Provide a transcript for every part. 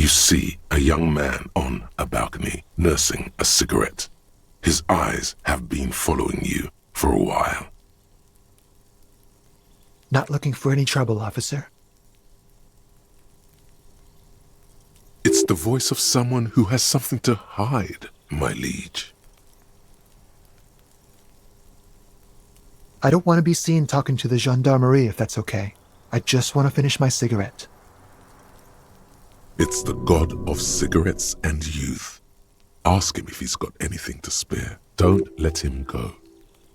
You see a young man on a balcony nursing a cigarette. His eyes have been following you for a while. Not looking for any trouble, officer. It's the voice of someone who has something to hide, my liege. I don't want to be seen talking to the gendarmerie if that's okay. I just want to finish my cigarette. It's the god of cigarettes and youth. Ask him if he's got anything to spare. Don't let him go.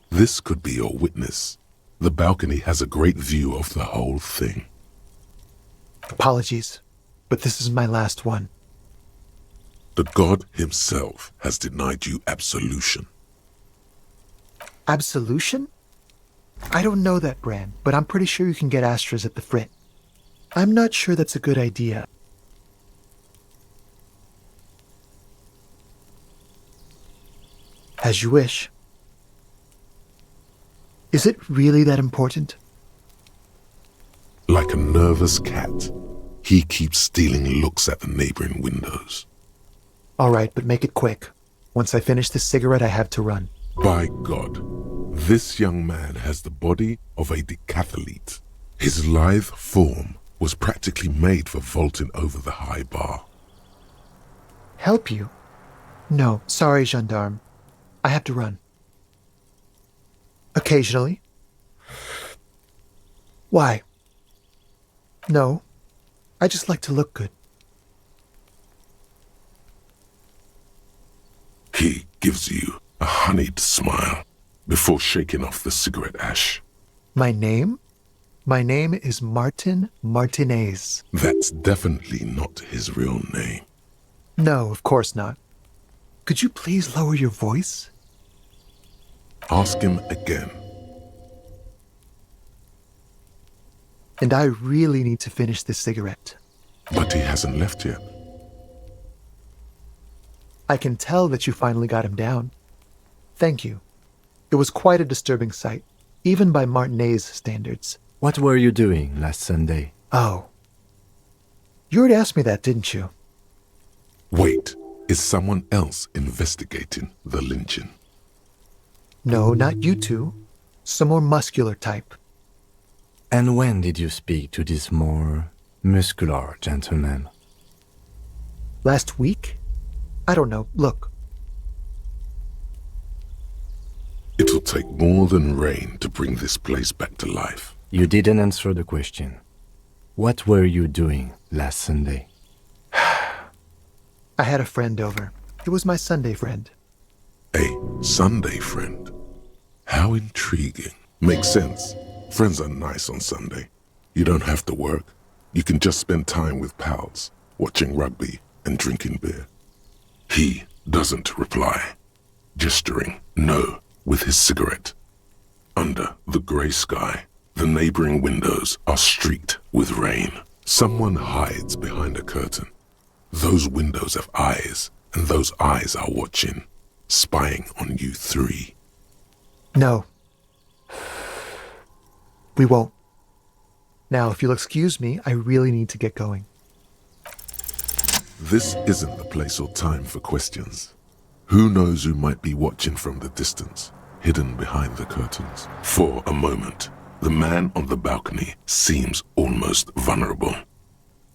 This could be your witness. The balcony has a great view of the whole thing. Apologies, but this is my last one. The god himself has denied you absolution. Absolution? I don't know that brand, but I'm pretty sure you can get Astras at the Frit. I'm not sure that's a good idea. As you wish. Is it really that important? Like a nervous cat, he keeps stealing looks at the neighboring windows. All right, but make it quick. Once I finish this cigarette, I have to run. By God, this young man has the body of a decathlete. His lithe form was practically made for vaulting over the high bar. Help you? No, sorry, gendarme. I have to run. Occasionally. Why? No, I just like to look good. He gives you a honeyed smile before shaking off the cigarette ash. My name? My name is Martin Martinez. That's definitely not his real name. No, of course not. Could you please lower your voice? Ask him again. And I really need to finish this cigarette. But he hasn't left yet. I can tell that you finally got him down. Thank you. It was quite a disturbing sight, even by Martinez standards. What were you doing last Sunday? Oh. You already asked me that, didn't you? Wait, is someone else investigating the lynching? No, not you two. Some more muscular type. And when did you speak to this more muscular gentleman? Last week? I don't know. Look. It'll take more than rain to bring this place back to life. You didn't answer the question. What were you doing last Sunday? I had a friend over. It was my Sunday friend. A Sunday friend. How intriguing. Makes sense. Friends are nice on Sunday. You don't have to work. You can just spend time with pals, watching rugby and drinking beer. He doesn't reply, gesturing no with his cigarette. Under the grey sky, the neighboring windows are streaked with rain. Someone hides behind a curtain. Those windows have eyes, and those eyes are watching, spying on you three. No. We won't. Now, if you'll excuse me, I really need to get going. This isn't the place or time for questions. Who knows who might be watching from the distance, hidden behind the curtains? For a moment, the man on the balcony seems almost vulnerable.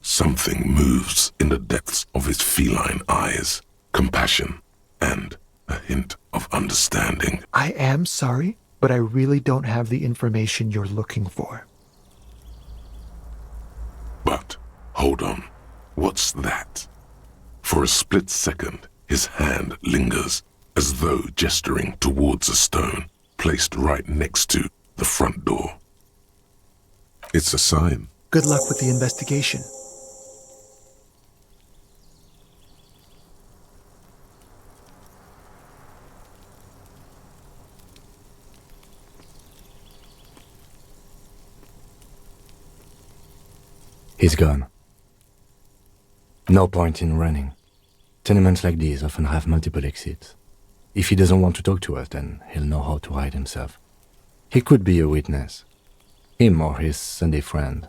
Something moves in the depths of his feline eyes, compassion and a hint of understanding. I am sorry, but I really don't have the information you're looking for. But, hold on, what's that? For a split second, his hand lingers, as though gesturing towards a stone placed right next to the front door. It's a sign. Good luck with the investigation. He's gone. No point in running. Tenements like these often have multiple exits. If he doesn't want to talk to us, then he'll know how to hide himself. He could be a witness. Him or his Sunday friend.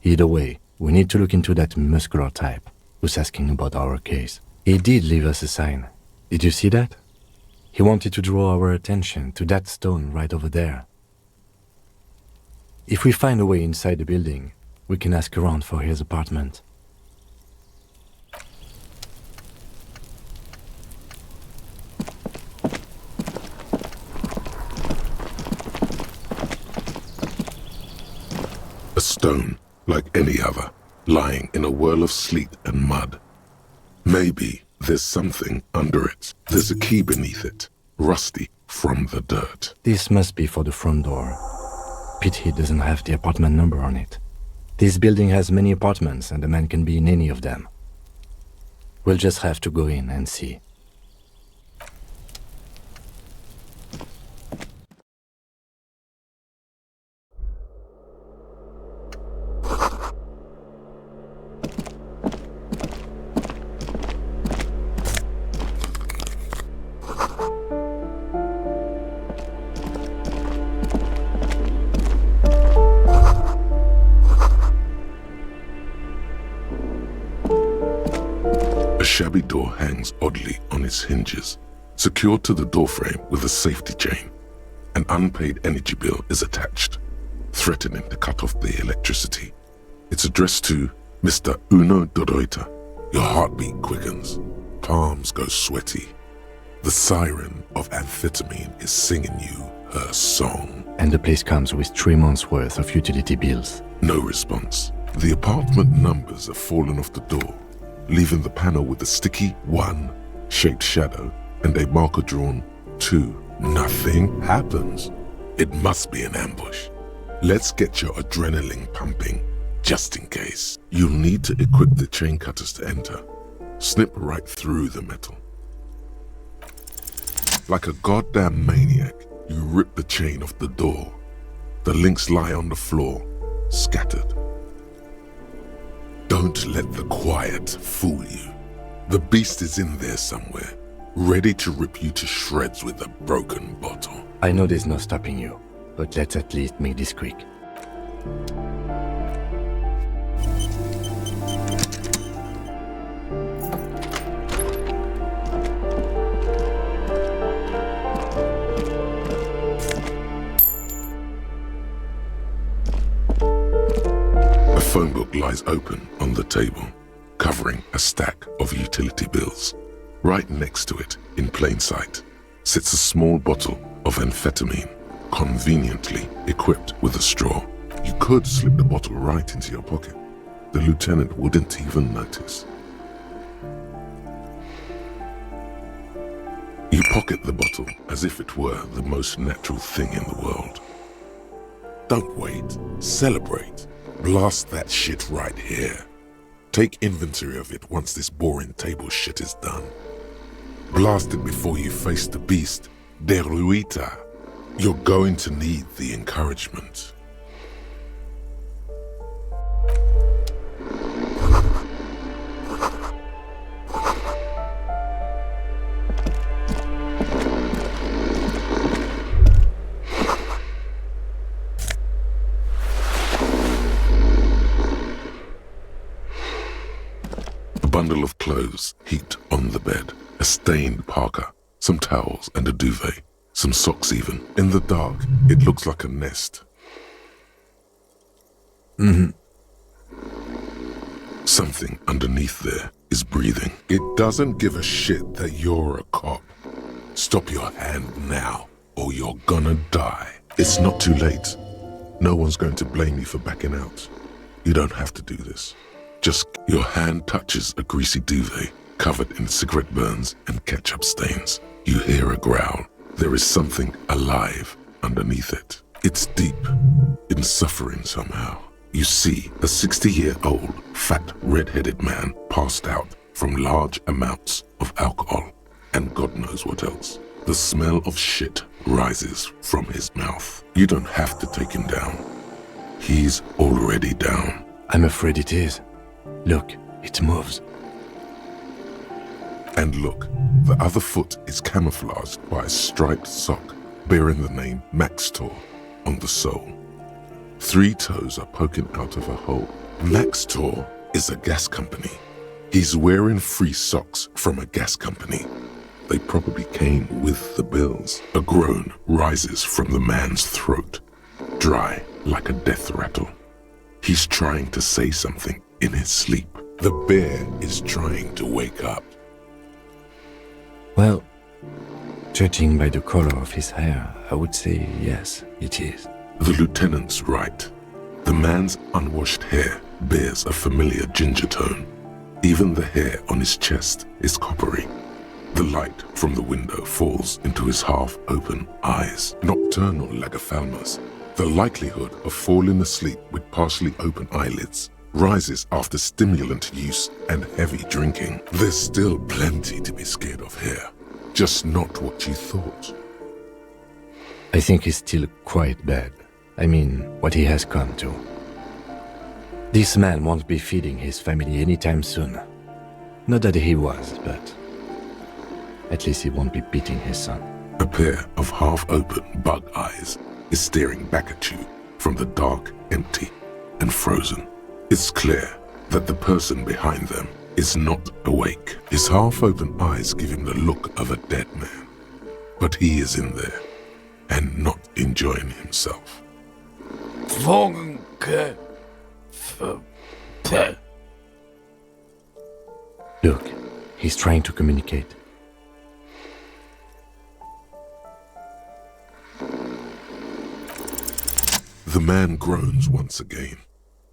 Either way, we need to look into that muscular type. who's asking about our case. He did leave us a sign. Did you see that? He wanted to draw our attention to that stone right over there. If we find a way inside the building, we can ask around for his apartment. A stone, like any other, lying in a whirl of sleet and mud. Maybe there's something under it. There's a key beneath it, rusty from the dirt. This must be for the front door. Pity it doesn't have the apartment number on it. This building has many apartments and the man can be in any of them. We'll just have to go in and see. A shabby door hangs oddly on its hinges, secured to the doorframe with a safety chain. An unpaid energy bill is attached, threatening to cut off the electricity. It's addressed to Mr. Uno Doroita. Your heartbeat quickens, palms go sweaty. The siren of amphetamine is singing you her song. And the place comes with 3 months' worth of utility bills. No response. The apartment numbers have fallen off the door, leaving the panel with a sticky 1 shaped shadow and a marker drawn 2. Nothing happens. It must be an ambush. Let's get your adrenaline pumping, just in case. You'll need to equip the chain cutters to enter. Snip right through the metal. Like a goddamn maniac, you rip the chain off the door. The links lie on the floor, scattered. Don't let the quiet fool you. The beast is in there somewhere, ready to rip you to shreds with a broken bottle. I know there's no stopping you, but let's at least make this quick. A phone book lies open on the table, covering a stack of utility bills. Right next to it, in plain sight, sits a small bottle of amphetamine, conveniently equipped with a straw. You could slip the bottle right into your pocket. The lieutenant wouldn't even notice. You pocket the bottle as if it were the most natural thing in the world. Don't wait, celebrate. Blast that shit right here. Take inventory of it once this boring table shit is done. Blast it before you face the beast, Deruita. You're going to need the encouragement. A bundle of clothes heaped on the bed, a stained parka, some towels and a duvet, some socks even. In the dark, it looks like a nest. Something underneath there is breathing. It doesn't give a shit that you're a cop. Stop your hand now, or you're gonna die. It's not too late. No one's going to blame you for backing out. You don't have to do this. Just your hand touches a greasy duvet covered in cigarette burns and ketchup stains. You hear a growl. There is something alive underneath it. It's deep, in suffering somehow. You see a 60-year-old, fat, red-headed man passed out from large amounts of alcohol and God knows what else. The smell of shit rises from his mouth. You don't have to take him down. He's already down. I'm afraid it is. Look, it moves. And look, the other foot is camouflaged by a striped sock bearing the name Maxtor on the sole. 3 toes are poking out of a hole. Maxtor is a gas company. He's wearing free socks from a gas company. They probably came with the bills. A groan rises from the man's throat, dry like a death rattle. He's trying to say something in his sleep. The bear is trying to wake up. Well, judging by the color of his hair, I would say yes, it is. The lieutenant's right. The man's unwashed hair bears a familiar ginger tone. Even the hair on his chest is coppery. The light from the window falls into his half-open eyes, nocturnal lagophthalmos. The likelihood of falling asleep with partially open eyelids rises after stimulant use and heavy drinking. There's still plenty to be scared of here, just not what you thought. I think he's still quite bad. I mean, what he has come to. This man won't be feeding his family anytime soon. Not that he was, but at least he won't be beating his son. A pair of half-open bug eyes is staring back at you from the dark, empty, and frozen. It's clear that the person behind them is not awake. His half-open eyes give him the look of a dead man. But he is in there, and not enjoying himself. Look, he's trying to communicate. The man groans once again,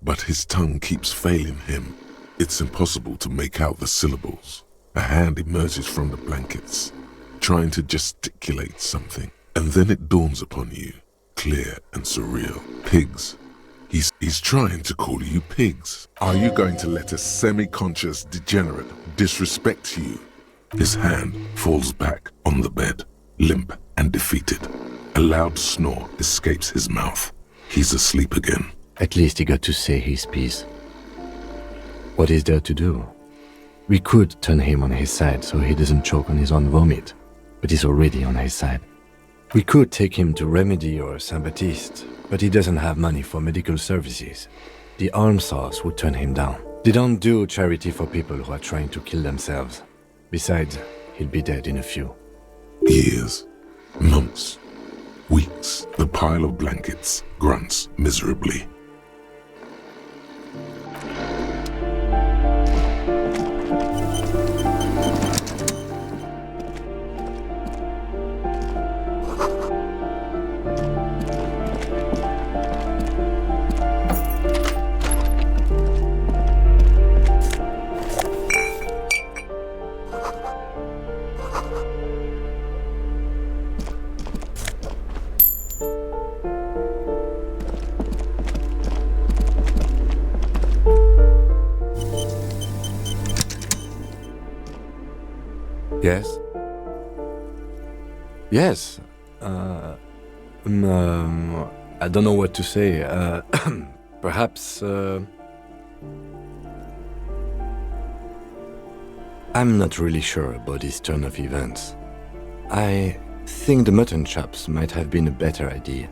but his tongue keeps failing him. It's impossible to make out the syllables. A hand emerges from the blankets, trying to gesticulate something, and then it dawns upon you, clear and surreal. Pigs. He's trying to call you pigs. Are you going to let a semi-conscious degenerate disrespect you? His hand falls back on the bed, limp and defeated. A loud snore escapes his mouth. He's asleep again. At least he got to say his piece. What is there to do? We could turn him on his side so he doesn't choke on his own vomit, but he's already on his side. We could take him to Remedy or Saint-Baptiste, but he doesn't have money for medical services. The almshouse would turn him down. They don't do charity for people who are trying to kill themselves. Besides, he'll be dead in a few. Years, months, weeks. The pile of blankets grunts miserably. Yes? Yes. I don't know what to say. Perhaps, I'm not really sure about this turn of events. I think the mutton chops might have been a better idea.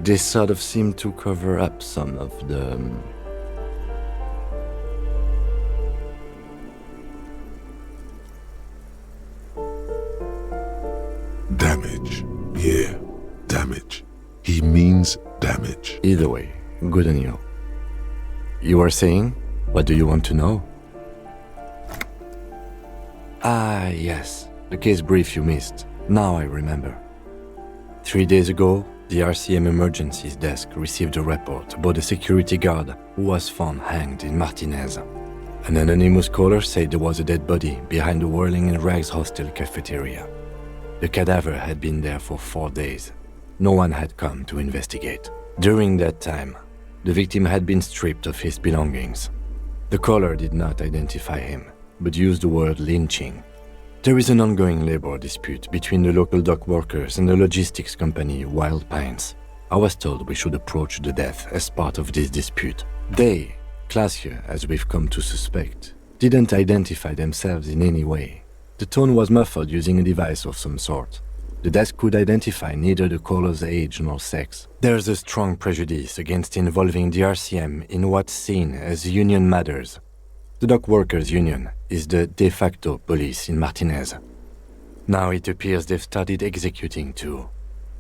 They sort of seem to cover up some of the... Damage. Yeah, damage. He means damage. Either way, good on you. You were saying? What do you want to know? Ah, yes. The case brief you missed. Now I remember. 3 days ago, the RCM Emergencies Desk received a report about a security guard who was found hanged in Martinez. An anonymous caller said there was a dead body behind the Whirling in Rags hostel cafeteria. The cadaver had been there for 4 days. No one had come to investigate. During that time, the victim had been stripped of his belongings. The caller did not identify him, but used the word lynching. There is an ongoing labor dispute between the local dock workers and the logistics company Wild Pines. I was told we should approach the death as part of this dispute. They, classier as we've come to suspect, didn't identify themselves in any way. The tone was muffled using a device of some sort. The desk could identify neither the caller's age nor sex. There's a strong prejudice against involving the RCM in what's seen as union matters. The dock workers' union is the de facto police in Martinez. Now it appears they've started executing too.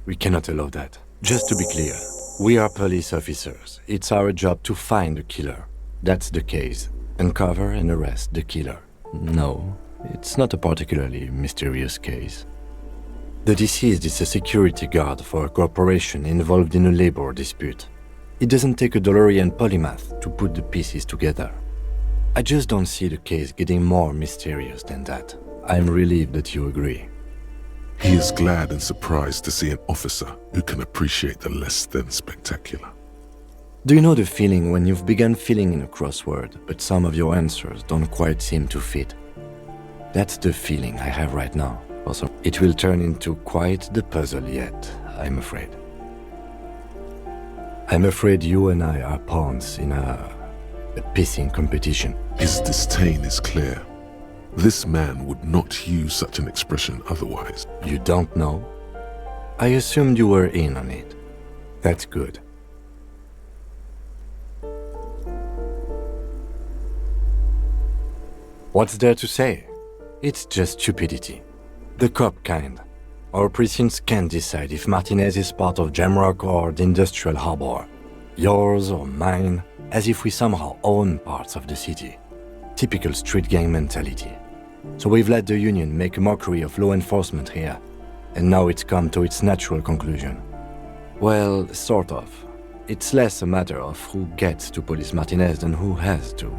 We cannot allow that. Just to be clear, we are police officers. It's our job to find the killer. That's the case. Uncover and arrest the killer. No, it's not a particularly mysterious case. The deceased is a security guard for a corporation involved in a labor dispute. It doesn't take a DeLorean polymath to put the pieces together. I just don't see the case getting more mysterious than that. I'm relieved that you agree. He is glad and surprised to see an officer who can appreciate the less than spectacular. Do you know the feeling when you've begun filling in a crossword, but some of your answers don't quite seem to fit? That's the feeling I have right now. Also, it will turn into quite the puzzle yet, I'm afraid. I'm afraid you and I are pawns in a pissing competition. His disdain is clear. This man would not use such an expression otherwise. You don't know? I assumed you were in on it. That's good. What's there to say? It's just stupidity. The cop kind. Our precincts can't decide if Martinez is part of Jamrock or the Industrial Harbor. Yours or mine, as if we somehow own parts of the city. Typical street gang mentality. So we've let the Union make a mockery of law enforcement here, and now it's come to its natural conclusion. Well, sort of. It's less a matter of who gets to police Martinez than who has to.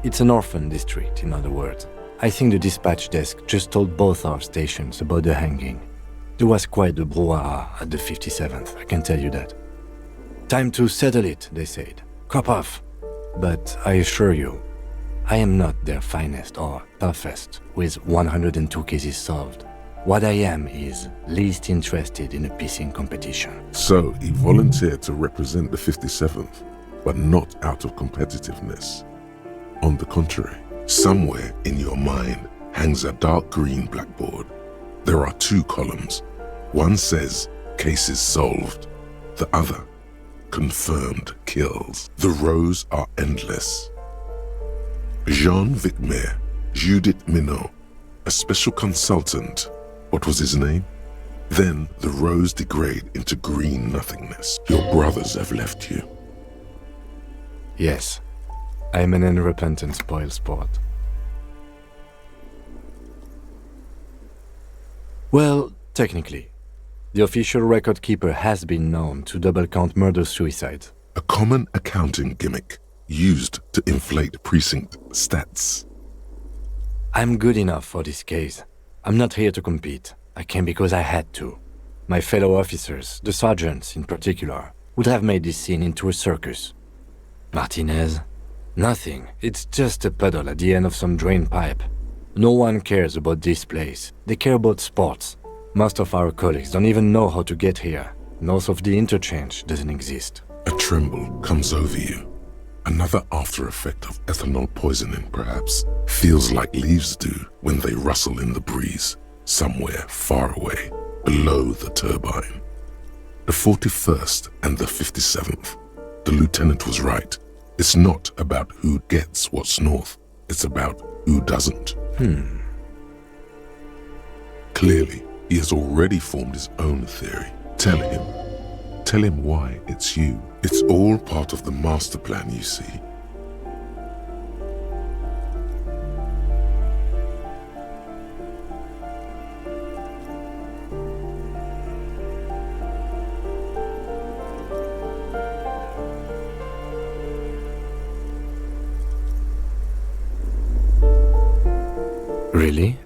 It's an orphan district, in other words. I think the dispatch desk just told both our stations about the hanging. There was quite the brouhaha at the 57th, I can tell you that. Time to settle it, they said. Cop off. But I assure you, I am not their finest or toughest with 102 cases solved. What I am is least interested in a pissing competition. So he volunteered to represent the 57th, but not out of competitiveness. On the contrary, somewhere in your mind hangs a dark green blackboard. There are two columns. One says, cases solved. The other, confirmed kills. The rows are endless. Jean Vicmer, Judith Minot, a special consultant. What was his name? Then the rows degrade into green nothingness. Your brothers have left you. Yes, I'm an unrepentant spoilsport. Well, technically, the official record keeper has been known to double-count murder-suicides. A common accounting gimmick used to inflate precinct stats. I'm good enough for this case. I'm not here to compete. I came because I had to. My fellow officers, the sergeants in particular, would have made this scene into a circus. Martinez? Nothing. It's just a puddle at the end of some drain pipe. No one cares about this place. They care about sports. Most of our colleagues don't even know how to get here. North of the interchange doesn't exist. A tremble comes over you. Another after effect of ethanol poisoning, perhaps. Feels like leaves do when they rustle in the breeze, somewhere far away, below the turbine. The 41st and the 57th. The lieutenant was right. It's not about who gets what's north. It's about who doesn't. Clearly, he has already formed his own theory. Tell him. Tell him why it's you. It's all part of the master plan, you see. Really?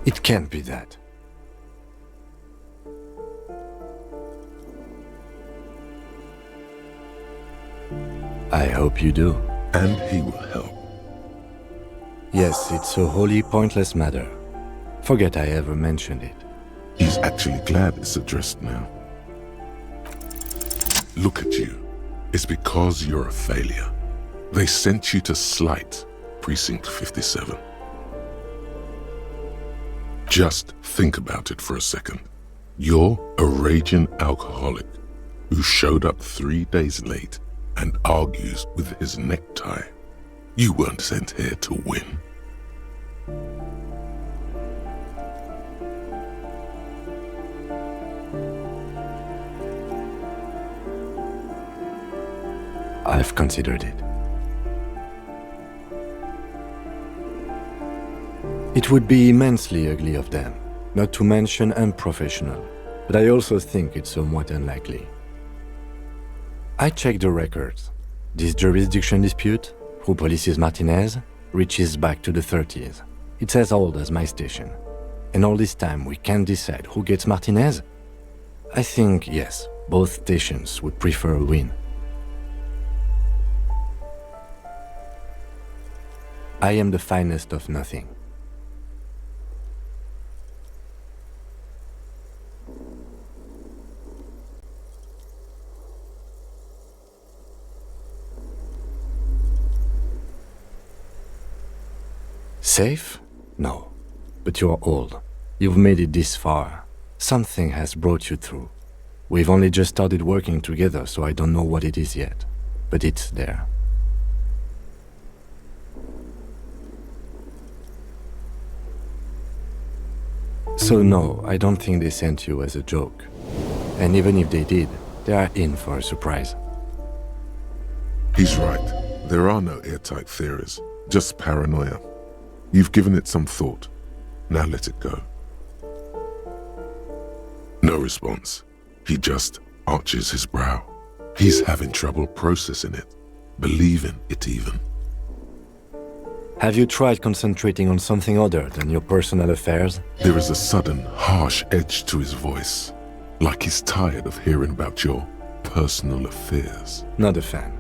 It can't be that. I hope you do. And he will help. Yes, it's a wholly pointless matter. Forget I ever mentioned it. He's actually glad it's addressed now. Look at you. It's because you're a failure. They sent you to slight Precinct 57. Just think about it for a second. You're a raging alcoholic who showed up 3 days late and argues with his necktie. You weren't sent here to win. I've considered it. It would be immensely ugly of them, not to mention unprofessional, but I also think it's somewhat unlikely. I checked the records. This jurisdiction dispute, who polices Martinez, reaches back to the 30s. It's as old as my station. And all this time we can't decide who gets Martinez? I think, yes, both stations would prefer a win. I am the finest of nothing. Safe? No. But you're old. You've made it this far. Something has brought you through. We've only just started working together, so I don't know what it is yet. But it's there. So no, I don't think they sent you as a joke. And even if they did, they are in for a surprise. He's right. There are no airtight theories, just paranoia. You've given it some thought. Now let it go. No response. He just arches his brow. He's having trouble processing it, believing it even. Have you tried concentrating on something other than your personal affairs? There is a sudden, harsh edge to his voice, like he's tired of hearing about your personal affairs. Not a fan.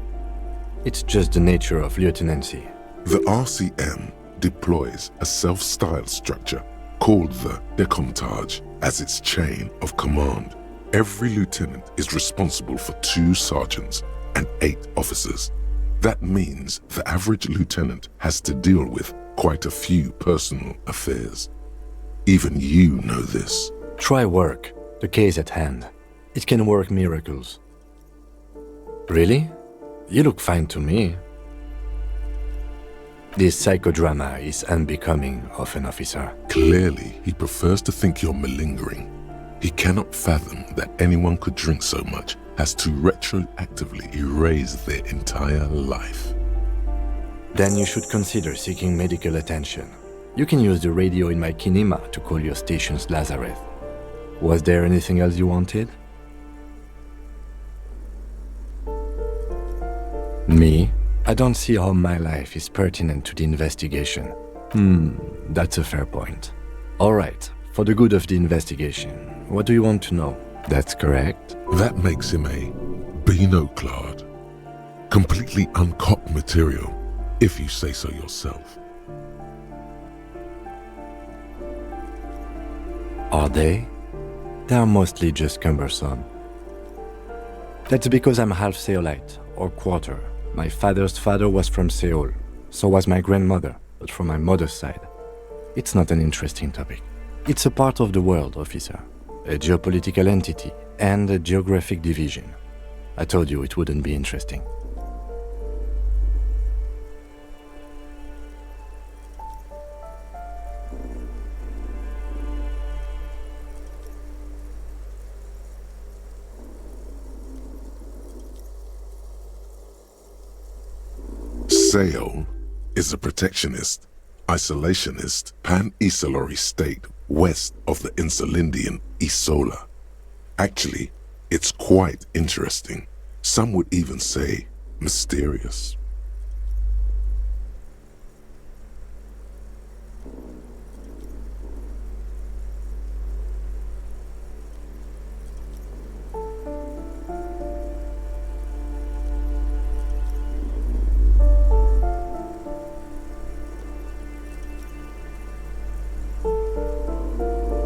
It's just the nature of lieutenancy. The RCM deploys a self-styled structure called the Decomptage as its chain of command. Every lieutenant is responsible for 2 sergeants and 8 officers. That means the average lieutenant has to deal with quite a few personal affairs. Even you know this. Try work, the case at hand. It can work miracles. Really? You look fine to me. This psychodrama is unbecoming of an officer. Clearly, he prefers to think you're malingering. He cannot fathom that anyone could drink so much as to retroactively erase their entire life. Then you should consider seeking medical attention. You can use the radio in my kinema to call your station's Lazareth. Was there anything else you wanted? Me? I don't see how my life is pertinent to the investigation. That's a fair point. All right, for the good of the investigation, what do you want to know? That's correct. That makes him a binoclard. Completely uncocked material, if you say so yourself. Are they? They are mostly just cumbersome. That's because I'm half Seolite, or quarter. My father's father was from Seoul, so was my grandmother, but from my mother's side. It's not an interesting topic. It's a part of the world, officer. A geopolitical entity and a geographic division. I told you it wouldn't be interesting. Seoul is a protectionist, isolationist, pan-Isolary state west of the Insulindian Isola. Actually, it's quite interesting. Some would even say mysterious.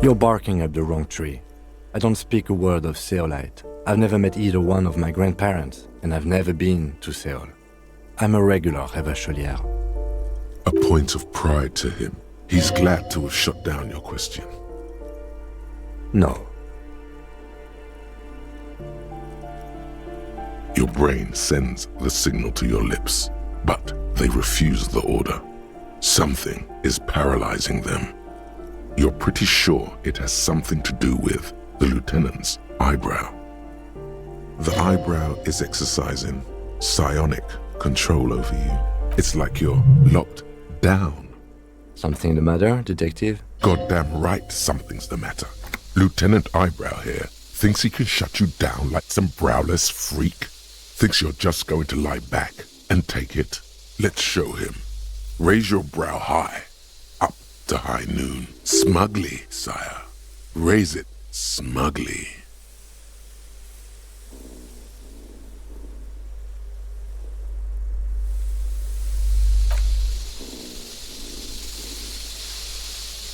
You're barking up the wrong tree. I don't speak a word of Seolite. I've never met either one of my grandparents, and I've never been to Seoul. I'm a regular Revacholière. A point of pride to him. He's glad to have shut down your question. No. Your brain sends the signal to your lips, but they refuse the order. Something is paralyzing them. You're pretty sure it has something to do with the lieutenant's eyebrow. The eyebrow is exercising psionic control over you. It's like you're locked down. Something the matter, detective? Goddamn right something's the matter. Lieutenant Eyebrow here thinks he can shut you down like some browless freak. Thinks you're just going to lie back and take it. Let's show him. Raise your brow high, up to high noon. Smugly, sire. Raise it smugly.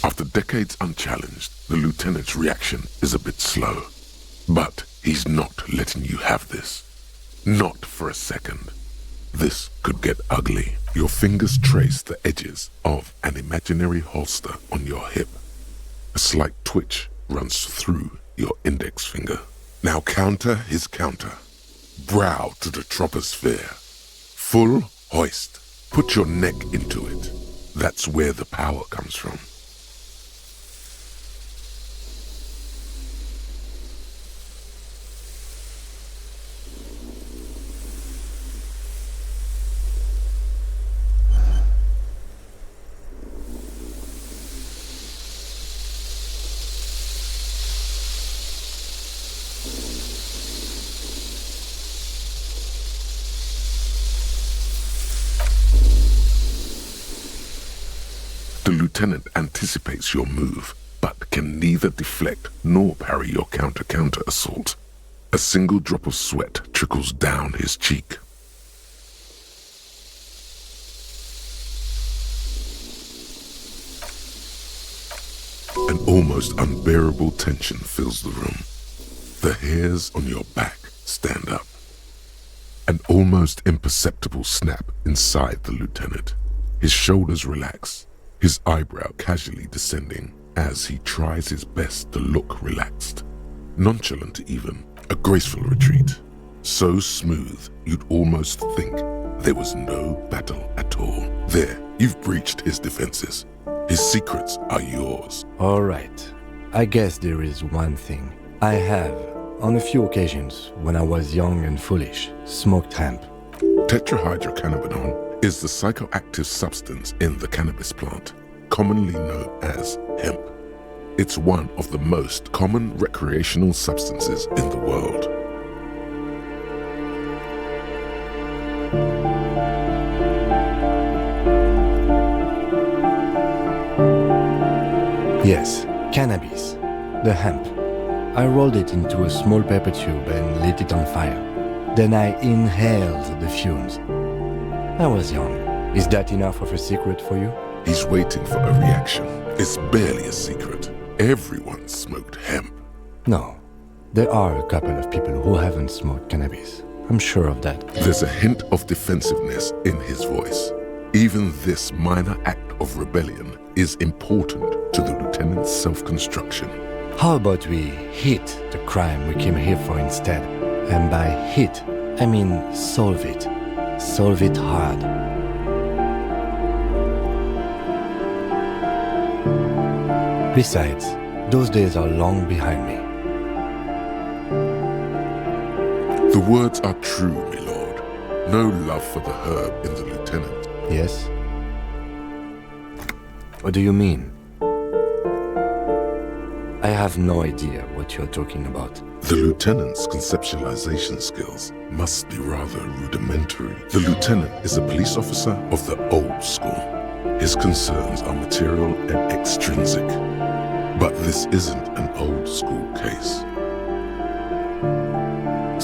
After decades unchallenged, the lieutenant's reaction is a bit slow. But he's not letting you have this. Not for a second. This could get ugly. Your fingers trace the edges of an imaginary holster on your hip. A slight twitch runs through your index finger. Now counter his counter. Brow to the troposphere. Full hoist. Put your neck into it. That's where the power comes from. The lieutenant anticipates your move, but can neither deflect nor parry your counter assault. A single drop of sweat trickles down his cheek. An almost unbearable tension fills the room. The hairs on your back stand up. An almost imperceptible snap inside the lieutenant. His shoulders relax. His eyebrow casually descending as he tries his best to look relaxed. Nonchalant even, a graceful retreat. So smooth, you'd almost think there was no battle at all. There, you've breached his defenses. His secrets are yours. All right. I guess there is one thing. I have, on a few occasions, when I was young and foolish, smoked hemp. Tetrahydrocannabinol is the psychoactive substance in the cannabis plant, commonly known as hemp. It's one of the most common recreational substances in the world. Yes, cannabis, the hemp. I rolled it into a small paper tube and lit it on fire. Then I inhaled the fumes. I was young. Is that enough of a secret for you? He's waiting for a reaction. It's barely a secret. Everyone smoked hemp. No. There are a couple of people who haven't smoked cannabis. I'm sure of that. There's a hint of defensiveness in his voice. Even this minor act of rebellion is important to the lieutenant's self-construction. How about we hit the crime we came here for instead? And by hit, I mean solve it. Solve it hard. Besides, those days are long behind me. The words are true, my lord. No love for the herb in the lieutenant. Yes? What do you mean? I have no idea what you're talking about. The lieutenant's conceptualization skills must be rather rudimentary. The lieutenant is a police officer of the old school. His concerns are material and extrinsic. But this isn't an old school case.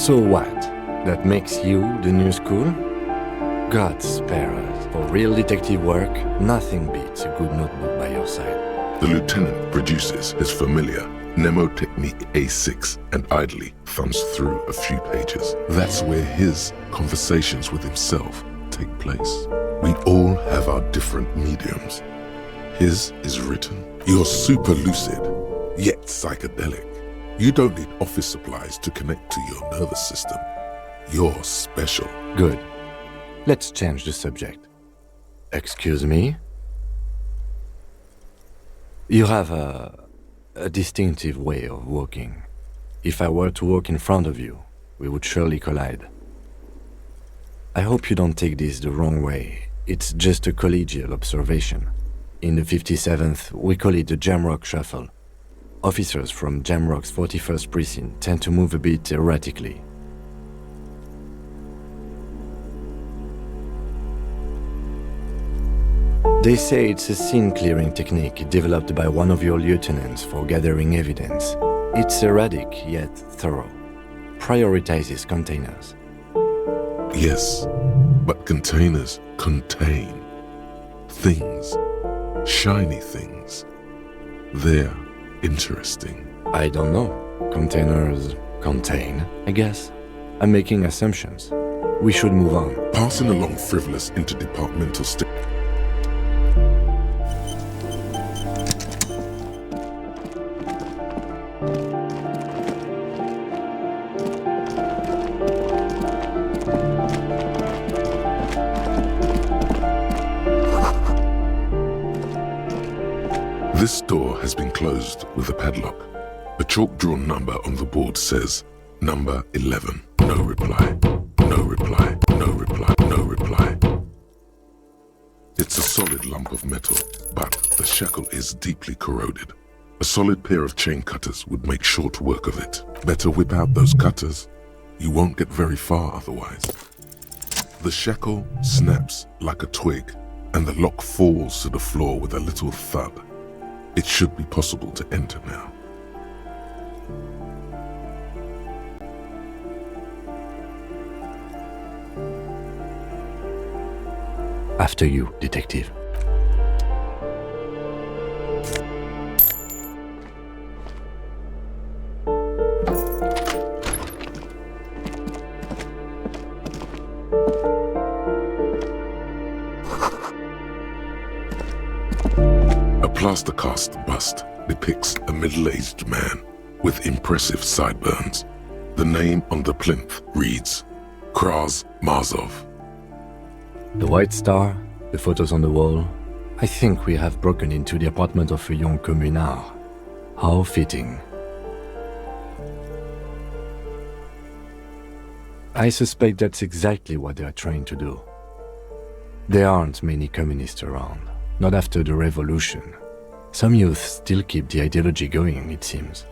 So what? That makes you the new school? God spare us. For real detective work, nothing beats a good notebook by your side. The lieutenant produces his familiar mnemotechnique A6 and idly thumbs through a few pages. That's where his conversations with himself take place. We all have our different mediums. His is written. You're super lucid, yet psychedelic. You don't need office supplies to connect to your nervous system. You're special. Good. Let's change the subject. Excuse me? You have a distinctive way of walking. If I were to walk in front of you, we would surely collide. I hope you don't take this the wrong way. It's just a collegial observation. In the 57th, we call it the Jamrock Shuffle. Officers from Jamrock's 41st Precinct tend to move a bit erratically. They say it's a scene-clearing technique developed by one of your lieutenants for gathering evidence. It's erratic, yet thorough. Prioritizes containers. Yes, but containers contain things. Shiny things. They're interesting. I don't know. Containers contain, I guess. I'm making assumptions. We should move on. Passing along frivolous interdepartmental st- This door has been closed with a padlock. A chalk-drawn number on the board says, Number 11. No reply. No reply. No reply. No reply. It's a solid lump of metal, but the shackle is deeply corroded. A solid pair of chain cutters would make short work of it. Better whip out those cutters. You won't get very far otherwise. The shackle snaps like a twig, and the lock falls to the floor with a little thud. It should be possible to enter now. After you, detective. A plaster cast bust depicts a middle-aged man with impressive sideburns. The name on the plinth reads Kraz Marzov. The White Star, the photos on the wall. I think we have broken into the apartment of a young communard. How fitting. I suspect that's exactly what they are trying to do. There aren't many communists around, not after the revolution. Some youth still keep the ideology going, it seems.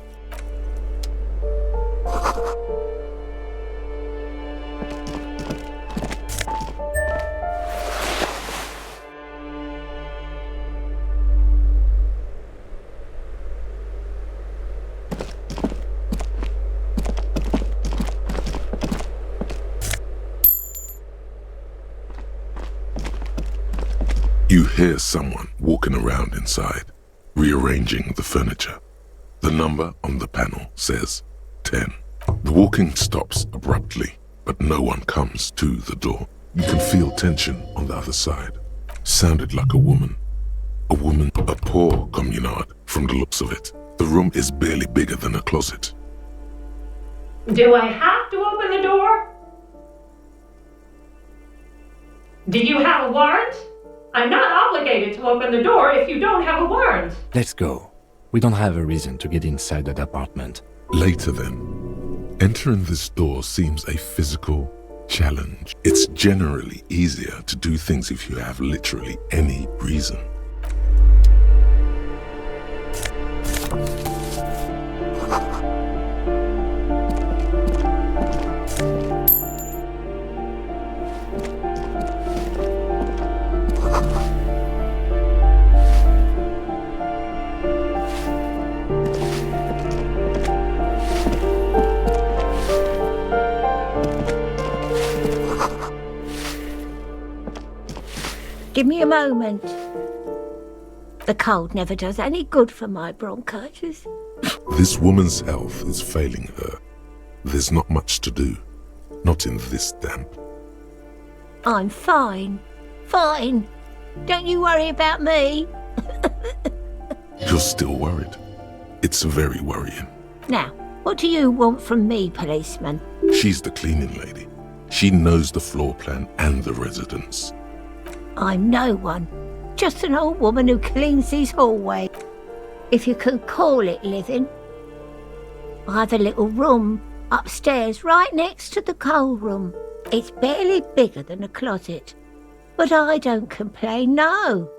You hear someone walking around inside, rearranging the furniture. The number on the panel says 10. The walking stops abruptly, but no one comes to the door. You can feel tension on the other side. Sounded like a woman. A woman, a poor communard from the looks of it. The room is barely bigger than a closet. Do I have to open the door? Do you have a warrant? I'm not obligated to open the door if you don't have a warrant. Let's go. We don't have a reason to get inside that apartment. Later then, entering this door seems a physical challenge. It's generally easier to do things if you have literally any reason. Give me a moment. The cold never does any good for my bronchitis. This woman's health is failing her. There's not much to do. Not in this damp. I'm fine. Fine. Don't you worry about me. You're still worried. It's very worrying. Now, what do you want from me, policeman? She's the cleaning lady. She knows the floor plan and the residence. I'm no one. Just an old woman who cleans these hallways. If you can call it living. I have a little room upstairs right next to the coal room. It's barely bigger than a closet. But I don't complain, no.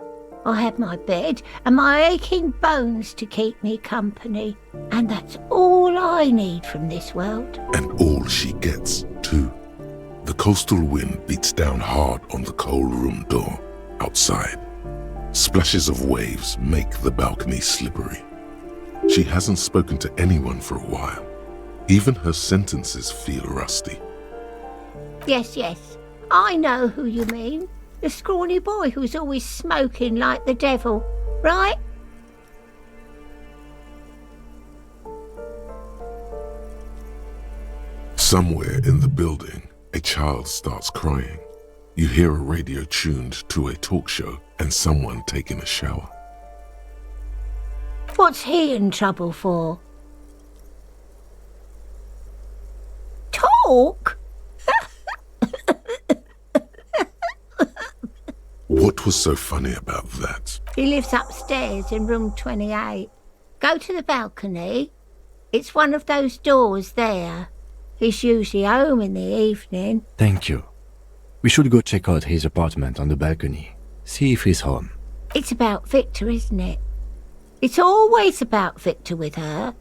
I have my bed and my aching bones to keep me company. And that's all I need from this world. And all she gets, too. The coastal wind beats down hard on the coal room door outside. Splashes of waves make the balcony slippery. She hasn't spoken to anyone for a while. Even her sentences feel rusty. Yes, I know who you mean. The scrawny boy who's always smoking like the devil, right? Somewhere in the building, a child starts crying. You hear a radio tuned to a talk show and someone taking a shower. What's he in trouble for? Talk? What was so funny about that? He lives upstairs in room 28. Go to the balcony. It's one of those doors there. He's usually home in the evening. Thank you. We should go check out his apartment on the balcony. See if he's home. It's about Victor, isn't it? It's always about Victor with her.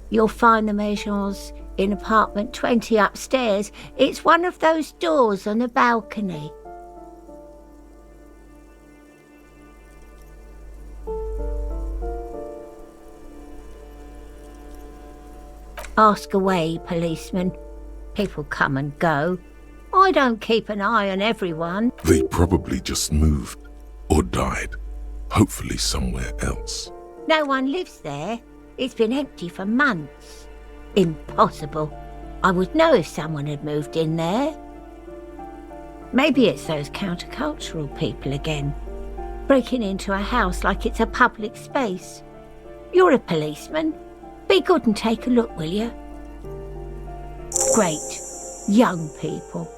You'll find the Maisons in apartment 20 upstairs. It's one of those doors on the balcony. Ask away, policeman. People come and go. I don't keep an eye on everyone. They probably just moved or died, hopefully somewhere else. No one lives there. It's been empty for months. Impossible. I would know if someone had moved in there. Maybe it's those countercultural people again, breaking into a house like it's a public space. You're a policeman. Be good and take a look, will you? Great. Young people.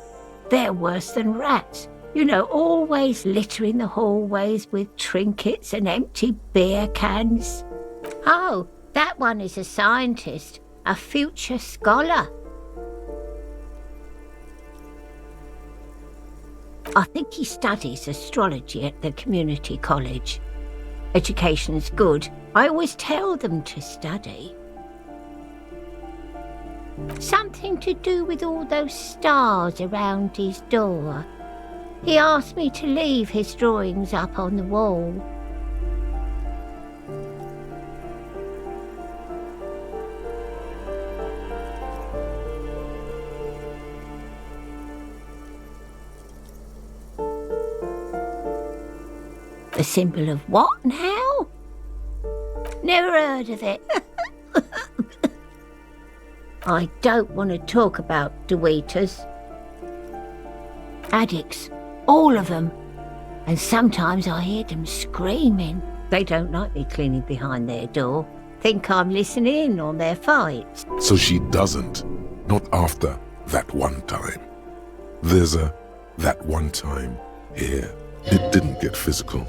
They're worse than rats. You know, always littering the hallways with trinkets and empty beer cans. Oh, that one is a scientist, a future scholar. I think he studies astrology at the community college. Education's good. I always tell them to study. Something to do with all those stars around his door. He asked me to leave his drawings up on the wall. The symbol of what now? Never heard of it. I don't want to talk about Deweeters. Addicts, all of them. And sometimes I hear them screaming. They don't like me cleaning behind their door. Think I'm listening in on their fights. So she doesn't. Not after that one time. There's a that one time here. It didn't get physical.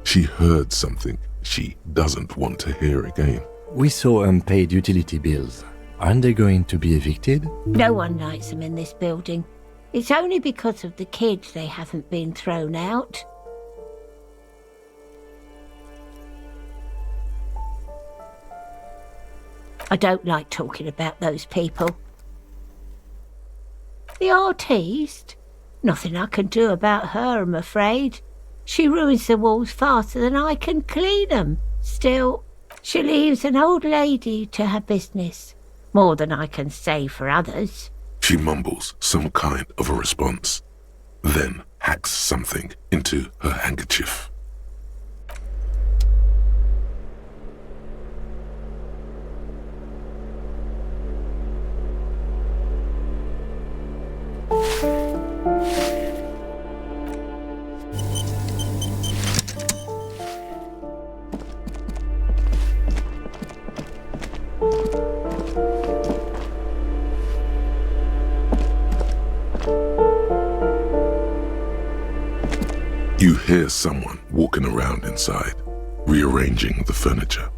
She heard something she doesn't want to hear again. We saw unpaid utility bills. Aren't they going to be evicted? No one likes them in this building. It's only because of the kids they haven't been thrown out. I don't like talking about those people. The artiste? Nothing I can do about her, I'm afraid. She ruins the walls faster than I can clean them. Still, she leaves an old lady to her business. More than I can say for others. She mumbles some kind of a response, then hacks something into her handkerchief. You hear someone walking around inside, rearranging the furniture.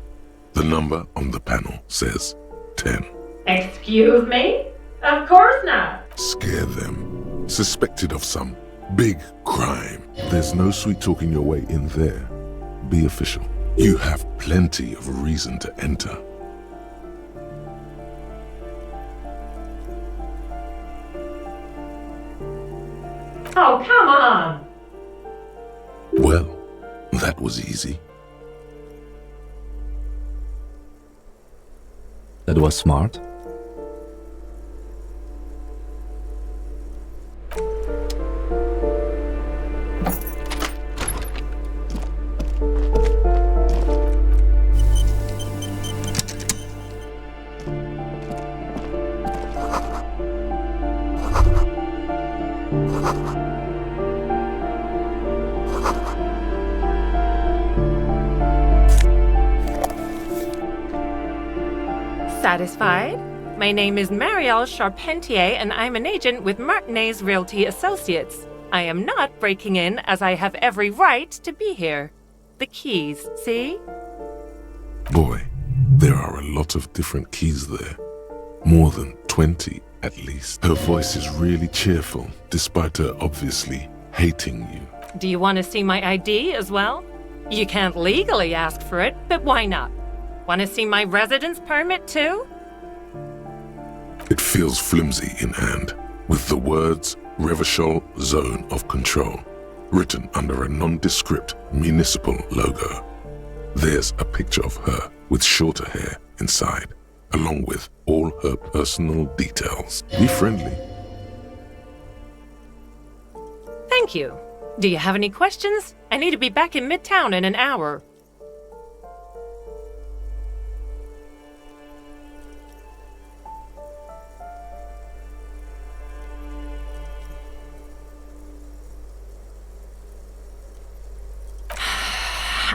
The number on the panel says 10. Excuse me? Of course not. Scare them. Suspected of some big crime. There's no sweet talking your way in there. Be official. You have plenty of reason to enter. Oh, come on. Well, that was easy. That was smart. Satisfied? My name is Marielle Charpentier, and I'm an agent with Martinez Realty Associates. I am not breaking in, as I have every right to be here. The keys, see? Boy, there are a lot of different keys there. More than 20 at least. Her voice is really cheerful, despite her obviously hating you. Do you want to see my ID as well? You can't legally ask for it, but why not? Want to see my residence permit too? It feels flimsy in hand, with the words Revachol Zone of Control written under a nondescript municipal logo. There's a picture of her with shorter hair inside, along with all her personal details. Be friendly. Thank you. Do you have any questions? I need to be back in Midtown in an hour.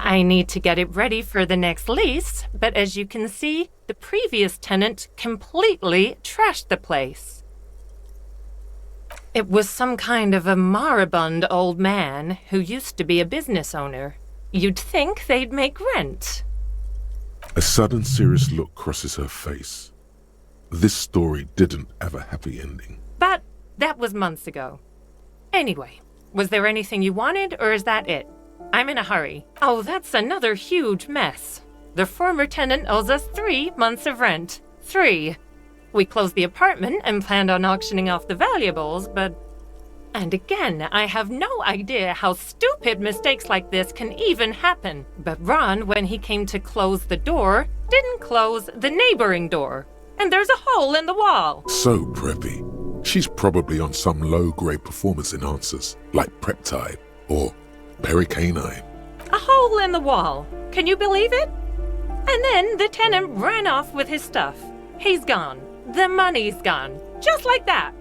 I need to get it ready for the next lease, but as you can see, the previous tenant completely trashed the place. It was some kind of a moribund old man who used to be a business owner. You'd think they'd make rent. A sudden serious look crosses her face. This story didn't have a happy ending. But that was months ago. Anyway, was there anything you wanted, or is that it? I'm in a hurry. Oh, that's another huge mess. The former tenant owes us 3 months of rent. 3. We closed the apartment and planned on auctioning off the valuables, but... And again, I have no idea how stupid mistakes like this can even happen. But Ron, when he came to close the door, didn't close the neighboring door. And there's a hole in the wall. So preppy. She's probably on some low-grade performance enhancers, like Preptide or Pericanine. A hole in the wall. Can you believe it? And then the tenant ran off with his stuff. He's gone. The money's gone. Just like that.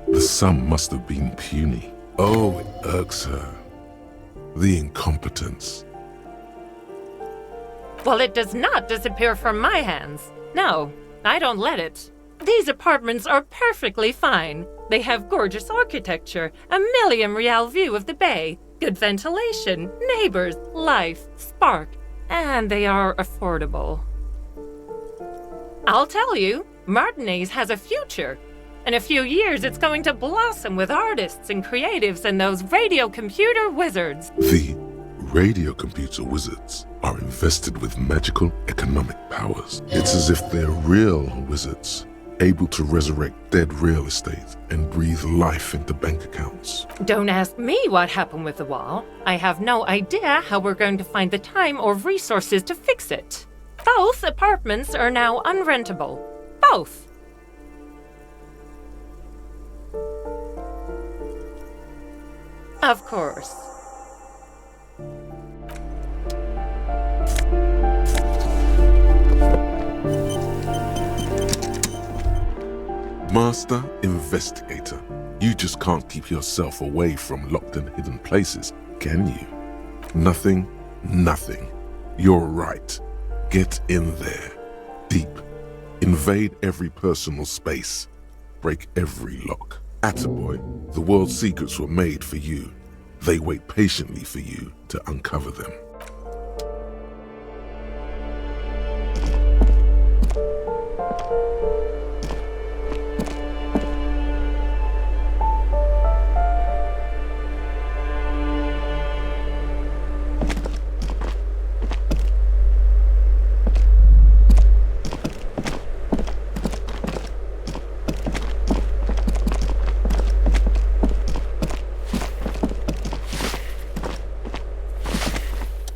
The sum must have been puny. Oh, it irks her. The incompetence. Well, it does not disappear from my hands. No, I don't let it. These apartments are perfectly fine. They have gorgeous architecture, a million-real view of the bay, good ventilation, neighbors, life, spark, and they are affordable. I'll tell you, Martinez has a future. In a few years, it's going to blossom with artists and creatives and those radio computer wizards. The radio computer wizards are invested with magical economic powers. It's as if they're real wizards, able to resurrect dead real estate and breathe life into bank accounts. Don't ask me what happened with the wall. I have no idea how we're going to find the time or resources to fix it. Both apartments are now unrentable. Both. Of course. Master Investigator, you just can't keep yourself away from locked and hidden places, can you? Nothing. You're right. Get in there. Deep. Invade every personal space. Break every lock. Attaboy, the world's secrets were made for you. They wait patiently for you to uncover them.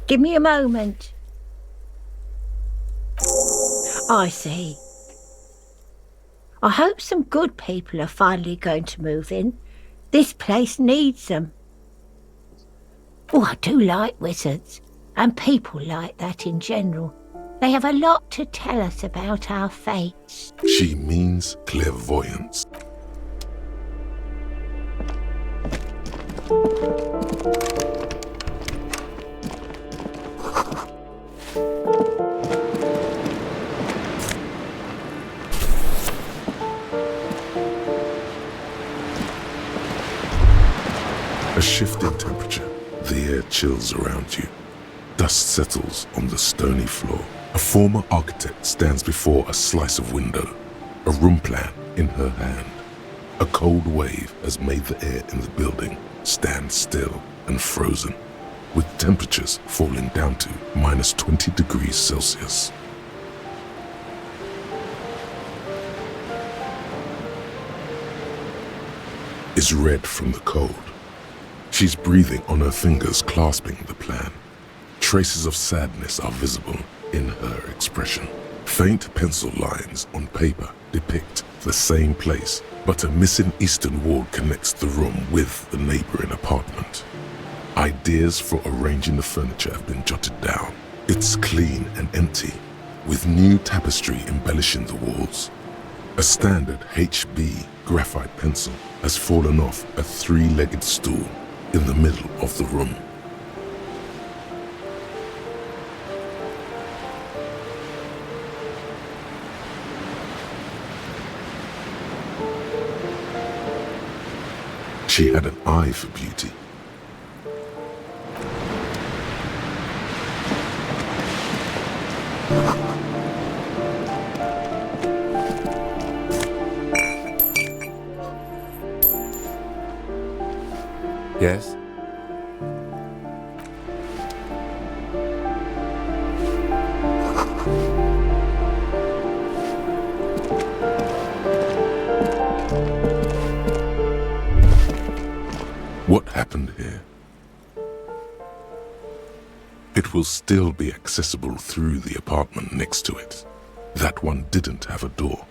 Give me a moment. I see. I hope some good people are finally going to move in. This place needs them. Oh, I do like wizards, and people like that in general. They have a lot to tell us about our fates. She means clairvoyance. A shift in temperature, the air chills around you. Dust settles on the stony floor. A former architect stands before a slice of window, a room plan in her hand. A cold wave has made the air in the building stand still and frozen, with temperatures falling down to -20 degrees Celsius. Is red from the cold. She's breathing on her fingers, clasping the plan. Traces of sadness are visible in her expression. Faint pencil lines on paper depict the same place, but a missing eastern wall connects the room with the neighboring apartment. Ideas for arranging the furniture have been jotted down. It's clean and empty, with new tapestry embellishing the walls. A standard HB graphite pencil has fallen off a three-legged stool in the middle of the room. She had an eye for beauty. Yes? What happened here? It will still be accessible through the apartment next to it. That one didn't have a door.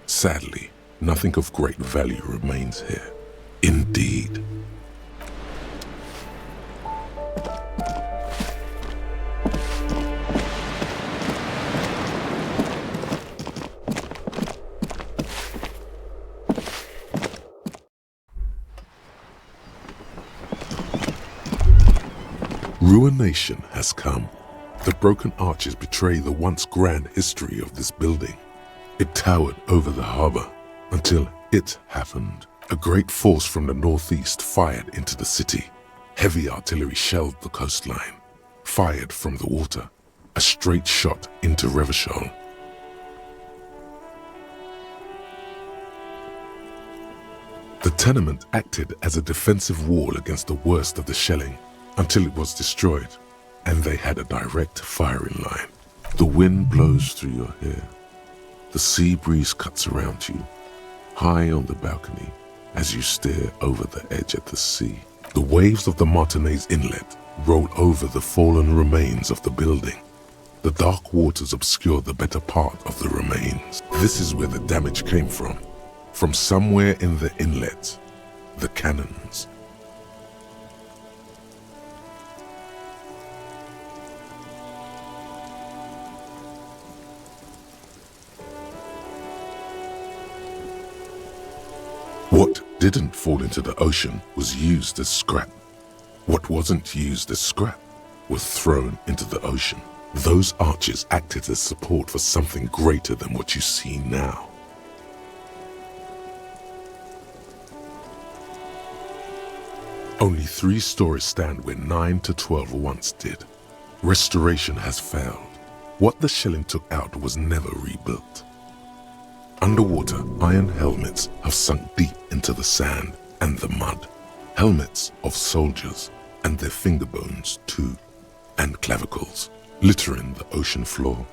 Sadly, nothing of great value remains here. Indeed. Ruination has come. The broken arches betray the once grand history of this building. It towered over the harbor until it happened. A great force from the northeast fired into the city. Heavy artillery shelled the coastline. Fired from the water, a straight shot into Revachol. The tenement acted as a defensive wall against the worst of the shelling until it was destroyed, and they had a direct firing line. The wind blows through your hair. The sea breeze cuts around you, high on the balcony, as you stare over the edge at the sea. The waves of the Martinez Inlet roll over the fallen remains of the building. The dark waters obscure the better part of the remains. This is where the damage came from. From somewhere in the inlet, the cannons. What didn't fall into the ocean was used as scrap. What wasn't used as scrap was thrown into the ocean. Those arches acted as support for something greater than what you see now. Only 3 stories stand where 9 to 12 once did. Restoration has failed. What the shelling took out was never rebuilt. Underwater, iron helmets have sunk deep into the sand and the mud. Helmets of soldiers and their finger bones too, and clavicles, littering the ocean floor.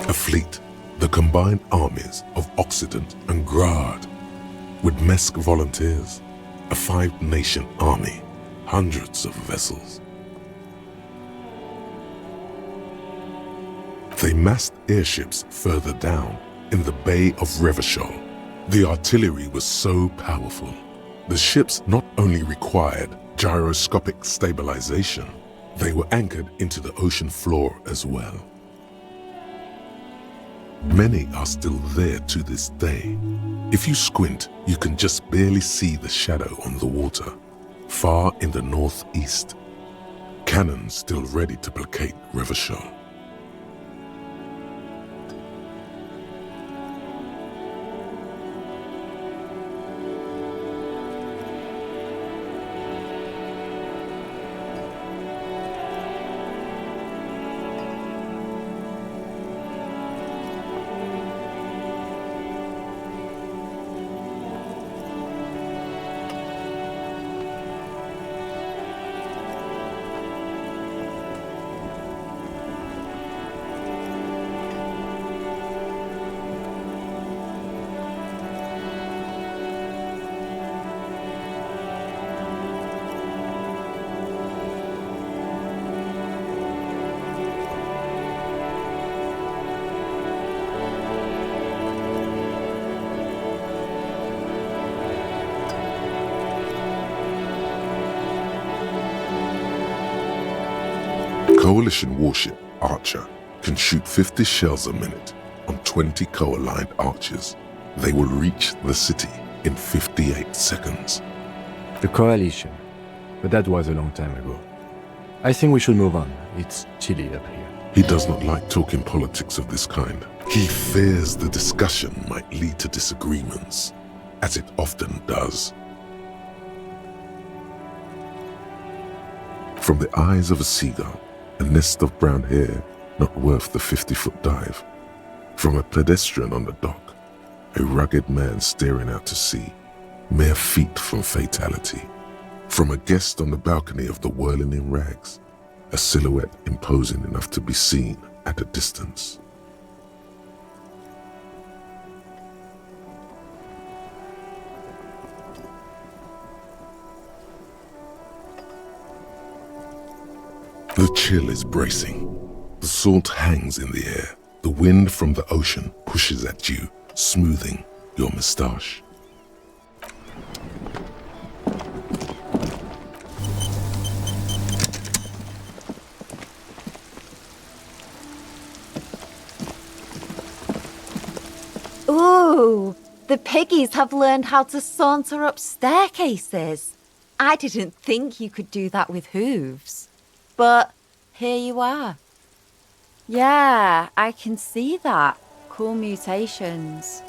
A fleet, the combined armies of Occident and Grad, with Mesk volunteers, a 5-nation army, hundreds of vessels. They massed airships further down in the Bay of Revachol. The artillery was so powerful. The ships not only required gyroscopic stabilization, they were anchored into the ocean floor as well. Many are still there to this day. If you squint, you can just barely see the shadow on the water, far in the northeast. Cannon still ready to placate Revachol. Coalition warship Archer can shoot 50 shells a minute on 20 co-aligned archers. They will reach the city in 58 seconds. The Coalition. But that was a long time ago. I think we should move on. It's chilly up here. He does not like talking politics of this kind. He fears the discussion might lead to disagreements, as it often does. From the eyes of a seagull, a nest of brown hair not worth the 50-foot dive. From a pedestrian on the dock, a rugged man staring out to sea, mere feet from fatality. From a guest on the balcony of the Whirling in Rags, a silhouette imposing enough to be seen at a distance. The chill is bracing. The salt hangs in the air. The wind from the ocean pushes at you, smoothing your moustache. Ooh, the piggies have learned how to saunter up staircases. I didn't think you could do that with hooves. But here you are. Yeah, I can see that. Cool mutations.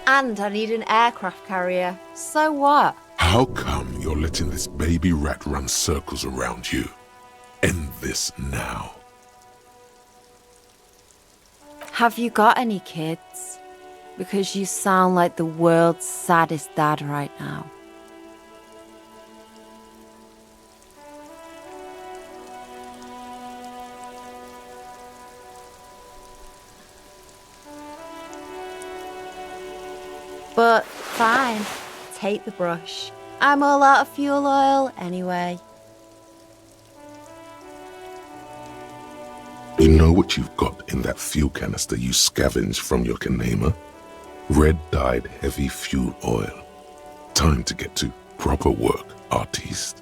And I need an aircraft carrier. So what? How come you're letting this baby rat run circles around you? End this now. Have you got any kids? Because you sound like the world's saddest dad right now. But fine, take the brush. I'm all out of fuel oil anyway. You know what you've got in that fuel canister you scavenged from your Kanema? Red-dyed heavy fuel oil. Time to get to proper work, artiste.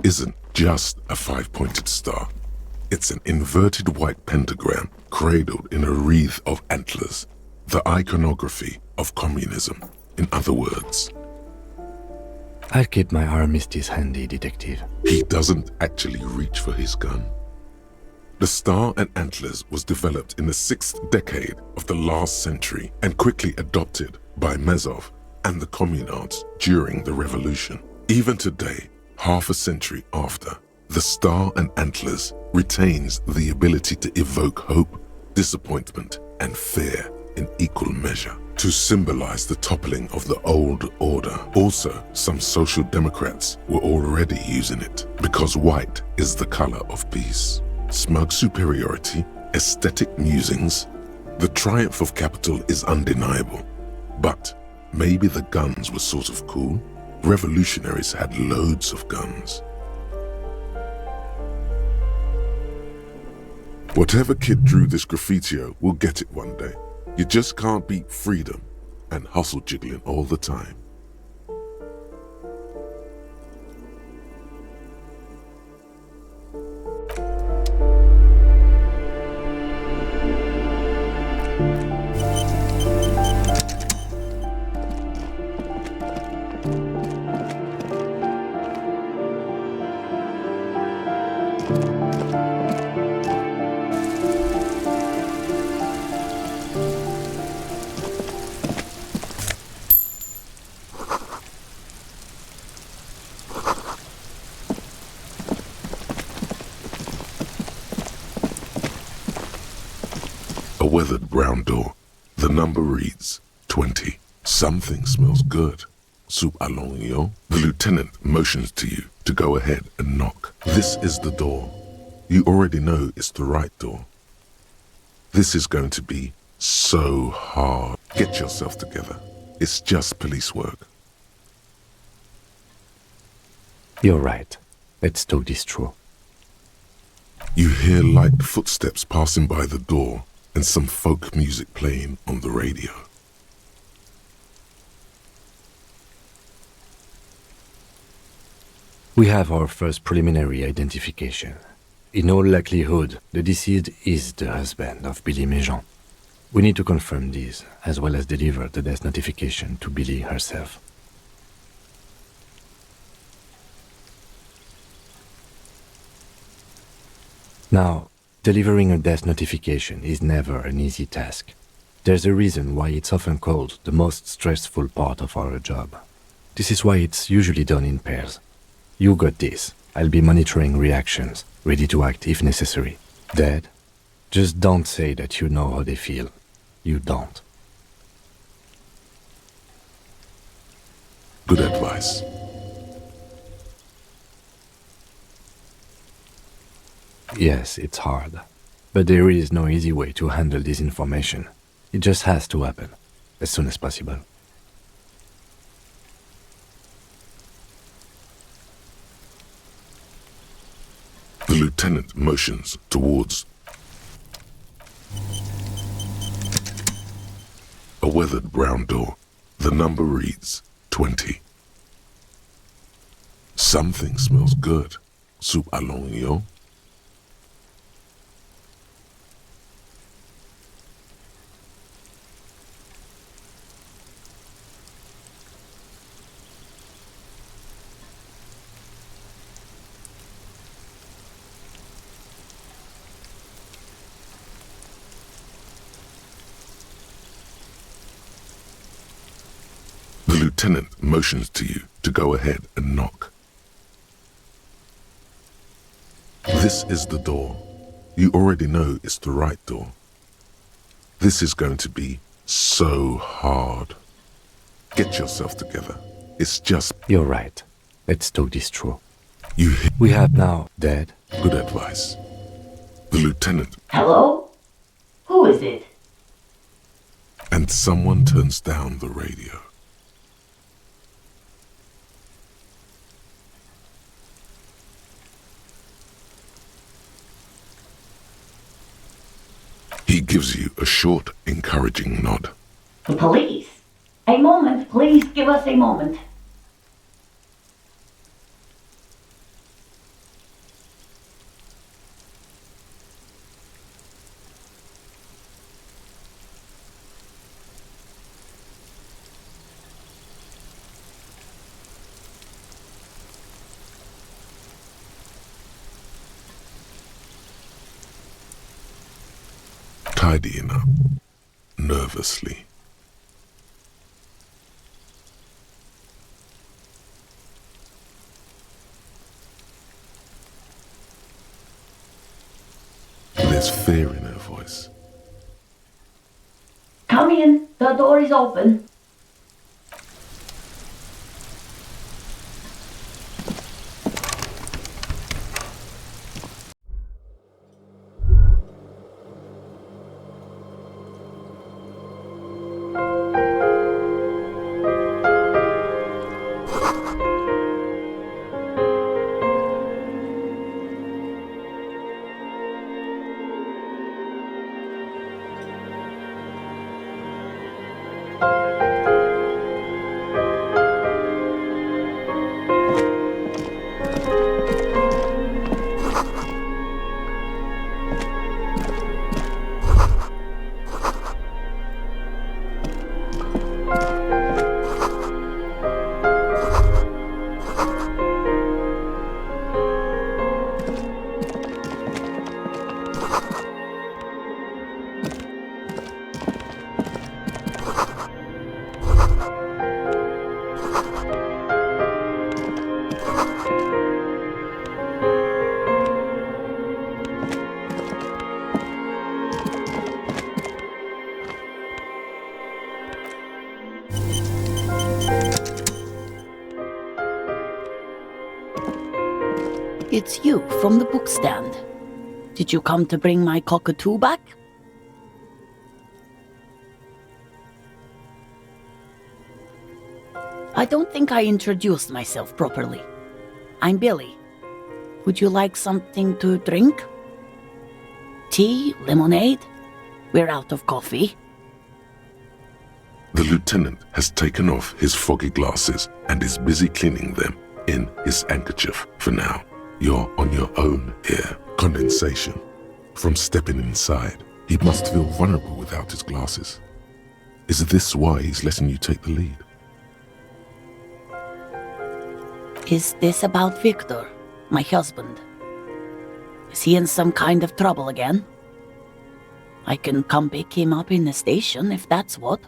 isn't just a five-pointed star. It's an inverted white pentagram cradled in a wreath of antlers, the iconography of communism, in other words. I'll keep my armistice handy, detective. He doesn't actually reach for his gun. The star and antlers was developed in the 6th decade of the last century and quickly adopted by Mezov and the communards during the revolution. Even today, half a century after, the star and antlers retains the ability to evoke hope, disappointment, and fear in equal measure, to symbolize the toppling of the old order. Also, some social democrats were already using it because white is the color of peace. Smug superiority, aesthetic musings, the triumph of capital is undeniable. But maybe the guns were sort of cool. Revolutionaries had loads of guns. Whatever kid drew this graffitio will get it one day. You just can't beat freedom and hustle jiggling all the time. A weathered brown door. The number reads 20. Something smells good. Soup allons yo. The lieutenant motions to you to go ahead and knock. This is the door. You already know it's the right door. This is going to be so hard. Get yourself together. It's just police work. You're right. Let's talk this through. You hear light footsteps passing by the door and some folk music playing on the radio. We have our first preliminary identification. In all likelihood, the deceased is the husband of Billy Méjean. We need to confirm this, as well as deliver the death notification to Billy herself. Now, delivering a death notification is never an easy task. There's a reason why it's often called the most stressful part of our job. This is why it's usually done in pairs. You got this. I'll be monitoring reactions, ready to act if necessary. Dead? Just don't say that you know how they feel. You don't. Good advice. Yes, it's hard. But there is no easy way to handle this information. It just has to happen, as soon as possible. The lieutenant motions towards a weathered brown door. The number reads 20. Something smells good. Soup allons yo. The lieutenant motions to you to go ahead and knock. This is the door. You already know it's the right door. This is going to be so hard. Get yourself together. It's just... You're right. Let's talk this through. You hear We have now dead. good advice. The lieutenant Hello? Who is it? and someone turns down the radio. He gives you a short, encouraging nod. The police. A moment, please give us a moment. tidying up, nervously. There's fear in her voice. Come in. The door is open. It's you from the bookstand. Did you come to bring my cockatoo back? I don't think I introduced myself properly. I'm Billy. Would you like something to drink? Tea? Lemonade? We're out of coffee. The lieutenant has taken off his foggy glasses and is busy cleaning them in his handkerchief for now. You're on your own here. Condensation. From stepping inside, he must feel vulnerable without his glasses. Is this why he's letting you take the lead? Is this about Victor, my husband? Is he in some kind of trouble again? I can come pick him up in the station if that's what.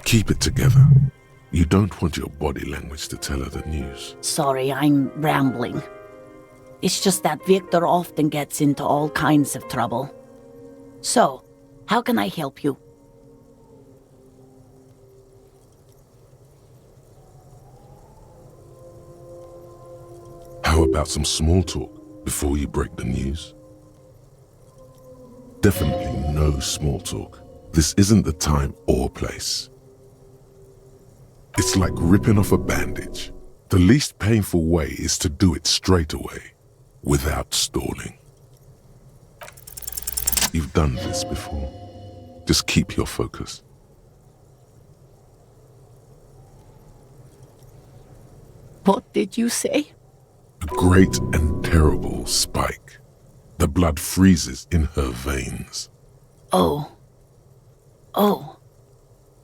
Keep it together. You don't want your body language to tell her the news. Sorry, I'm rambling. It's just that Victor often gets into all kinds of trouble. So, how can I help you? How about some small talk before you break the news? Definitely no small talk. This isn't the time or place. It's like ripping off a bandage. The least painful way is to do it straight away, without stalling. You've done this before. Just keep your focus. What did you say? A great and terrible spike. The blood freezes in her veins. Oh.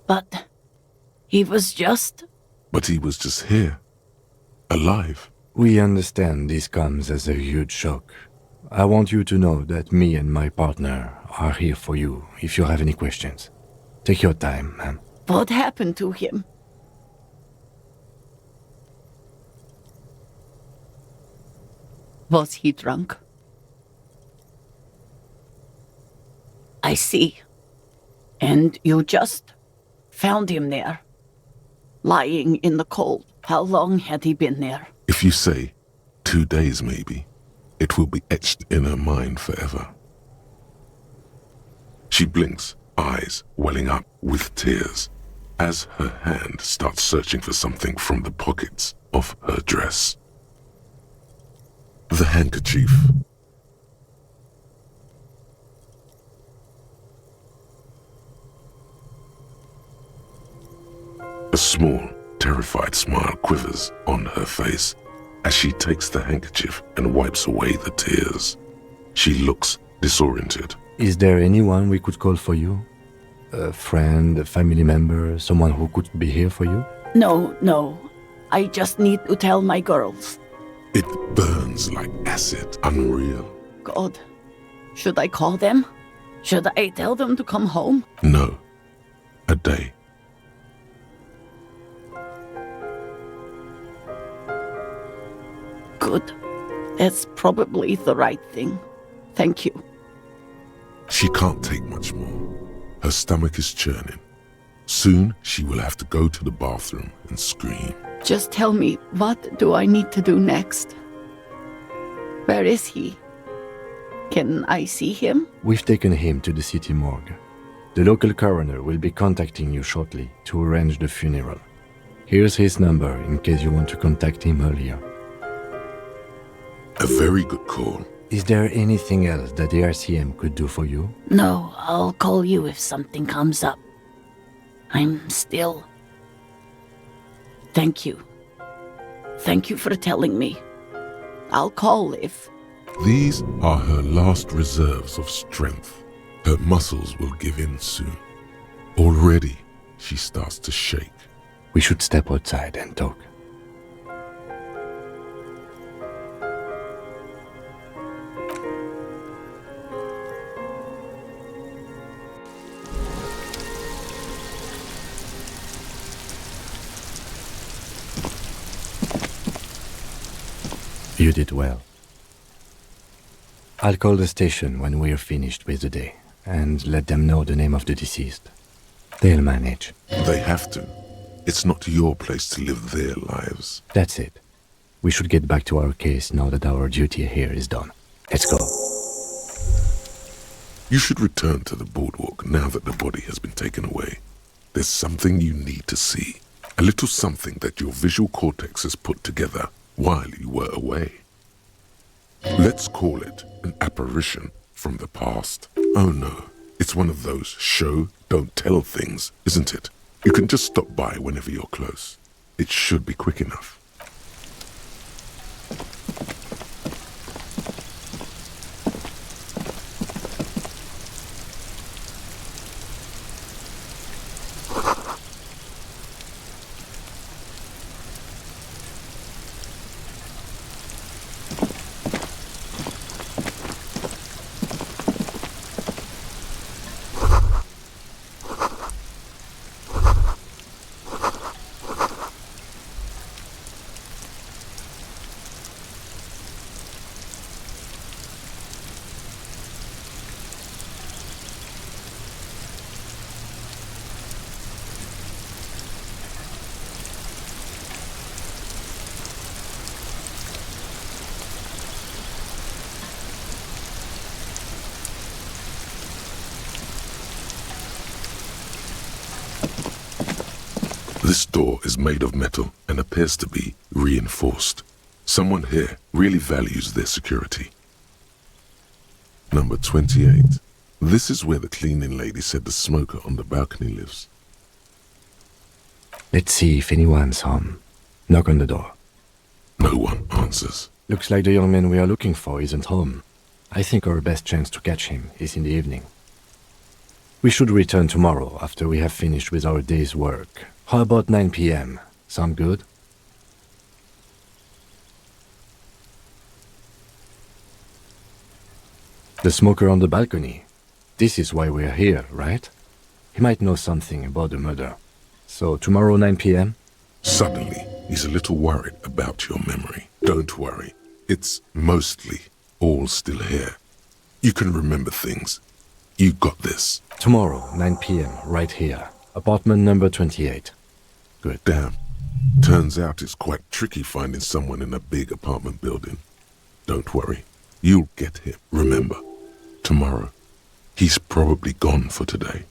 But he was just... But he was just here, alive. We understand this comes as a huge shock. I want you to know that me and my partner are here for you if you have any questions. Take your time, ma'am. What happened to him? Was he drunk? I see. And you just found him there, lying in the cold. How long had he been there? If you say 2 days maybe, it will be etched in her mind forever. She blinks, eyes welling up with tears, as her hand starts searching for something from the pockets of her dress. The handkerchief. A small, terrified smile quivers on her face as she takes the handkerchief and wipes away the tears. She looks disoriented. Is there anyone we could call for you? A friend, a family member, someone who could be here for you? No. I just need to tell my girls. It burns like acid, unreal. God, should I call them? Should I tell them to come home? No. A day. Good. That's probably the right thing. Thank you. She can't take much more. Her stomach is churning. Soon she will have to go to the bathroom and scream. Just tell me, what do I need to do next? Where is he? Can I see him? We've taken him to the city morgue. The local coroner will be contacting you shortly to arrange the funeral. Here's his number in case you want to contact him earlier. A very good call. Is there anything else that the RCM could do for you? No, I'll call you if something comes up. I'm still... Thank you. Thank you for telling me. I'll call if... These are her last reserves of strength. Her muscles will give in soon. Already, she starts to shake. We should step outside and talk. You did well. I'll call the station when we're finished with the day and let them know the name of the deceased. They'll manage. They have to. It's not your place to live their lives. That's it. We should get back to our case now that our duty here is done. Let's go. You should return to the boardwalk now that the body has been taken away. There's something you need to see. A little something that your visual cortex has put together while you were away. Let's call it an apparition from the past. Oh no, it's one of those show, don't tell things, isn't it? You can just stop by whenever you're close. It should be quick enough. This door is made of metal and appears to be reinforced. Someone here really values their security. Number 28. This is where the cleaning lady said the smoker on the balcony lives. Let's see if anyone's home. Knock on the door. No one answers. Looks like the young man we are looking for isn't home. I think our best chance to catch him is in the evening. We should return tomorrow after we have finished with our day's work. How about 9 p.m.? Sound good? The smoker on the balcony. This is why we're here, right? He might know something about the murder. So tomorrow 9 p.m.? Suddenly, he's a little worried about your memory. Don't worry. It's mostly all still here. You can remember things. You got this. Tomorrow, 9 p.m., right here. Apartment number 28. Good. Damn. Turns out it's quite tricky finding someone in a big apartment building. Don't worry. You'll get him. Remember, tomorrow. He's probably gone for today.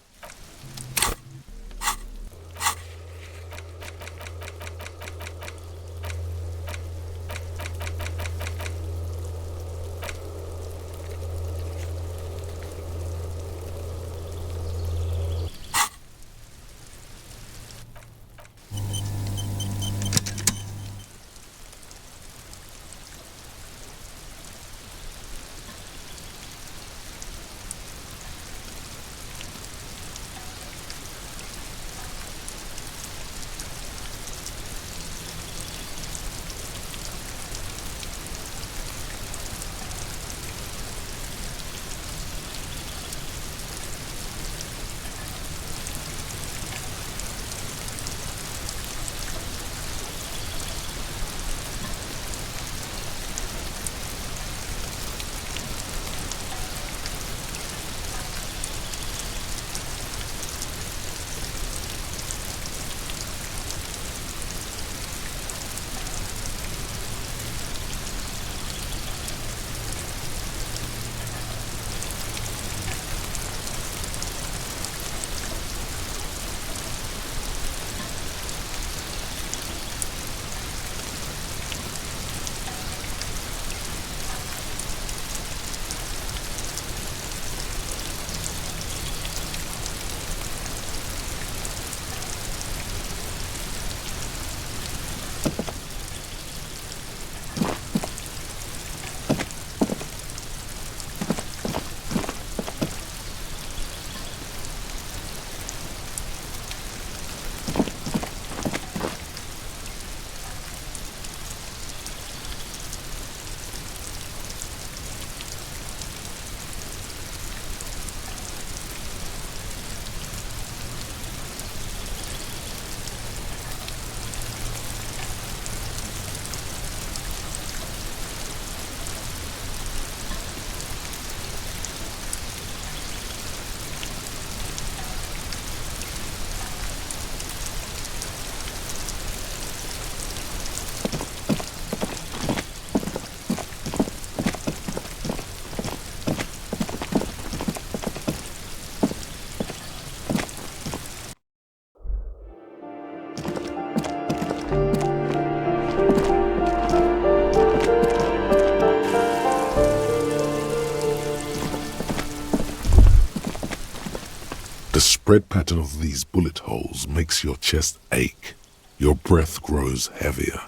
The spread pattern of these bullet holes makes your chest ache. Your breath grows heavier.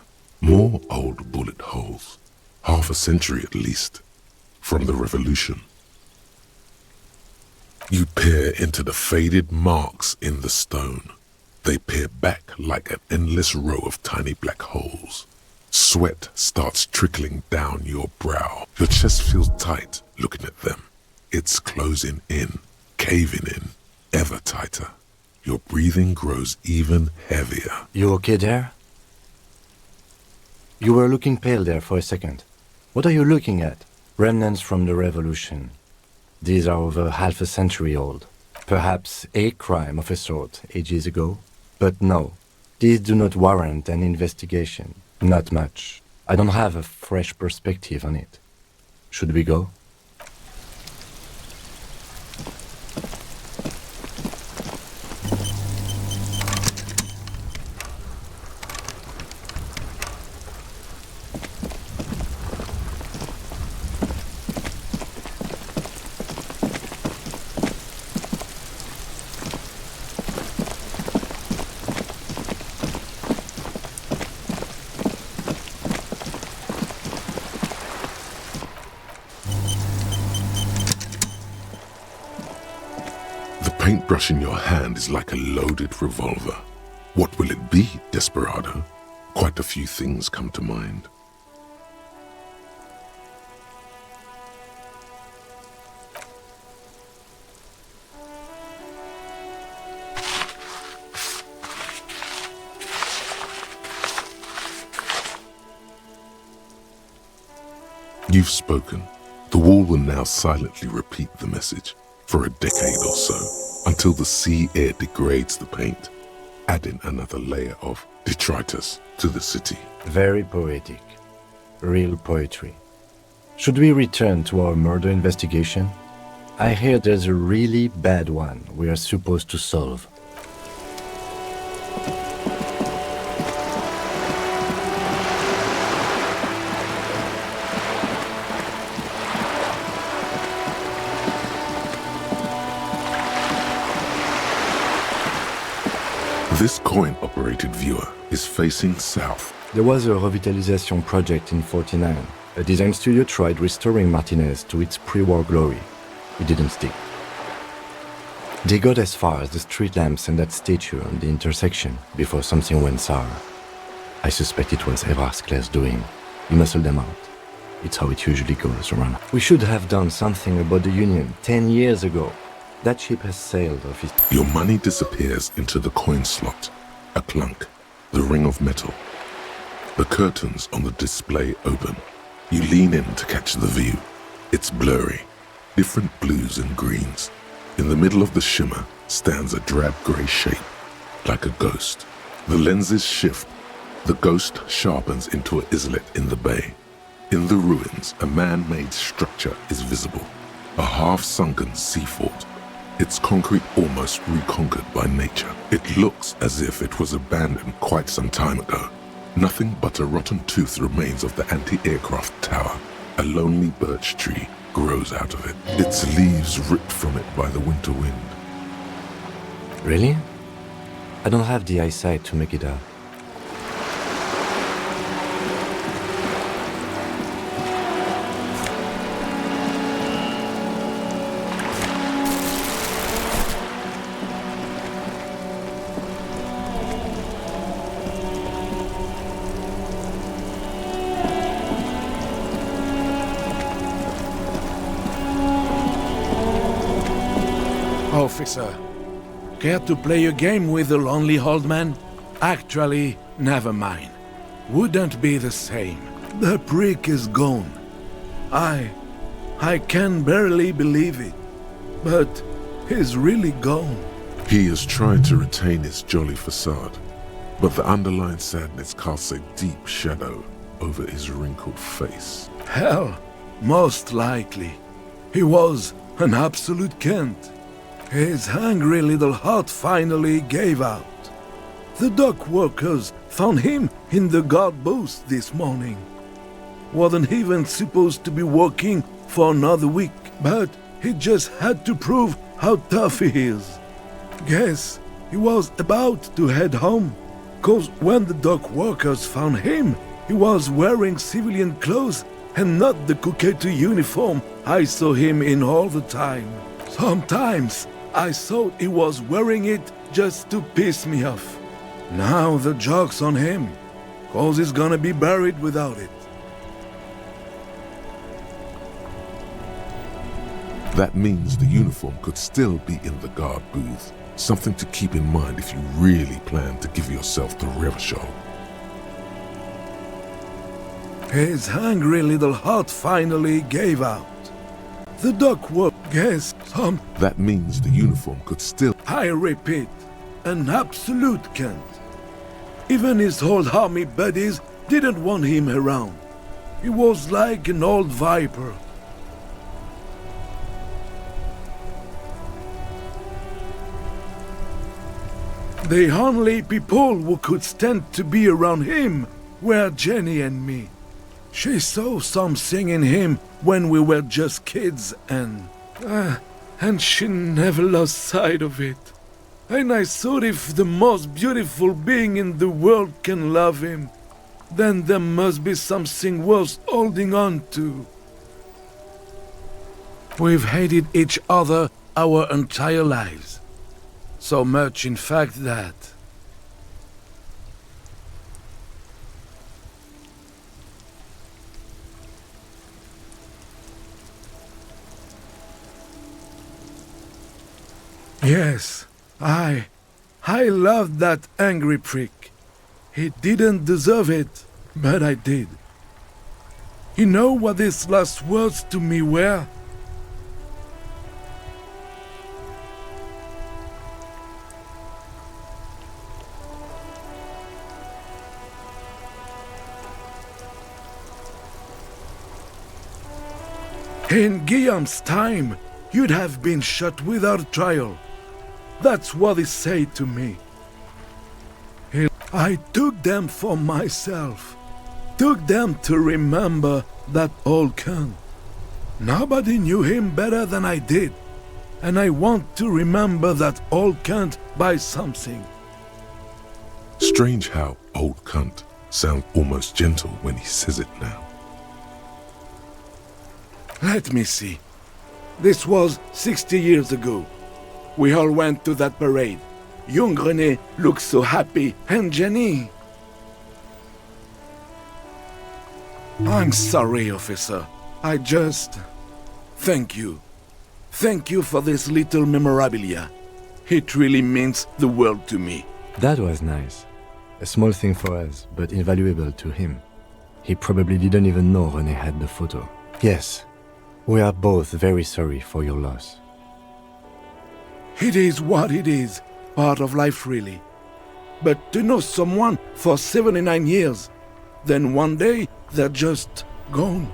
More old bullet holes, half a century at least, from the revolution. You peer into the faded marks in the stone. They peer back like an endless row of tiny black holes. Sweat starts trickling down your brow. Your chest feels tight looking at them. It's closing in, caving in, ever tighter. Your breathing grows even heavier. You okay there? You were looking pale there for a second. What are you looking at? Remnants from the revolution. These are over half a century old. Perhaps a crime of a sort ages ago. But no, these do not warrant an investigation. Not much. I don't have a fresh perspective on it. Should we go? The paintbrush in your hand is like a loaded revolver. What will it be, Desperado? Quite a few things come to mind. You've spoken. The wall will now silently repeat the message for a decade or so, until the sea air degrades the paint, adding another layer of detritus to the city. Very poetic. Real poetry. Should we return to our murder investigation? I hear there's a really bad one we are supposed to solve. This coin-operated viewer is facing south. There was a revitalization project in 49. A design studio tried restoring Martinez to its pre-war glory. It didn't stick. They got as far as the street lamps and that statue on the intersection before something went sour. I suspect it was Evrard's class doing. He muscled them out. It's how it usually goes around. We should have done something about the Union 10 years ago. That ship has sailed off its... Your money disappears into the coin slot. A clunk. The ring of metal. The curtains on the display open. You lean in to catch the view. It's blurry. Different blues and greens. In the middle of the shimmer stands a drab grey shape, like a ghost. The lenses shift. The ghost sharpens into an islet in the bay. In the ruins, a man-made structure is visible. A half-sunken sea fort. Its concrete almost reconquered by nature. It looks as if it was abandoned quite some time ago. Nothing but a rotten tooth remains of the anti-aircraft tower. A lonely birch tree grows out of it, its leaves ripped from it by the winter wind. Really? I don't have the eyesight to make it out. officer. Care to play a game with the lonely old man? Actually, never mind. Wouldn't be the same. The prick is gone. I can barely believe it. But he's really gone. He is trying to retain his jolly facade, but the underlying sadness casts a deep shadow over his wrinkled face. Hell, most likely. He was an absolute Kent. His hungry little heart finally gave out. The dock workers found him in the guard booth this morning. Wasn't even supposed to be working for another week, but he just had to prove how tough he is. Guess he was about to head home, 'cause when the dock workers found him, he was wearing civilian clothes and not the Kuketu uniform I saw him in all the time. Sometimes I thought he was wearing it just to piss me off. Now the joke's on him, 'cause he's gonna be buried without it. That means the uniform could still be in the guard booth. Something to keep in mind if you really plan to give yourself the rev-show. His hungry little heart finally gave out. The dock work guess some. That means the uniform could still... I repeat, an absolute Kent. Even his old army buddies didn't want him around. He was like an old viper. The only people who could stand to be around him were Jenny and me. She saw something in him when we were just kids and she never lost sight of it. And I thought if the most beautiful being in the world can love him, then there must be something worth holding on to. We've hated each other our entire lives. So much, in fact, that... Yes, I loved that angry prick. He didn't deserve it, but I did. You know what his last words to me were? In Guillaume's time, you'd have been shot without trial. That's what he said to me. I took them for myself. Took them to remember that old cunt. Nobody knew him better than I did. And I want to remember that old cunt by something. Strange how old cunt sounds almost gentle when he says it now. Let me see. This was 60 years ago. We all went to that parade. Young René looked so happy, and Jenny... I'm sorry, officer. I just... Thank you. Thank you for this little memorabilia. It really means the world to me. That was nice. A small thing for us, but invaluable to him. He probably didn't even know René had the photo. Yes, we are both very sorry for your loss. It is what it is. Part of life, really. But to know someone for 79 years, then one day they're just gone.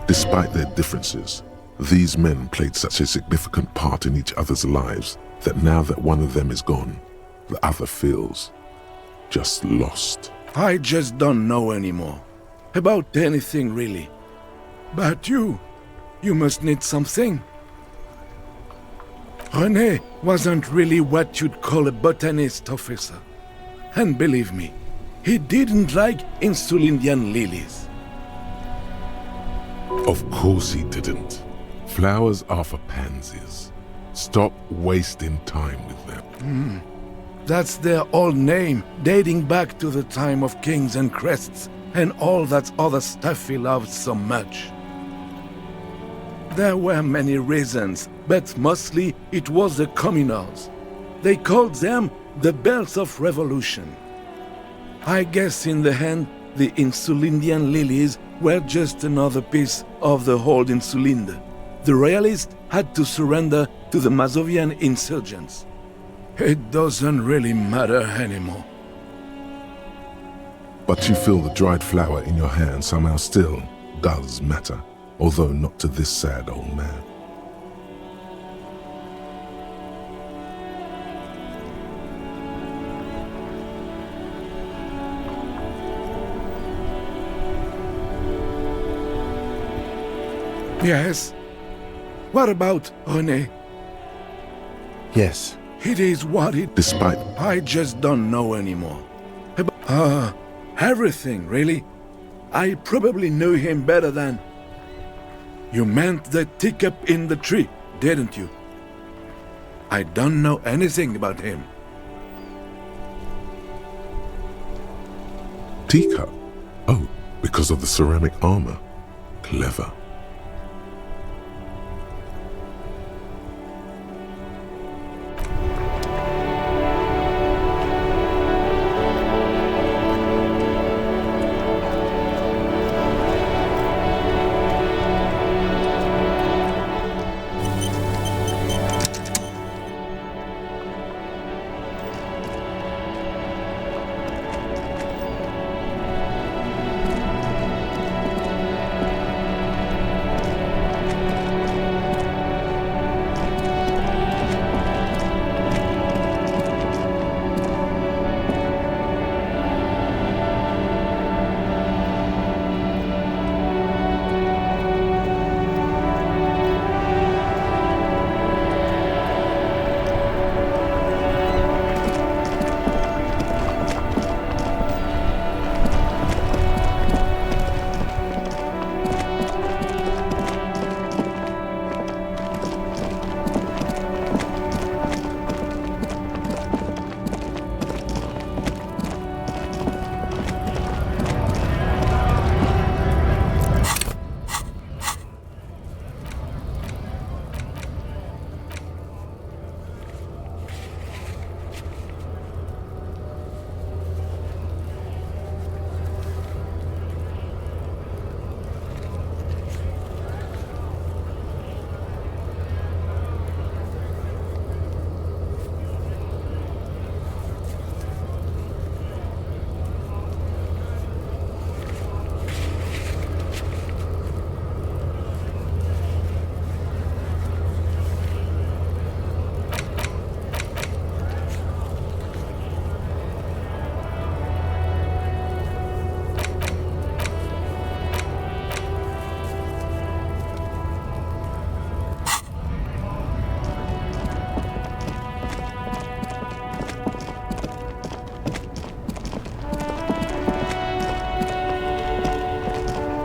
Despite their differences, these men played such a significant part in each other's lives that now that one of them is gone, the other feels just lost. I just don't know anymore. About anything, really. But you must need something. René wasn't really what you'd call a botanist, officer. And believe me, he didn't like Insulindian lilies. Of course he didn't. Flowers are for pansies. Stop wasting time with them. That's their old name, dating back to the time of kings and crests and all that other stuff he loved so much. There were many reasons but mostly it was the communals. They called them the Bells of Revolution. I guess in the end, the Insulindian lilies were just another piece of the old Insulinde. The royalists had to surrender to the Mazovian insurgents. It doesn't really matter anymore. But you feel the dried flower in your hand somehow still does matter, although not to this sad old man. Yes? What about René? Yes. It is what it... Despite... I just don't know anymore. Everything, really. I probably knew him better than... You meant the teacup in the tree, didn't you? I don't know anything about him. Teacup? Oh, because of the ceramic armor. Clever.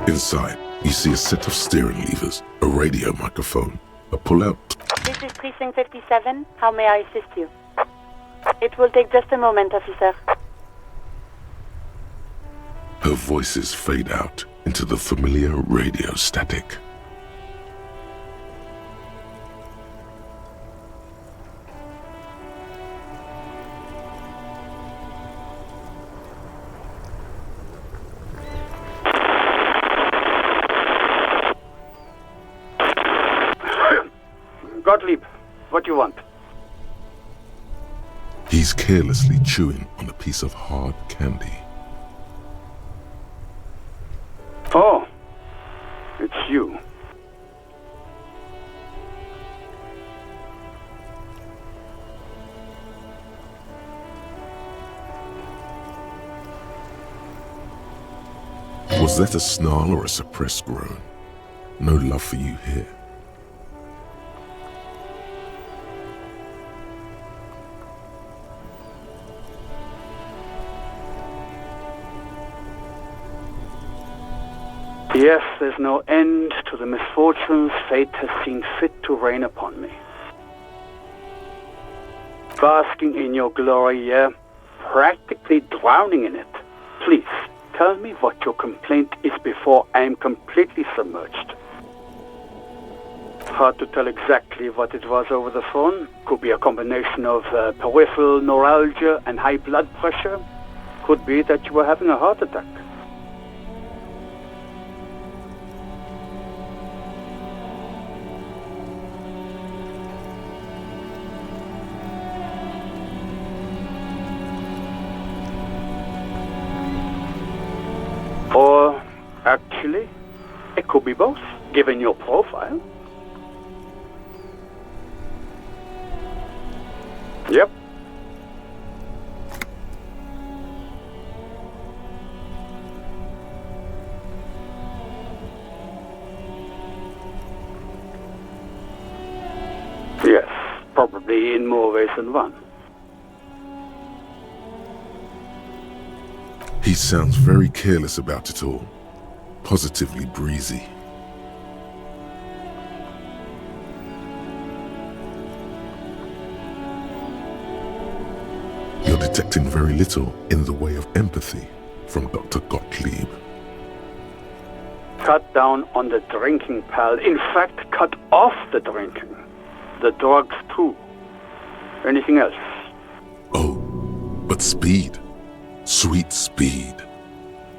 Inside, you see a set of steering levers, a radio microphone, a pull-out... This is Precinct 57. How may I assist you? It will take just a moment, officer. Her voices fade out into the familiar radio static. Gottlieb, what do you want? He's carelessly chewing on a piece of hard candy. Oh, it's you. Was that a snarl or a suppressed groan? No love for you here. Yes, there's no end to the misfortunes fate has seen fit to rain upon me. Basking in your glory, yeah, practically drowning in it. Please, tell me what your complaint is before I am completely submerged. Hard to tell exactly what it was over the phone. Could be a combination of peripheral neuralgia and high blood pressure. Could be that you were having a heart attack. Or, actually, it could be both, given your profile. Yep. Yes, probably in more ways than one. He sounds very careless about it all. Positively breezy. You're detecting very little in the way of empathy from Dr. Gottlieb. Cut down on the drinking, pal. In fact, cut off the drinking. The drugs, too. Anything else? Oh, but speed. Sweet speed.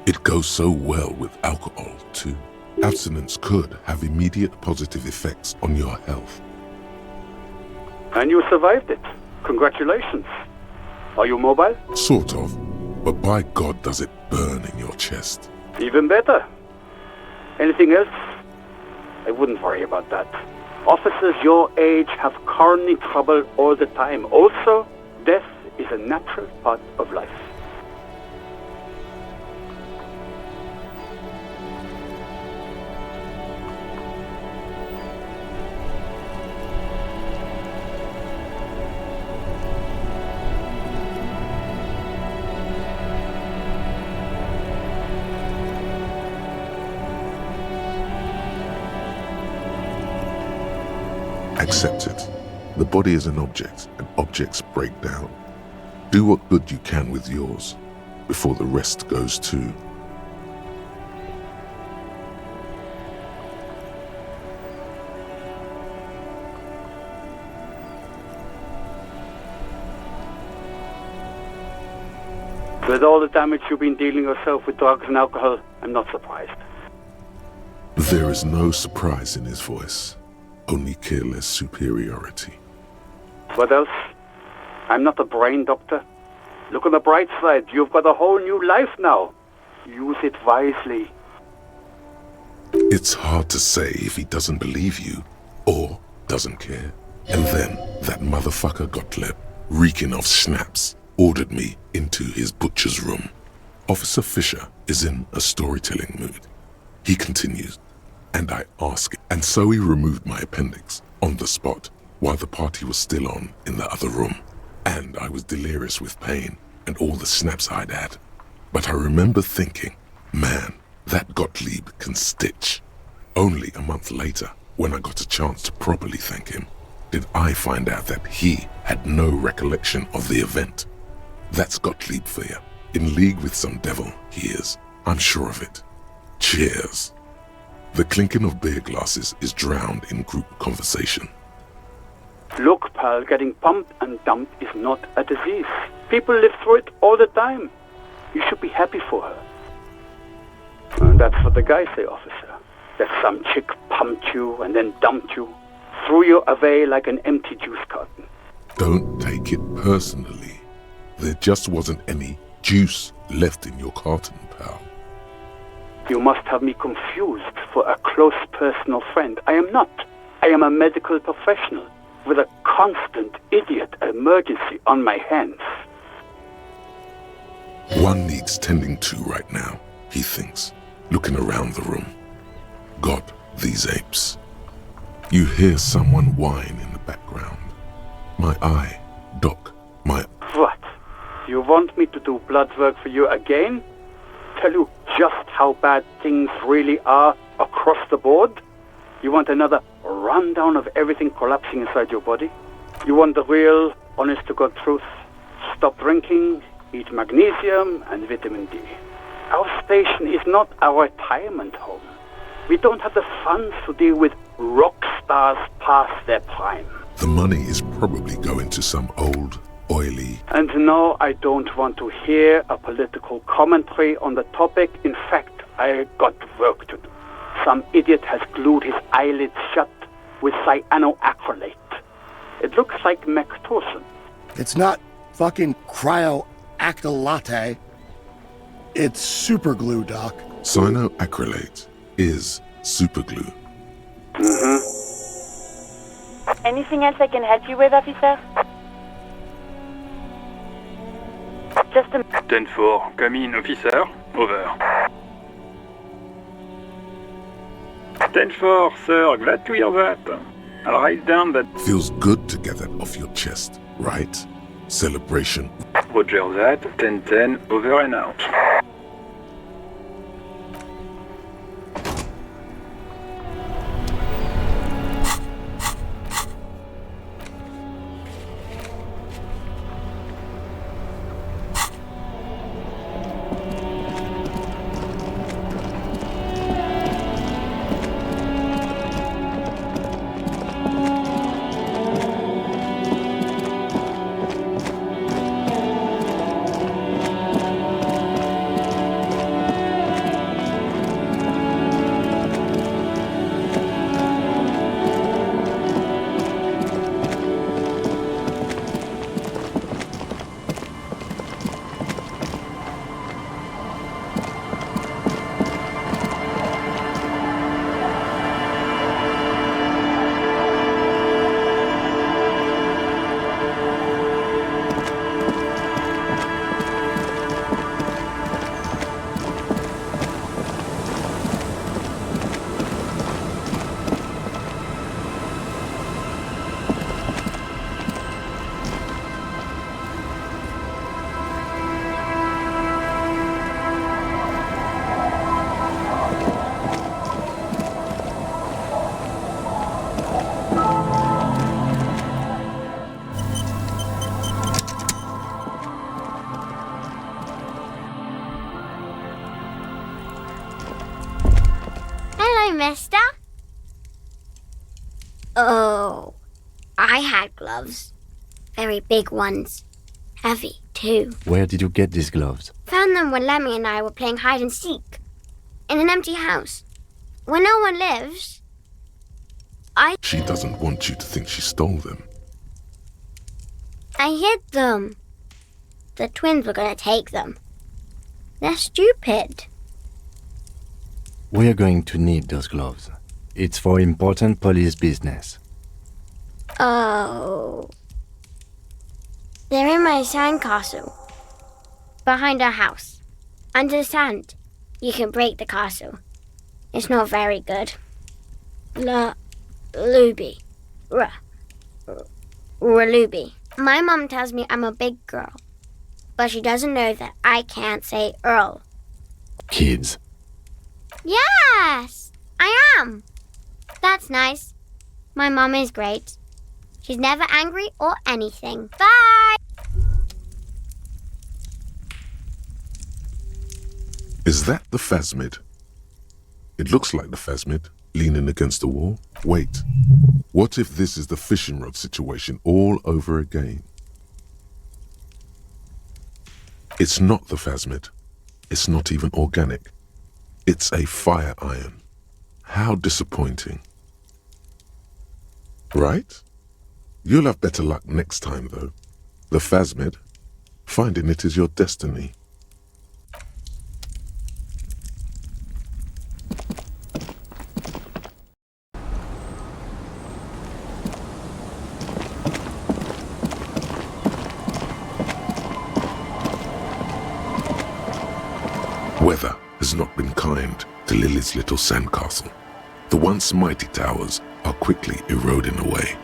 It goes so well with alcohol, too. Abstinence could have immediate positive effects on your health. And you survived it. Congratulations. Are you mobile? Sort of. But by God, does it burn in your chest. Even better. Anything else? I wouldn't worry about that. Officers your age have coronary trouble all the time. Also, death is a natural part of life. Accept it. The body is an object, and objects break down. Do what good you can with yours, before the rest goes too. With all the damage you've been dealing yourself with drugs and alcohol, I'm not surprised. There is no surprise in his voice, only careless superiority. What else? I'm not a brain doctor. Look on the bright side. You've got a whole new life now. Use it wisely. It's hard to say if he doesn't believe you, or doesn't care. And then, that motherfucker Gottlieb, reeking of schnapps, ordered me into his butcher's room. Officer Fisher is in a storytelling mood. He continues, and I ask, and so he removed my appendix on the spot while the party was still on in the other room, and I was delirious with pain and all the snaps I'd had. But I remember thinking, man, that Gottlieb can stitch. Only a month later, when I got a chance to properly thank him, did I find out that he had no recollection of the event. That's Gottlieb for you. In league with some devil, he is. I'm sure of it. Cheers. The clinking of beer glasses is drowned in group conversation. Look, pal, getting pumped and dumped is not a disease. People live through it all the time. You should be happy for her. And that's what the guys say, officer. That some chick pumped you and then dumped you, threw you away like an empty juice carton. Don't take it personally. There just wasn't any juice left in your carton, pal. You must have me confused for a close personal friend. I am not. I am a medical professional with a constant idiot emergency on my hands. One needs tending to right now, he thinks, looking around the room. God, these apes. You hear someone whine in the background. My eye, Doc, my... What? You want me to do blood work for you again? Tell you just how bad things really are across the board? You want another rundown of everything collapsing inside your body? You want the real, honest-to-God truth? Stop drinking, eat magnesium and vitamin D. Our station is not our retirement home. We don't have the funds to deal with rock stars past their prime. The money is probably going to some old, oily... And no, I don't want to hear a political commentary on the topic. In fact, I got work to do. Some idiot has glued his eyelids shut with cyanoacrylate. It looks like Mectorson. It's not fucking cryoacrylate. It's super glue, Doc. Cyanoacrylate is superglue. Anything else I can help you with, officer? Just a... 10-4, come in, officer. Over. 10-4, sir. Glad to hear that. I'll write down that... Feels good to get that off your chest, right? Celebration. Roger that. 10-10, over and out. Mister? Oh, I had gloves. Very big ones. Heavy, too. Where did you get these gloves? Found them when Lemmy and I were playing hide and seek. In an empty house. Where no one lives. She doesn't want you to think she stole them. I hid them. The twins were gonna take them. They're stupid. We're going to need those gloves. It's for important police business. Oh. They're in my sandcastle. Behind our house. Under the sand. You can break the castle. It's not very good. Luby. Luby. My mom tells me I'm a big girl. But she doesn't know that I can't say Earl. Kids. Yes, I am. That's nice. My mom is great. She's never angry or anything. Bye! Is that the phasmid? It looks like the phasmid, leaning against the wall. Wait, what if this is the fishing rod situation all over again? It's not the phasmid. It's not even organic. It's a fire iron. How disappointing. Right? You'll have better luck next time, though. The phasmid, finding it is your destiny. Weather has not been kind to Lily's little sandcastle. The once mighty towers are quickly eroding away.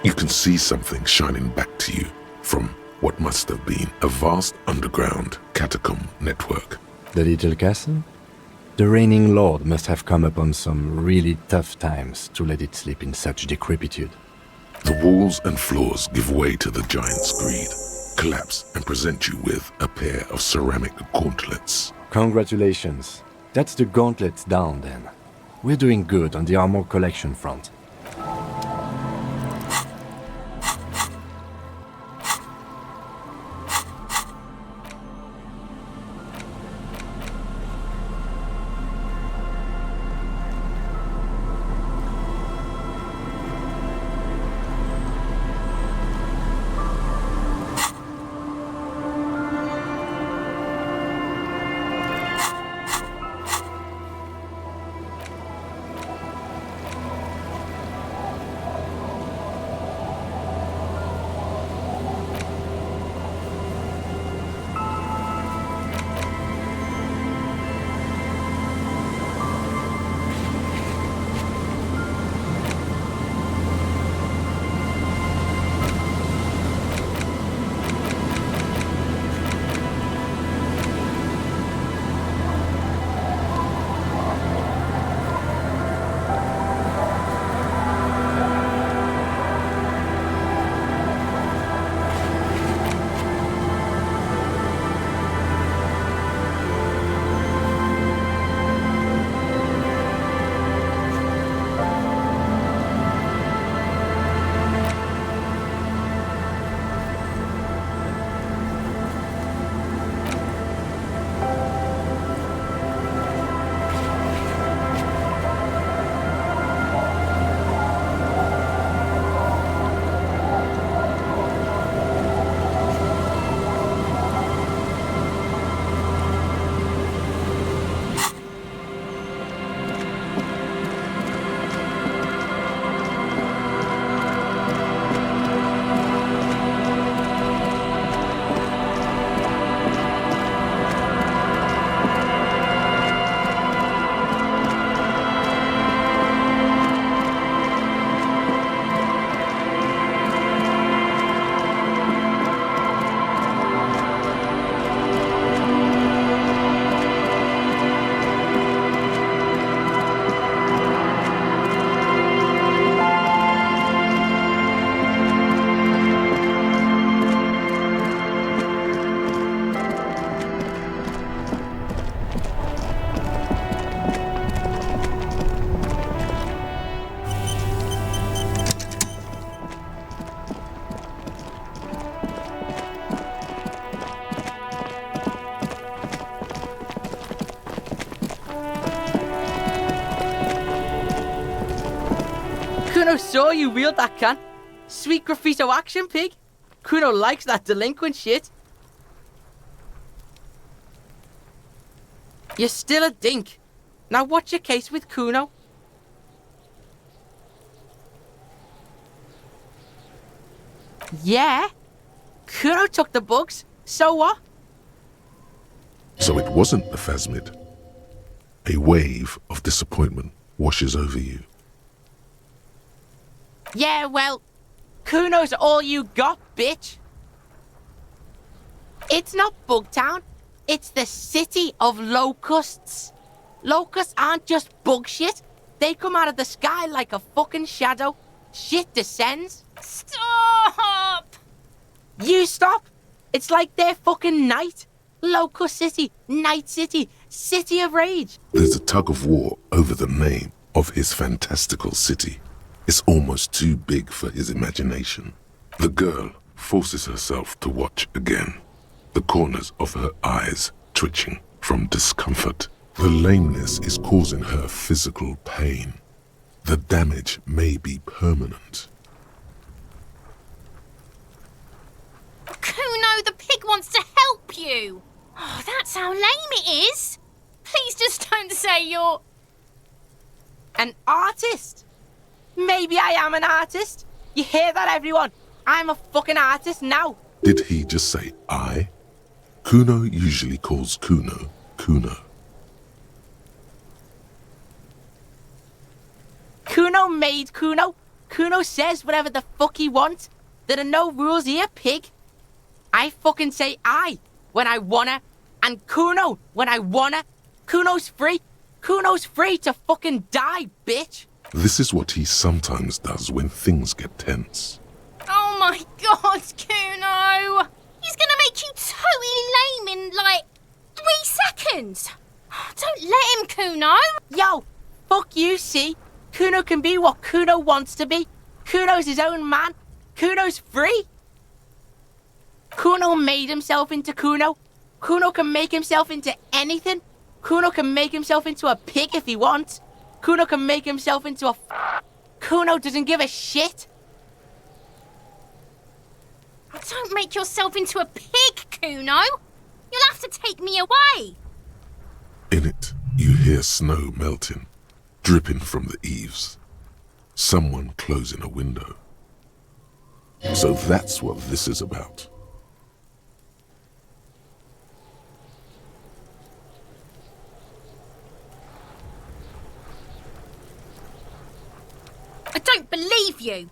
You can see something shining back to you from what must have been a vast underground catacomb network. The little castle? The reigning lord must have come upon some really tough times to let it sleep in such decrepitude. The walls and floors give way to the giant's greed, collapse and present you with a pair of ceramic gauntlets. Congratulations. That's the gauntlets down then. We're doing good on the armor collection front. Kuno saw you wield that can. Sweet graffito action, pig. Kuno likes that delinquent shit. You're still a dink. Now what's your case with Kuno? Yeah. Kuno took the bugs. So what? So it wasn't the phasmid. A wave of disappointment washes over you. Yeah, well, Kuno's all you got, bitch. It's not Bugtown. It's the city of locusts. Locusts aren't just bug shit. They come out of the sky like a fucking shadow. Shit descends. Stop! You stop. It's like their fucking night. Locust City, Night City, City of Rage. There's a tug of war over the name of his fantastical city. It's almost too big for his imagination. The girl forces herself to watch again, the corners of her eyes twitching from discomfort. The lameness is causing her physical pain. The damage may be permanent. Kuno, the pig wants to help you. Oh, that's how lame it is. Please just don't say you're... An artist? Maybe I am an artist. You hear that, everyone? I'm a fucking artist now. Did he just say I? Kuno usually calls Kuno, Kuno. Kuno made Kuno. Kuno says whatever the fuck he wants. There are no rules here, pig. I fucking say I when I wanna, and Kuno when I wanna. Kuno's free. Kuno's free to fucking die, bitch. This is what he sometimes does when things get tense. Oh my god, Kuno! He's gonna make you totally lame in, like, 3 seconds. Don't let him, Kuno. Yo, fuck you, see? Kuno can be what Kuno wants to be. Kuno's his own man. Kuno's free. Kuno made himself into Kuno. Kuno can make himself into anything. Kuno can make himself into a pig if he wants. Kuno can make himself into a... Kuno doesn't give a shit. Don't make yourself into a pig, Kuno. You'll have to take me away. In it, you hear snow melting, dripping from the eaves. Someone closing a window. So that's what this is about. I don't believe you.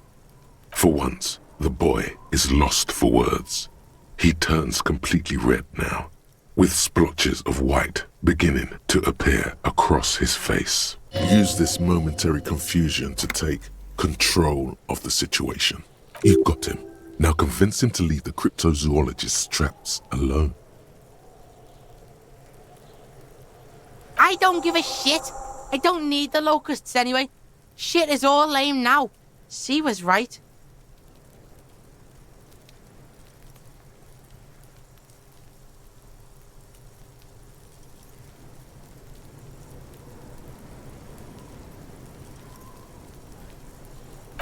For once, the boy is lost for words. He turns completely red now, with splotches of white beginning to appear across his face. Use this momentary confusion to take control of the situation. You've got him. Now convince him to leave the cryptozoologist's traps alone. I don't give a shit. I don't need the locusts anyway. Shit is all lame now. C was right.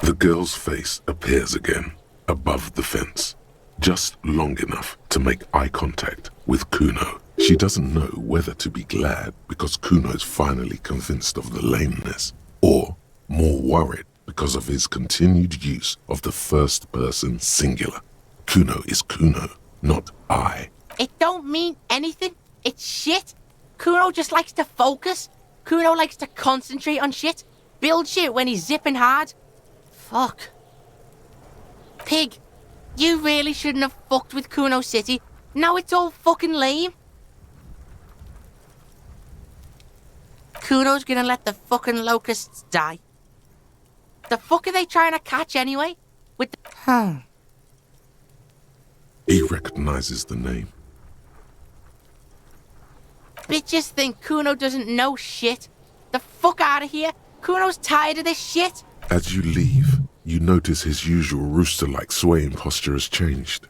The girl's face appears again, above the fence, just long enough to make eye contact with Kuno. She doesn't know whether to be glad because Kuno is finally convinced of the lameness, or more worried because of his continued use of the first person singular. Kuno is Kuno, not I. It don't mean anything. It's shit. Kuno just likes to focus. Kuno likes to concentrate on shit. Build shit when he's zipping hard. Fuck. Pig, you really shouldn't have fucked with Kuno City. Now it's all fucking lame. Kuno's gonna let the fucking locusts die. The fuck are they trying to catch anyway? With the... He recognizes the name. Bitches think Kuno doesn't know shit. The fuck out of here. Kuno's tired of this shit. As you leave, you notice his usual rooster-like swaying posture has changed.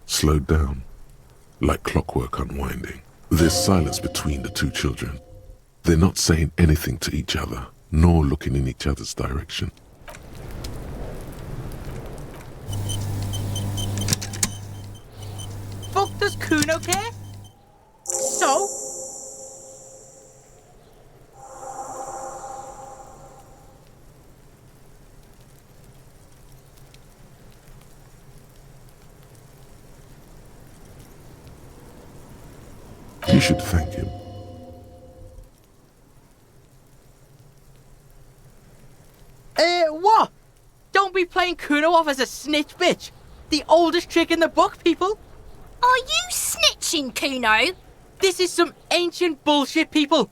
Slowed down, like clockwork unwinding. There's silence between the two children. They're not saying anything to each other, nor looking in each other's direction. Kuno care? So? You should thank him. What? Don't be playing Kuno off as a snitch bitch. The oldest trick in the book, people. Are you snitching, Kuno? This is some ancient bullshit, people.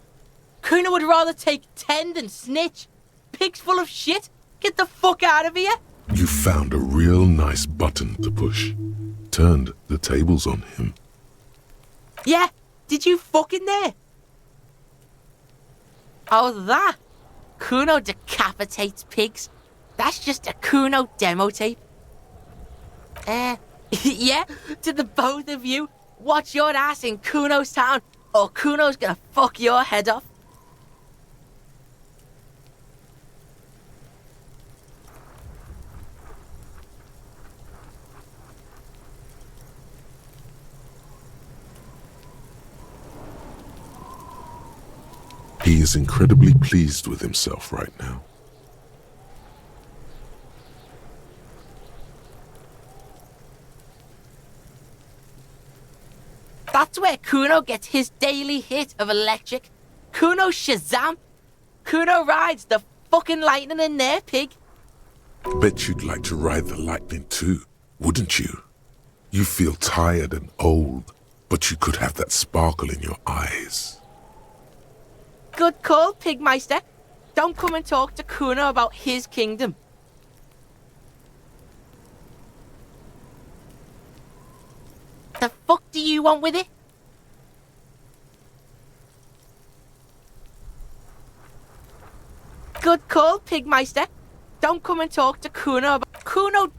Kuno would rather take 10 than snitch. Pig's full of shit. Get the fuck out of here. You found a real nice button to push. Turned the tables on him. Yeah, did you fucking there? Oh, that? Kuno decapitates pigs. That's just a Kuno demo tape. Yeah, to the both of you, watch your ass in Kuno's town, or Kuno's gonna fuck your head off. He is incredibly pleased with himself right now. That's where Kuno gets his daily hit of electric. Kuno Shazam. Kuno rides the fucking lightning in there, pig. Bet you'd like to ride the lightning too, wouldn't you? You feel tired and old, but you could have that sparkle in your eyes. Good call, Pigmeister. Don't come and talk to Kuno about his kingdom. The fuck do you want with it? Good call, Pigmeister. Don't come and talk to Kuno about... Kuno...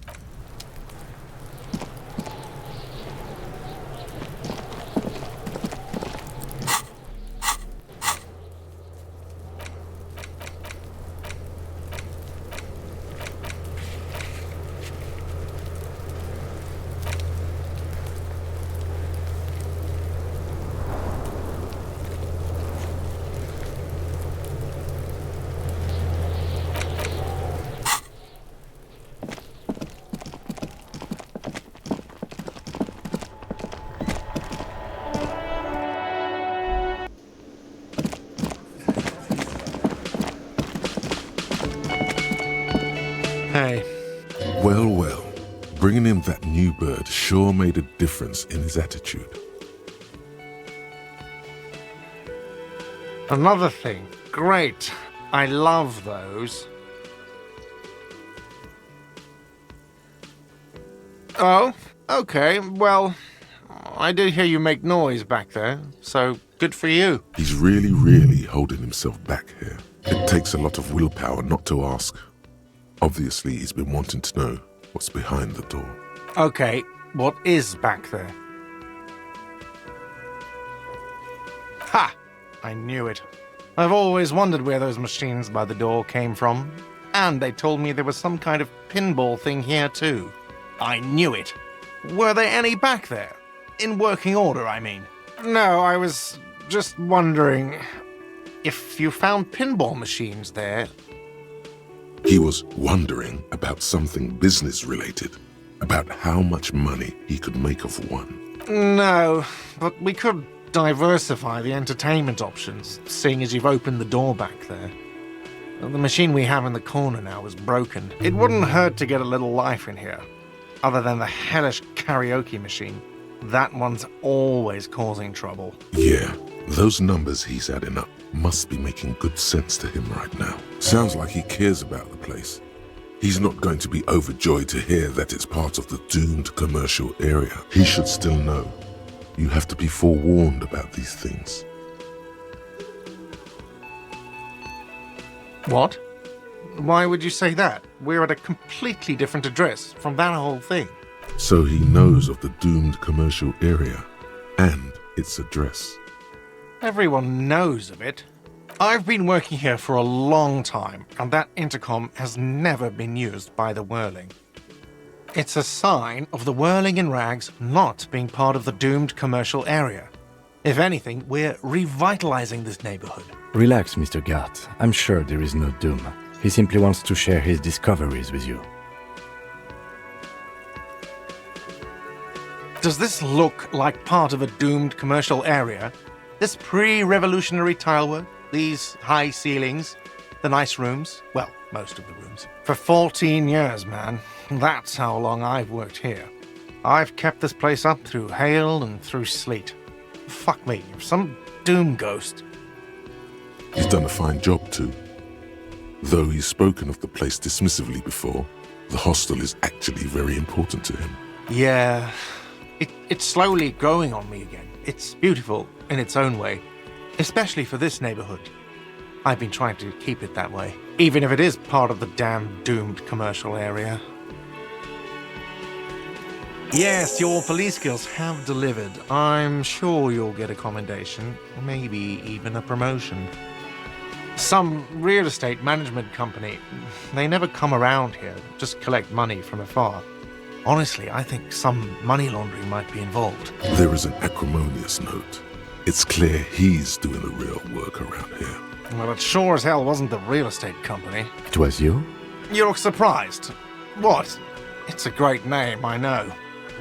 Hey. Well, well. Bringing him that new bird sure made a difference in his attitude. Another thing. Great. I love those. Oh, okay. Well, I did hear you make noise back there, so good for you. He's really holding himself back here. It takes a lot of willpower not to ask. Obviously, he's been wanting to know what's behind the door. Okay, what is back there? Ha! I knew it. I've always wondered where those machines by the door came from. And they told me there was some kind of pinball thing here too. I knew it. Were there any back there? In working order, I mean. No, I was just wondering if you found pinball machines there. He was wondering about something business-related, about how much money he could make of one. No, but we could diversify the entertainment options, seeing as you've opened the door back there. The machine we have in the corner now is broken. It wouldn't hurt to get a little life in here, other than the hellish karaoke machine. That one's always causing trouble. Yeah, those numbers he's adding up must be making good sense to him right now. Sounds like he cares about the place. He's not going to be overjoyed to hear that it's part of the doomed commercial area. He should still know. You have to be forewarned about these things. What? Why would you say that? We're at a completely different address from that whole thing. So he knows of the doomed commercial area and its address. Everyone knows of it. I've been working here for a long time, and that intercom has never been used by the Whirling. It's a sign of the whirling in rags not being part of the doomed commercial area. If anything, we're revitalizing this neighborhood. Relax, Mr. Gart. I'm sure there is no doom. He simply wants to share his discoveries with you. Does this look like part of a doomed commercial area? This pre-revolutionary tilework? These high ceilings? The nice rooms? Well, most of the rooms. For 14 years, man. That's how long I've worked here. I've kept this place up through hail and through sleet. Fuck me, if some doom ghost. He's done a fine job too. Though he's spoken of the place dismissively before, the hostel is actually very important to him. Yeah, it's slowly growing on me again. It's beautiful in its own way, especially for this neighborhood. I've been trying to keep it that way, even if it is part of the damn doomed commercial area. Yes, your police skills have delivered. I'm sure you'll get a commendation, maybe even a promotion. Some real estate management company, they never come around here, just collect money from afar. Honestly, I think some money laundering might be involved. There is an acrimonious note. It's clear he's doing the real work around here. Well, it sure as hell wasn't the real estate company. It was you? You look surprised. What? It's a great name, I know.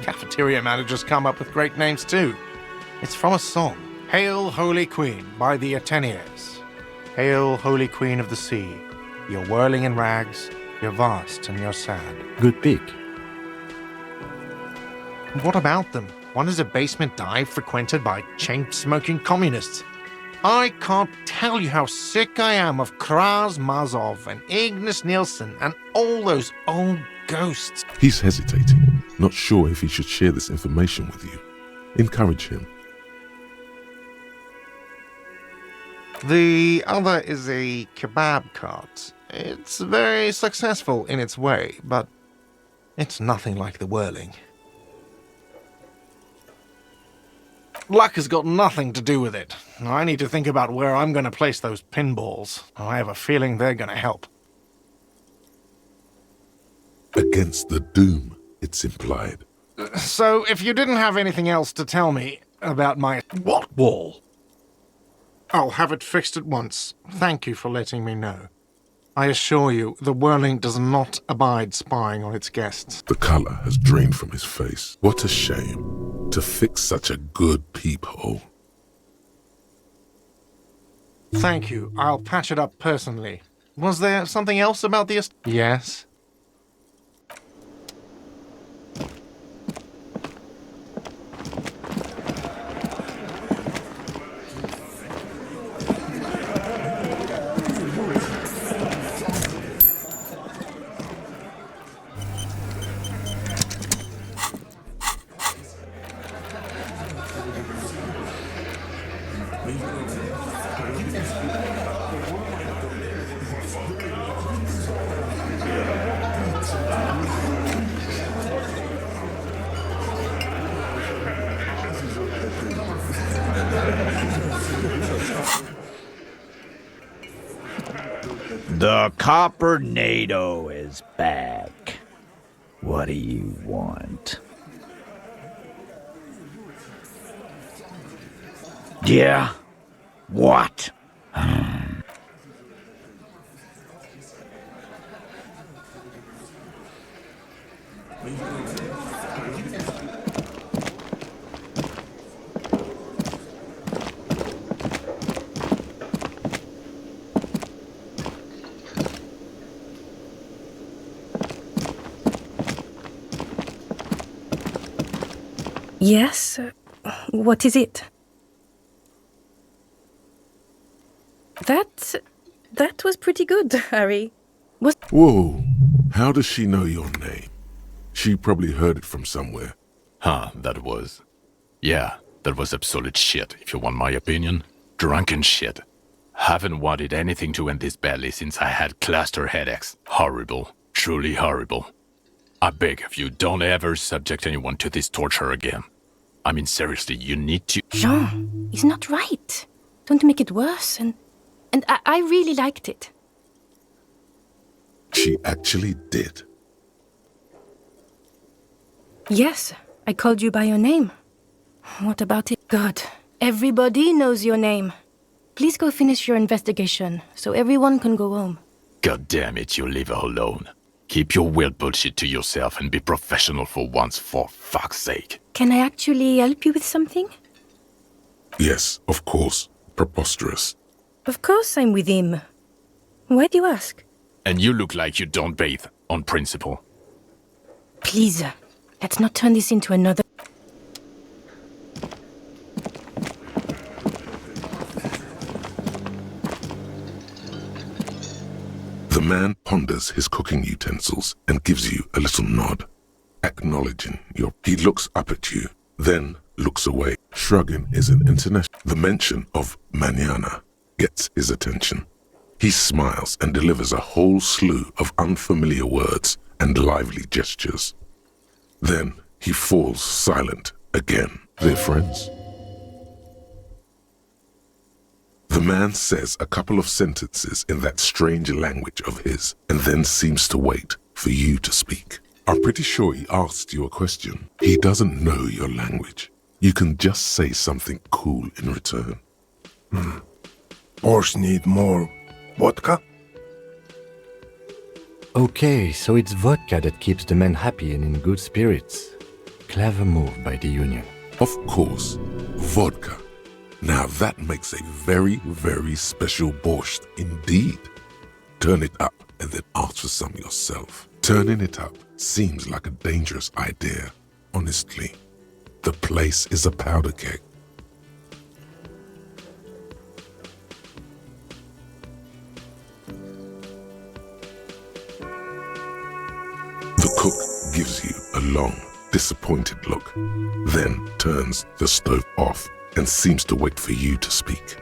Cafeteria managers come up with great names too. It's from a song. Hail, Holy Queen, by the Ateniers. Hail, Holy Queen of the Sea. You're whirling in rags, you're vast and you're sad. Good pick. What about them? One is a basement dive frequented by chain-smoking communists. I can't tell you how sick I am of Kraz Mazov and Ignis Nielsen and all those old ghosts. He's hesitating, not sure if he should share this information with you. Encourage him. The other is a kebab cart. It's very successful in its way, but it's nothing like the whirling. Luck has got nothing to do with it. I need to think about where I'm going to place those pinballs. I have a feeling they're going to help. Against the doom, it's implied. So, if you didn't have anything else to tell me about my... What wall? I'll have it fixed at once. Thank you for letting me know. I assure you, the whirling does not abide spying on its guests. The color has drained from his face. What a shame to fix such a good peephole. Thank you. I'll patch it up personally. Was there something else about the... Yes? The Coppernado is back. What do you want? Yeah? What? Yes? What is it? That was pretty good, Harry. Whoa, how does she know your name? She probably heard it from somewhere. Huh, that was absolute shit, if you want my opinion. Drunken shit. Haven't wanted anything to end this badly since I had cluster headaches. Horrible. Truly horrible. I beg of you, don't ever subject anyone to this torture again. I mean, seriously, you need to... Jean, it's not right. Don't make it worse, and I really liked it. She actually did. Yes, I called you by your name. What about it? God, everybody knows your name. Please go finish your investigation so everyone can go home. God damn it, you leave her alone. Keep your weird bullshit to yourself and be professional for once, for fuck's sake. Can I actually help you with something? Yes, of course. Preposterous. Of course I'm with him. Why do you ask? And you look like you don't bathe, on principle. Please, let's not turn this into another... The man ponders his cooking utensils and gives you a little nod, acknowledging your... He looks up at you, then looks away. Shrugging is an international... The mention of mañana gets his attention. He smiles and delivers a whole slew of unfamiliar words and lively gestures. Then he falls silent again. They're friends. The man says a couple of sentences in that strange language of his and then seems to wait for you to speak. I'm pretty sure he asked you a question. He doesn't know your language. You can just say something cool in return. Boss need more vodka? Okay, so it's vodka that keeps the men happy and in good spirits. Clever move by the Union. Of course, vodka. Now that makes a very, very special borscht indeed. Turn it up and then ask for some yourself. Turning it up seems like a dangerous idea, honestly. The place is a powder keg. The cook gives you a long, disappointed look, then turns the stove off and seems to wait for you to speak.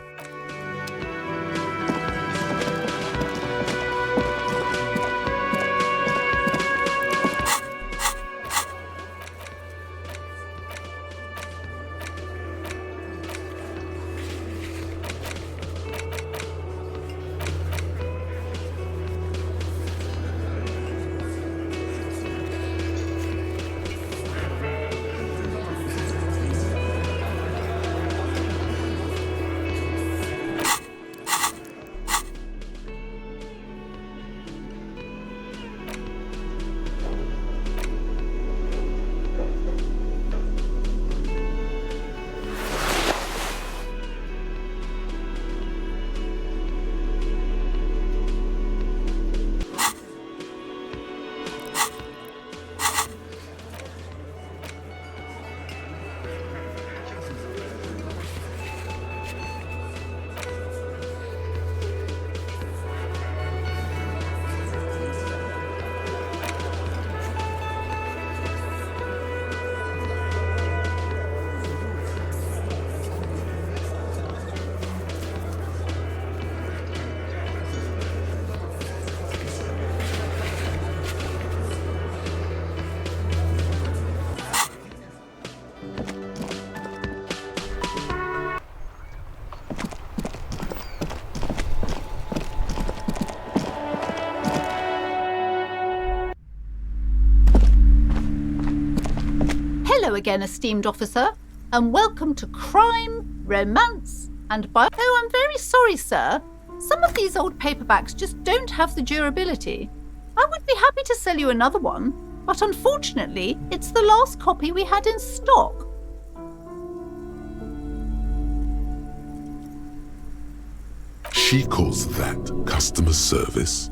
Hello again, esteemed officer, and welcome to Crime, Romance, and Bio. Oh, I'm very sorry, sir. Some of these old paperbacks just don't have the durability. I would be happy to sell you another one, but unfortunately, it's the last copy we had in stock. She calls that customer service?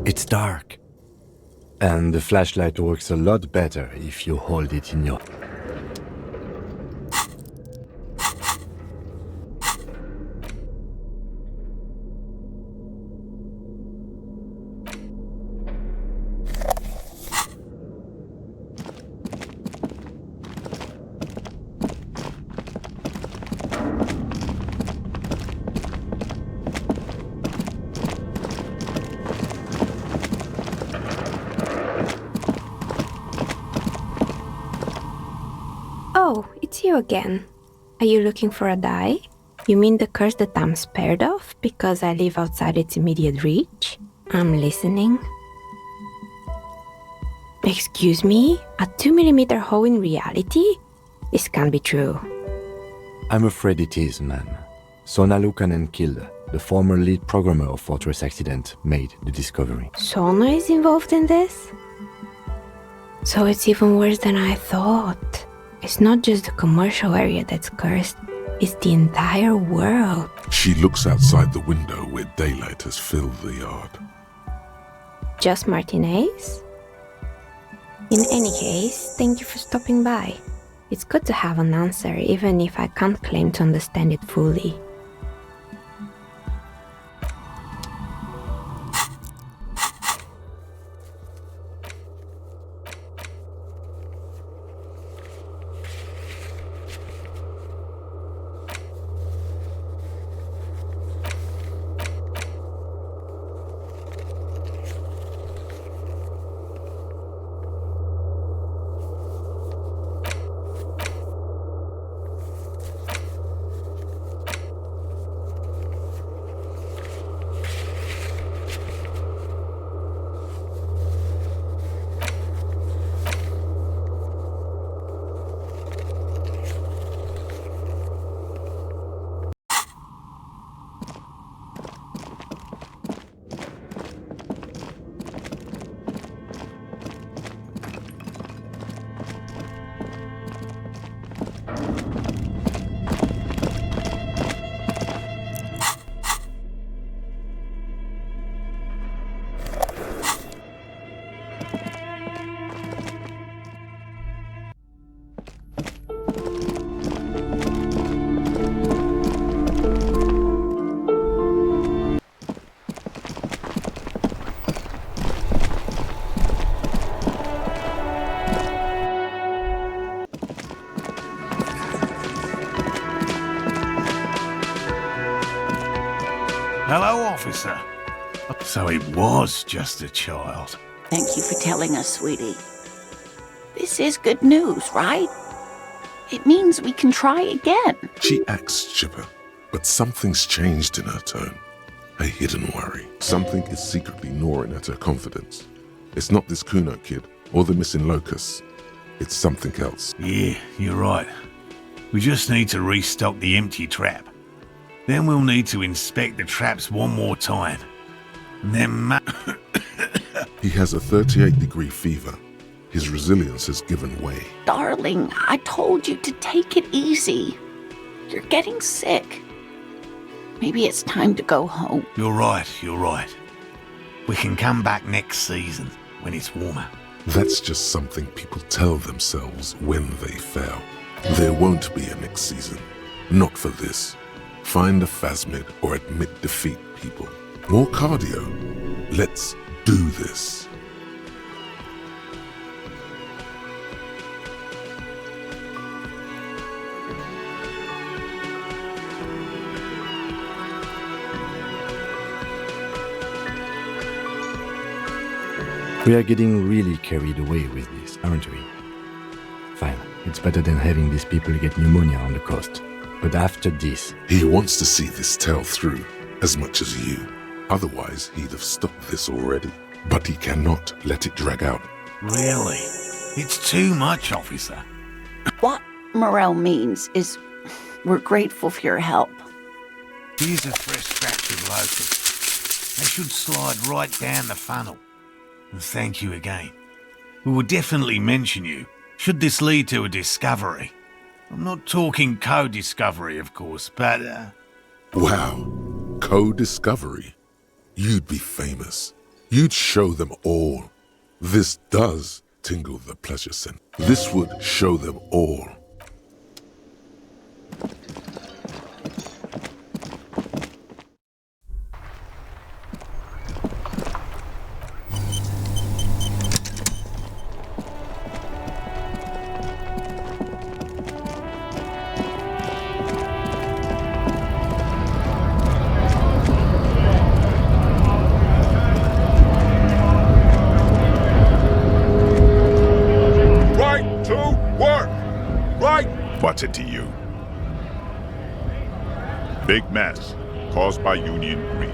It's dark. And the flashlight works a lot better if you hold it in your... you again. Are you looking for a die? You mean the curse that I'm spared of because I live outside its immediate reach? I'm listening. Excuse me? A 2mm hole in reality? This can't be true. I'm afraid it is, ma'am. Sona Lukanen killed the former lead programmer of Fortress Accident made the discovery. Sona is involved in this? So it's even worse than I thought. It's not just the commercial area that's cursed, it's the entire world. She looks outside the window where daylight has filled the yard. Just Martinez? In any case, thank you for stopping by. It's good to have an answer, even if I can't claim to understand it fully. Hello, officer. So it was just a child. Thank you for telling us, sweetie. This is good news, right? It means we can try again. She acts chipper, but something's changed in her tone. A hidden worry. Something is secretly gnawing at her confidence. It's not this Kuno kid or the missing locusts. It's something else. Yeah, you're right. We just need to restock the empty trap. Then we'll need to inspect the traps one more time. And then He has a 38-degree fever. His resilience has given way. Darling, I told you to take it easy. You're getting sick. Maybe it's time to go home. You're right. We can come back next season when it's warmer. That's just something people tell themselves when they fail. There won't be a next season. Not for this. Find a phasmid or admit defeat, people. More cardio. Let's do this. We are getting really carried away with this, aren't we? Fine, it's better than having these people get pneumonia on the coast. But after this... He wants to see this tale through, as much as you. Otherwise, he'd have stopped this already. But he cannot let it drag out. Really? It's too much, officer. What Morel means is we're grateful for your help. Here's a fresh batch of locusts. They should slide right down the funnel. And thank you again. We will definitely mention you, should this lead to a discovery. I'm not talking co-discovery, of course, but... Wow. Co-discovery. You'd be famous. You'd show them all. This does tingle the pleasure center. This would show them all. Right to work! Big mess, caused by union greed.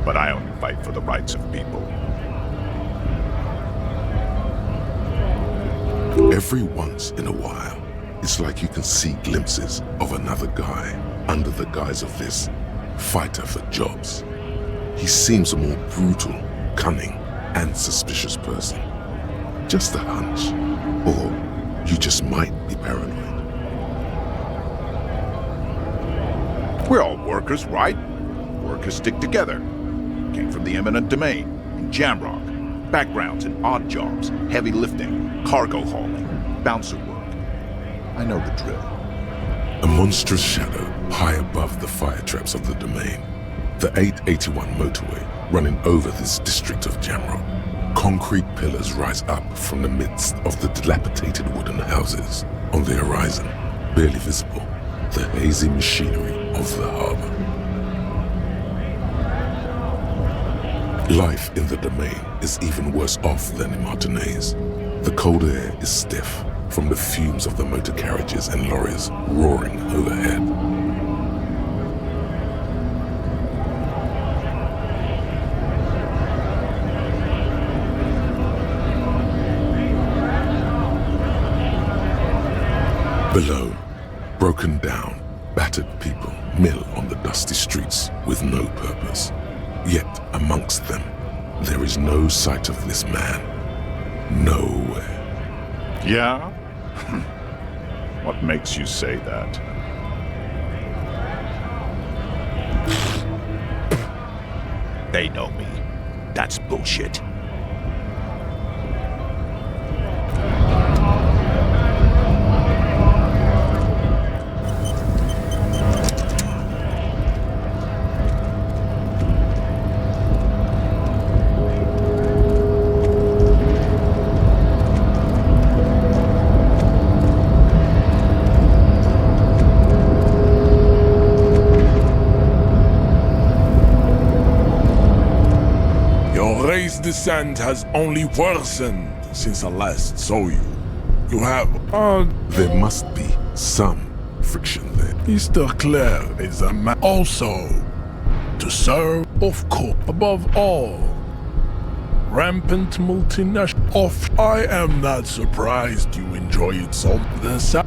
But I only fight for the rights of people. Every once in a while, it's like you can see glimpses of another guy under the guise of this fighter for jobs. He seems a more brutal, cunning, and suspicious person. Just a hunch. Or you just might be paranoid. We're all workers, right? Workers stick together. Came from the eminent domain, in Jamrock. Backgrounds in odd jobs, heavy lifting, cargo hauling, bouncer work. I know the drill. A monstrous shadow high above the fire traps of the domain. The 881 motorway running over this district of Jamrock. Concrete pillars rise up from the midst of the dilapidated wooden houses. On the horizon, barely visible, the hazy machinery of the harbor. Life in the domain is even worse off than in Martinez. The cold air is stiff from the fumes of the motor carriages and lorries roaring overhead. Below, broken down, battered people mill on the dusty streets with no purpose. Yet amongst them, there is no sight of this man. Nowhere. Yeah? What makes you say that? They know me. That's bullshit. Descent has only worsened since I last saw you. You have There must be some friction there. Mr. Clare is a man also to serve, of course, above all. Rampant multinational. I am not surprised you enjoy it so.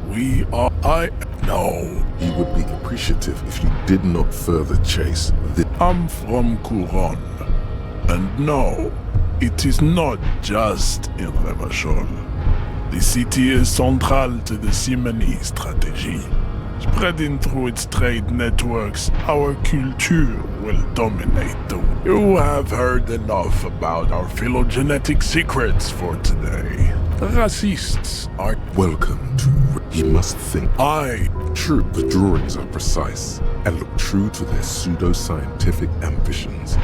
We are. I know. He would be appreciative if you did not further chase the. I'm from Couronne, and no. It is not just irreversible. The city is central to the Simony strategy. Spreading through its trade networks, our culture will dominate the world. You have heard enough about our phylogenetic secrets for today. The racists are welcome to. He must think. True, the drawings are precise and look true to their pseudo-scientific ambitions.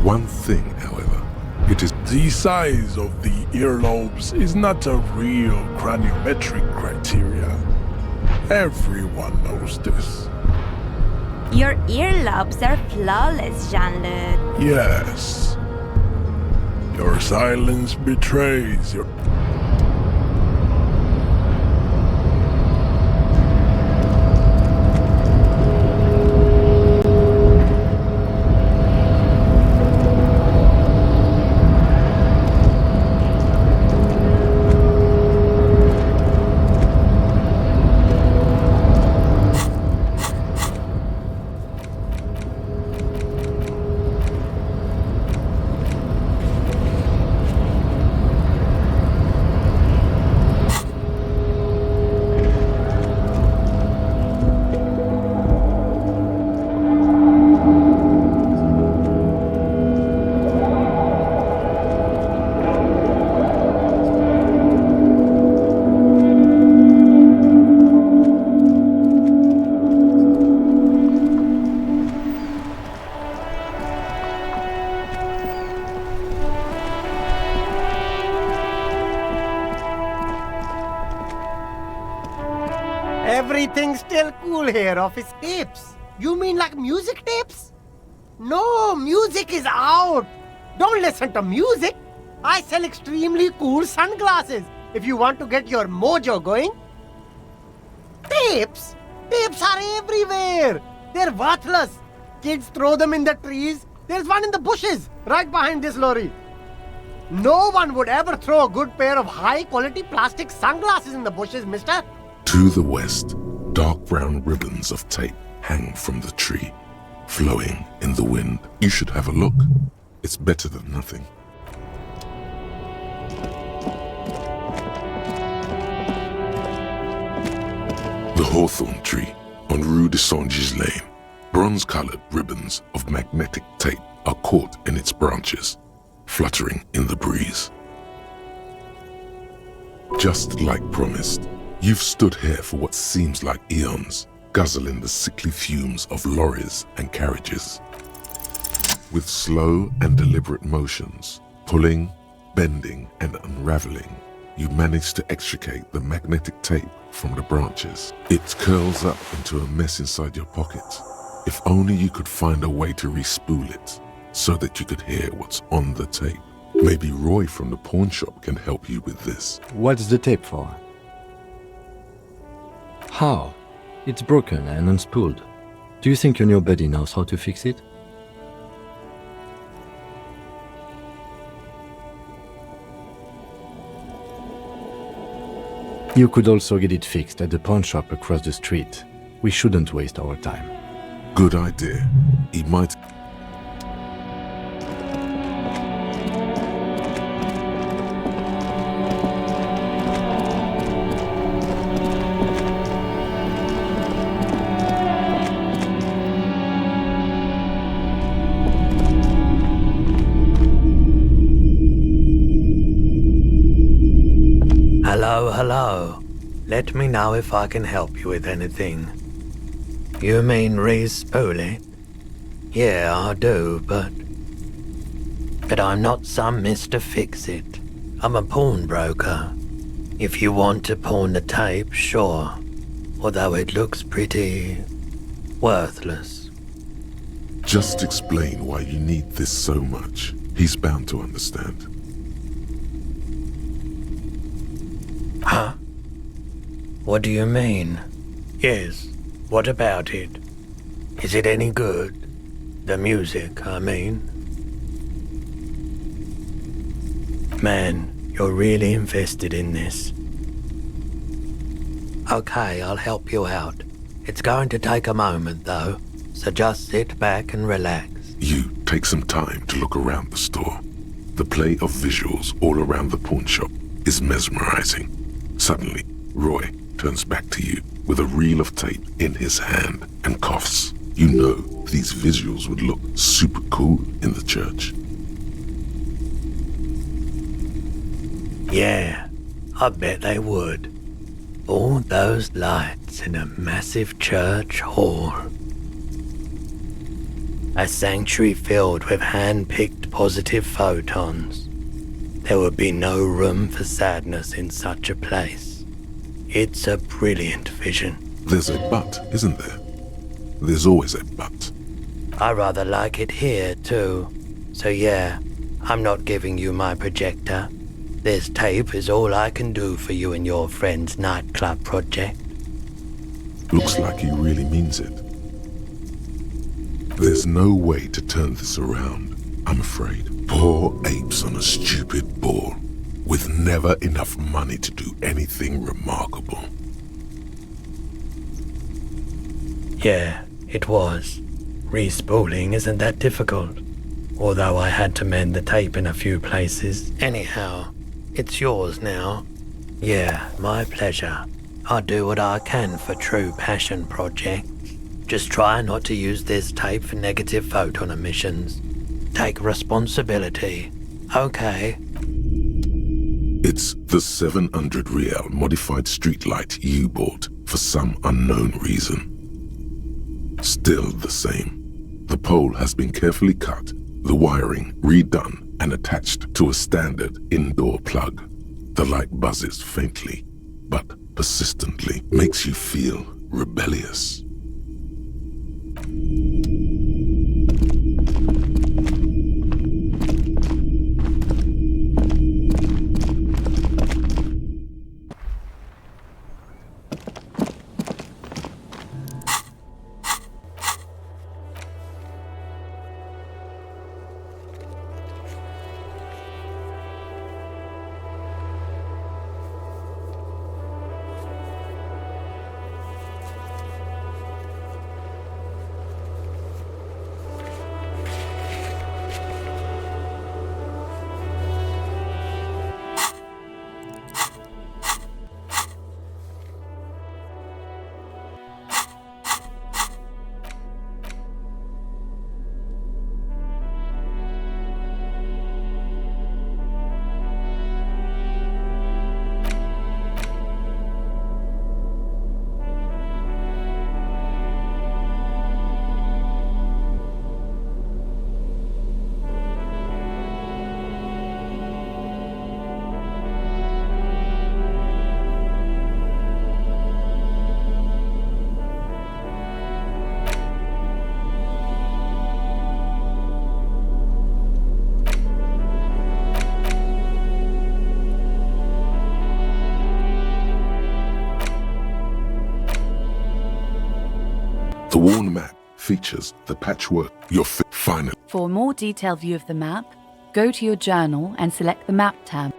One thing, however, it is the size of the earlobes is not a real craniometric criteria. Everyone knows this. Your earlobes are flawless, Jean-Luc. Yes. Your silence betrays your... Everything's still cool here, office tapes. You mean like music tapes? No, music is out. Don't listen to music. I sell extremely cool sunglasses if you want to get your mojo going. Tapes? Tapes are everywhere. They're worthless. Kids throw them in the trees. There's one in the bushes, right behind this lorry. No one would ever throw a good pair of high-quality plastic sunglasses in the bushes, mister. To the west, dark brown ribbons of tape hang from the tree, flowing in the wind. You should have a look. It's better than nothing. The hawthorn tree on Rue de Saint-Gislain. Bronze-colored ribbons of magnetic tape are caught in its branches, fluttering in the breeze. Just like promised, you've stood here for what seems like eons, guzzling the sickly fumes of lorries and carriages. With slow and deliberate motions, pulling, bending, and unraveling, you manage to extricate the magnetic tape from the branches. It curls up into a mess inside your pocket. If only you could find a way to re-spool it, so that you could hear what's on the tape. Maybe Roy from the pawn shop can help you with this. What's the tape for? How? It's broken and unspooled. Do you think your new buddy knows how to fix it? You could also get it fixed at the pawn shop across the street. We shouldn't waste our time. Good idea. He might... Hello. Let me know if I can help you with anything. You mean re-spool it? Yeah, I do, but I'm not some Mr. Fix-It. I'm a pawnbroker. If you want to pawn the tape, sure. Although it looks pretty worthless. Just explain why you need this so much. He's bound to understand. Huh? What do you mean? Yes, what about it? Is it any good? The music, I mean. Man, you're really invested in this. Okay, I'll help you out. It's going to take a moment, though, so just sit back and relax. You take some time to look around the store. The play of visuals all around the pawn shop is mesmerizing. Suddenly, Roy turns back to you with a reel of tape in his hand and coughs. You know these visuals would look super cool in the church. Yeah, I bet they would. All those lights in a massive church hall. A sanctuary filled with hand-picked positive photons. There would be no room for sadness in such a place. It's a brilliant vision. There's a but, isn't there? There's always a but. I rather like it here, too. So yeah, I'm not giving you my projector. This tape is all I can do for you and your friend's nightclub project. Looks like he really means it. There's no way to turn this around, I'm afraid. Poor apes on a stupid ball, with never enough money to do anything remarkable. Yeah, it was. Respooling isn't that difficult. Although I had to mend the tape in a few places. Anyhow, it's yours now. Yeah, my pleasure. I'll do what I can for true passion projects. Just try not to use this tape for negative photon emissions. Take responsibility. Okay. It's the 700 Rial modified streetlight you bought for some unknown reason. Still the same. The pole has been carefully cut, the wiring redone and attached to a standard indoor plug. The light buzzes faintly, but persistently, makes you feel rebellious. The worn map features the patchwork your final. For a more detailed view of the map, go to your journal and select the Map tab.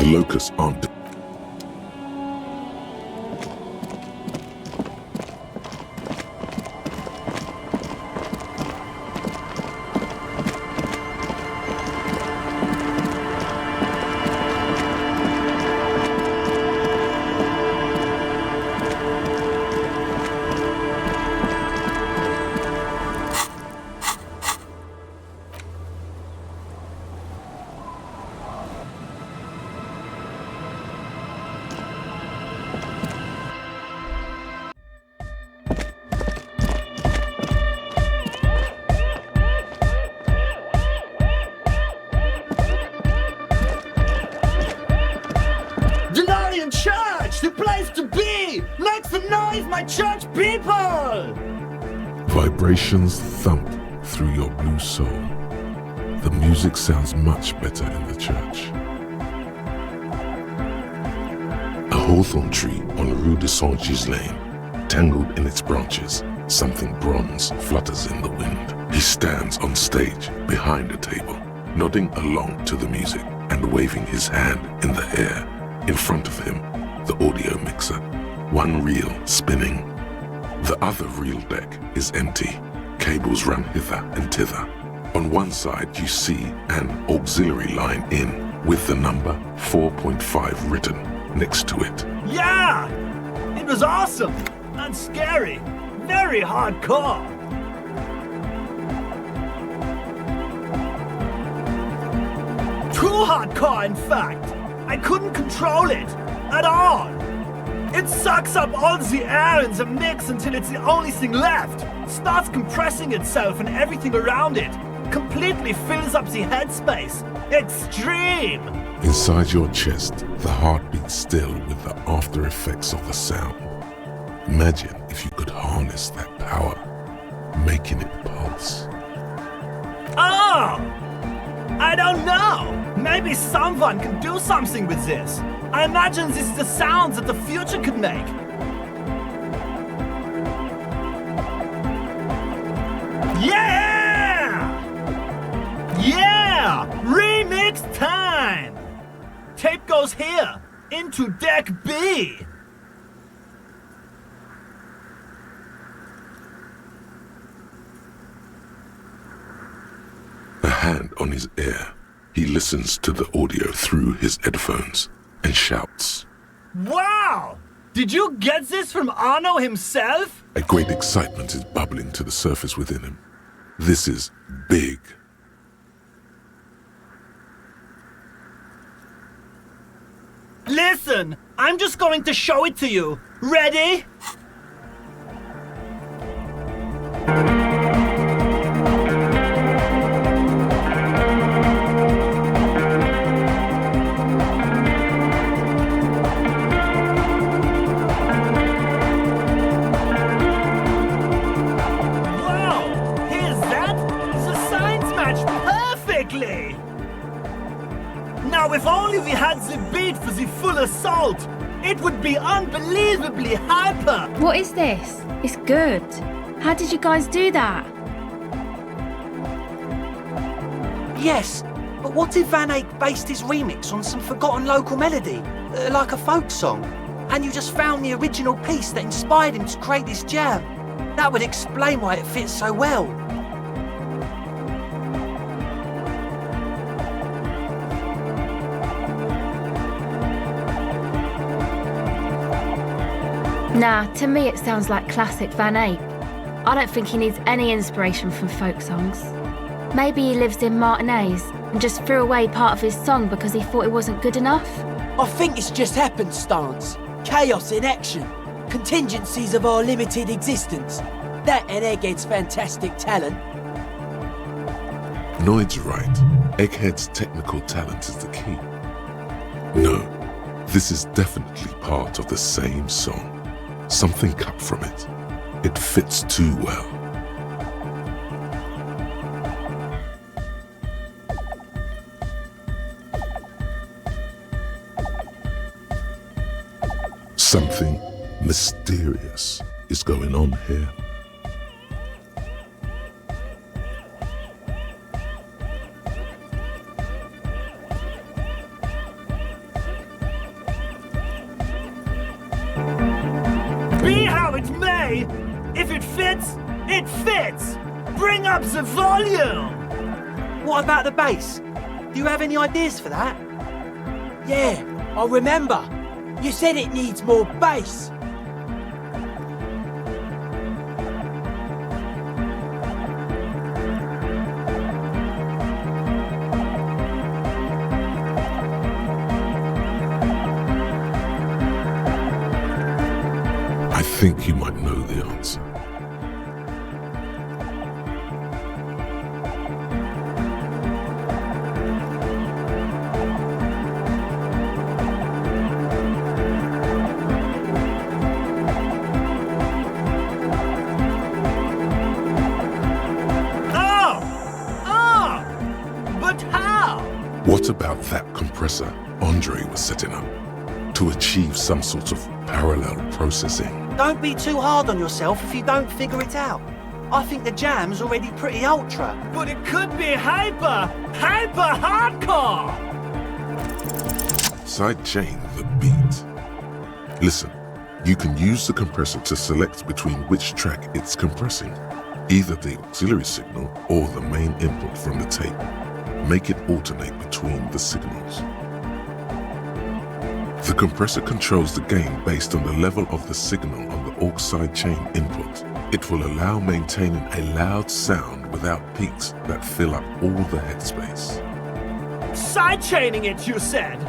The locusts aren't. Denarian Church! The place to be! Make some noise, my church people! Vibrations thump through your blue soul. The music sounds much better in the church. A hawthorn tree on Rue de Saint-Gislain, tangled in its branches, something bronze flutters in the wind. He stands on stage behind a table, nodding along to the music and waving his hand in the air. In front of him, the audio mixer, one reel spinning. The other reel deck is empty. Cables run hither and thither. On one side, you see an auxiliary line in with the number 4.5 written next to it. Yeah! It was awesome! And scary! Very hardcore! Too hardcore, in fact! I couldn't control it at all. It sucks up all the air in the mix until it's the only thing left. Starts compressing itself and everything around it. Completely fills up the headspace. Extreme! Inside your chest, the heart beats still with the after effects of the sound. Imagine if you could harness that power, making it pulse. Oh! I don't know! Maybe someone can do something with this. I imagine this is the sounds that the future could make. Yeah! Yeah! Remix time! Tape goes here, into deck B. A hand on his ear, he listens to the audio through his headphones and shouts. Wow! Did you get this from Arno himself? A great excitement is bubbling to the surface within him. This is big. Listen, I'm just going to show it to you. Ready? Now, if only we had the beat for the full assault! It would be unbelievably hyper! What is this? It's good. How did you guys do that? Yes, but what if Van Eyck based his remix on some forgotten local melody, like a folk song, and you just found the original piece that inspired him to create this jam? That would explain why it fits so well. Nah, to me it sounds like classic Van Eyck. I don't think he needs any inspiration from folk songs. Maybe he lives in Martinez and just threw away part of his song because he thought it wasn't good enough. I think it's just happenstance. Chaos in action. Contingencies of our limited existence. That and Egghead's fantastic talent. Noid's right. Egghead's technical talent is the key. No, this is definitely part of the same song. Something cut from it. It fits too well. Something mysterious is going on here. Be how it may, if it fits, it fits! Bring up the volume! What about the bass? Do you have any ideas for that? Yeah, I remember. You said it needs more bass. I think you might know the answer. What about that compressor Andre was setting up to achieve some sort of parallel processing? Don't be too hard on yourself if you don't figure it out. I think the jam's already pretty ultra. But it could be hyper hardcore! Sidechain the beat. Listen, you can use the compressor to select between which track it's compressing, either the auxiliary signal or the main input from the tape. Make it alternate between the signals. The compressor controls the gain based on the level of the signal on the aux sidechain input. It will allow maintaining a loud sound without peaks that fill up all the headspace. Sidechaining it, you said?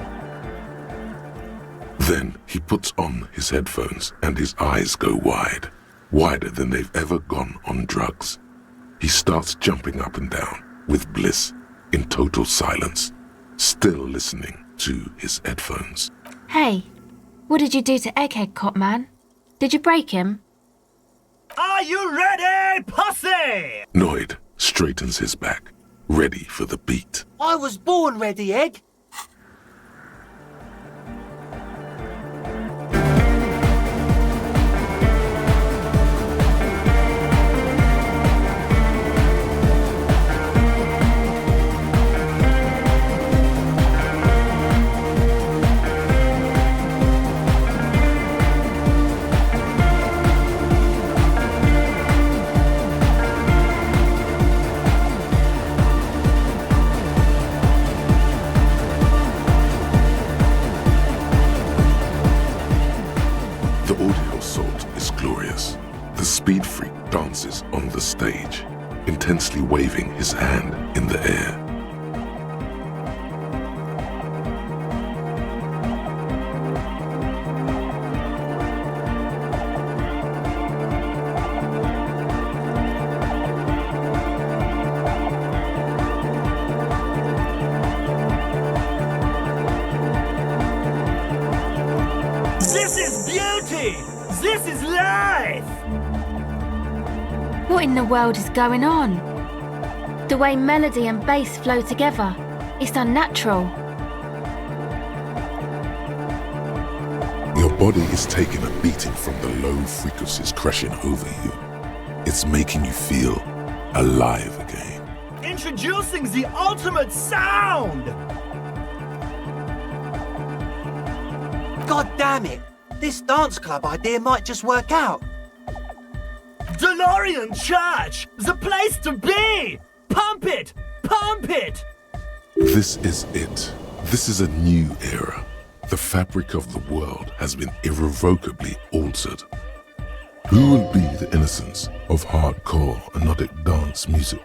Then he puts on his headphones and his eyes go wide, wider than they've ever gone on drugs. He starts jumping up and down with bliss, in total silence, still listening to his headphones. Hey, what did you do to Egghead, Cop Man? Did you break him? Are you ready, pussy? Noid straightens his back, ready for the beat. I was born ready, Egg. Speed Freak dances on the stage, intensely waving his hand in the air. This is beauty! This is life! What in the world is going on? The way melody and bass flow together, it's unnatural. You're Your body is taking a beating from the low frequencies crashing over you. It's making you feel alive again. Introducing the ultimate sound! God damn it! This dance club idea might just work out. DeLorean Church! The place to be! Pump it! Pump it! This is it. This is a new era. The fabric of the world has been irrevocably altered. Who will be the innocence of hardcore anodic dance music?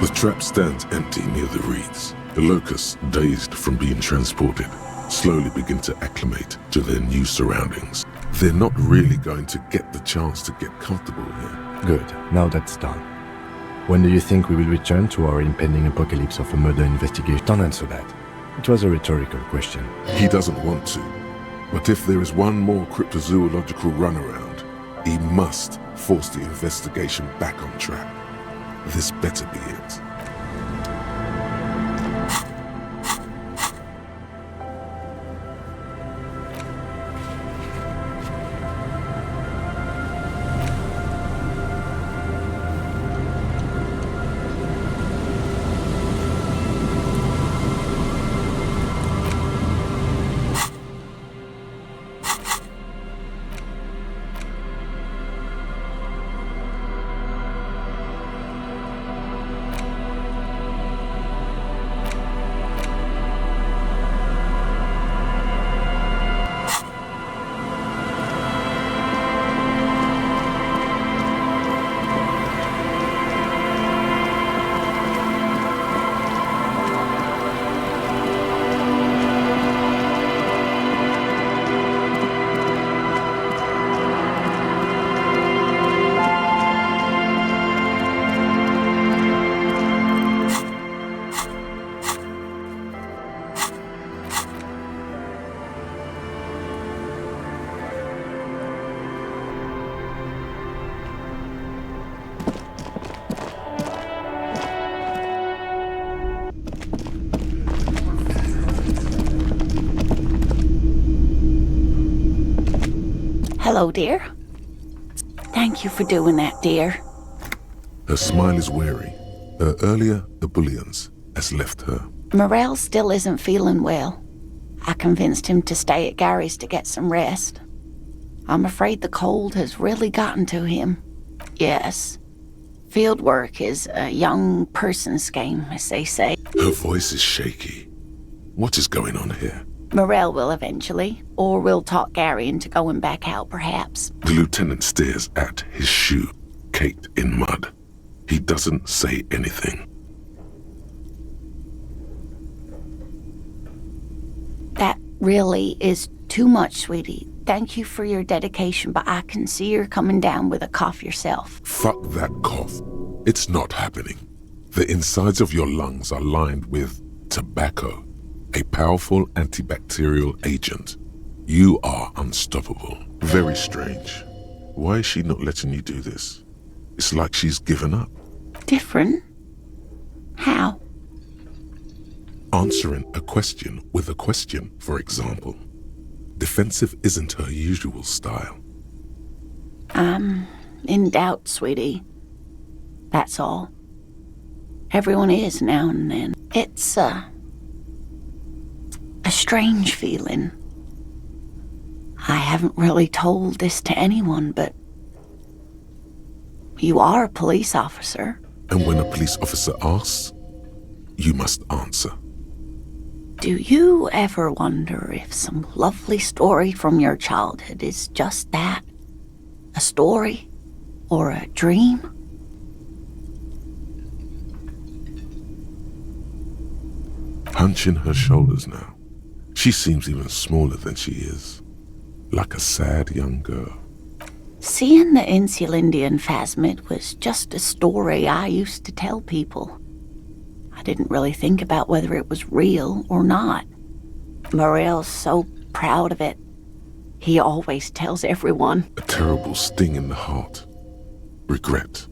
The trap stands empty near the reeds. The locusts, dazed from being transported, slowly begin to acclimate to their new surroundings. They're not really going to get the chance to get comfortable here. Good, now that's done. When do you think we will return to our impending apocalypse of a murder investigation? Don't answer that. It was a rhetorical question. He doesn't want to. But if there is one more cryptozoological runaround, he must force the investigation back on track. This better be it. Hello, dear. Thank you for doing that, dear. Her smile is weary. Her earlier ebullience has left her. Morel still isn't feeling well. I convinced him to stay at Gary's to get some rest. I'm afraid the cold has really gotten to him. Yes, field work is a young person's game, as they say. Her voice is shaky. What is going on here? Morel will eventually, or we'll talk Gary into going back out, perhaps. The lieutenant stares at his shoe, caked in mud. He doesn't say anything. That really is too much, sweetie. Thank you for your dedication, but I can see you're coming down with a cough yourself. Fuck that cough. It's not happening. The insides of your lungs are lined with tobacco, a powerful antibacterial agent. You are unstoppable. Very strange. Why is she not letting you do this? It's like she's given up. Different? How? Answering a question with a question, for example. Defensive isn't her usual style. I'm in doubt, sweetie. That's all. Everyone is now and then. It's a strange feeling. I haven't really told this to anyone, but you are a police officer. And when a police officer asks, you must answer. Do you ever wonder if some lovely story from your childhood is just that? A story? Or a dream? Hunching her shoulders now. She seems even smaller than she is. Like a sad young girl. Seeing the Insulindian phasmid was just a story I used to tell people. I didn't really think about whether it was real or not. Morel's so proud of it. He always tells everyone. A terrible sting in the heart. Regret.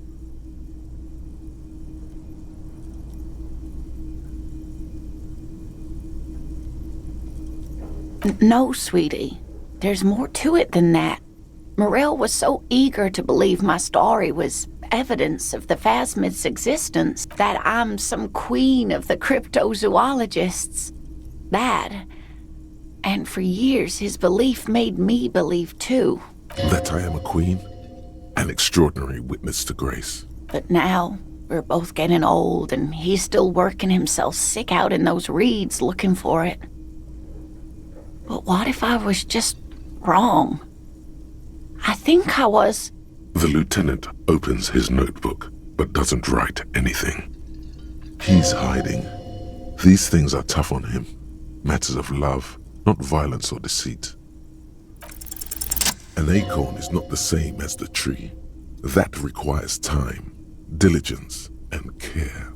No, sweetie. There's more to it than that. Morel was so eager to believe my story was evidence of the phasmid's existence, that I'm some queen of the cryptozoologists. That, and for years his belief made me believe too. That I am a queen? An extraordinary witness to grace. But now, we're both getting old and he's still working himself sick out in those reeds looking for it. But what if I was just wrong? I think I was. The lieutenant opens his notebook, but doesn't write anything. He's hiding. These things are tough on him. Matters of love, not violence or deceit. An acorn is not the same as the tree. That requires time, diligence, and care.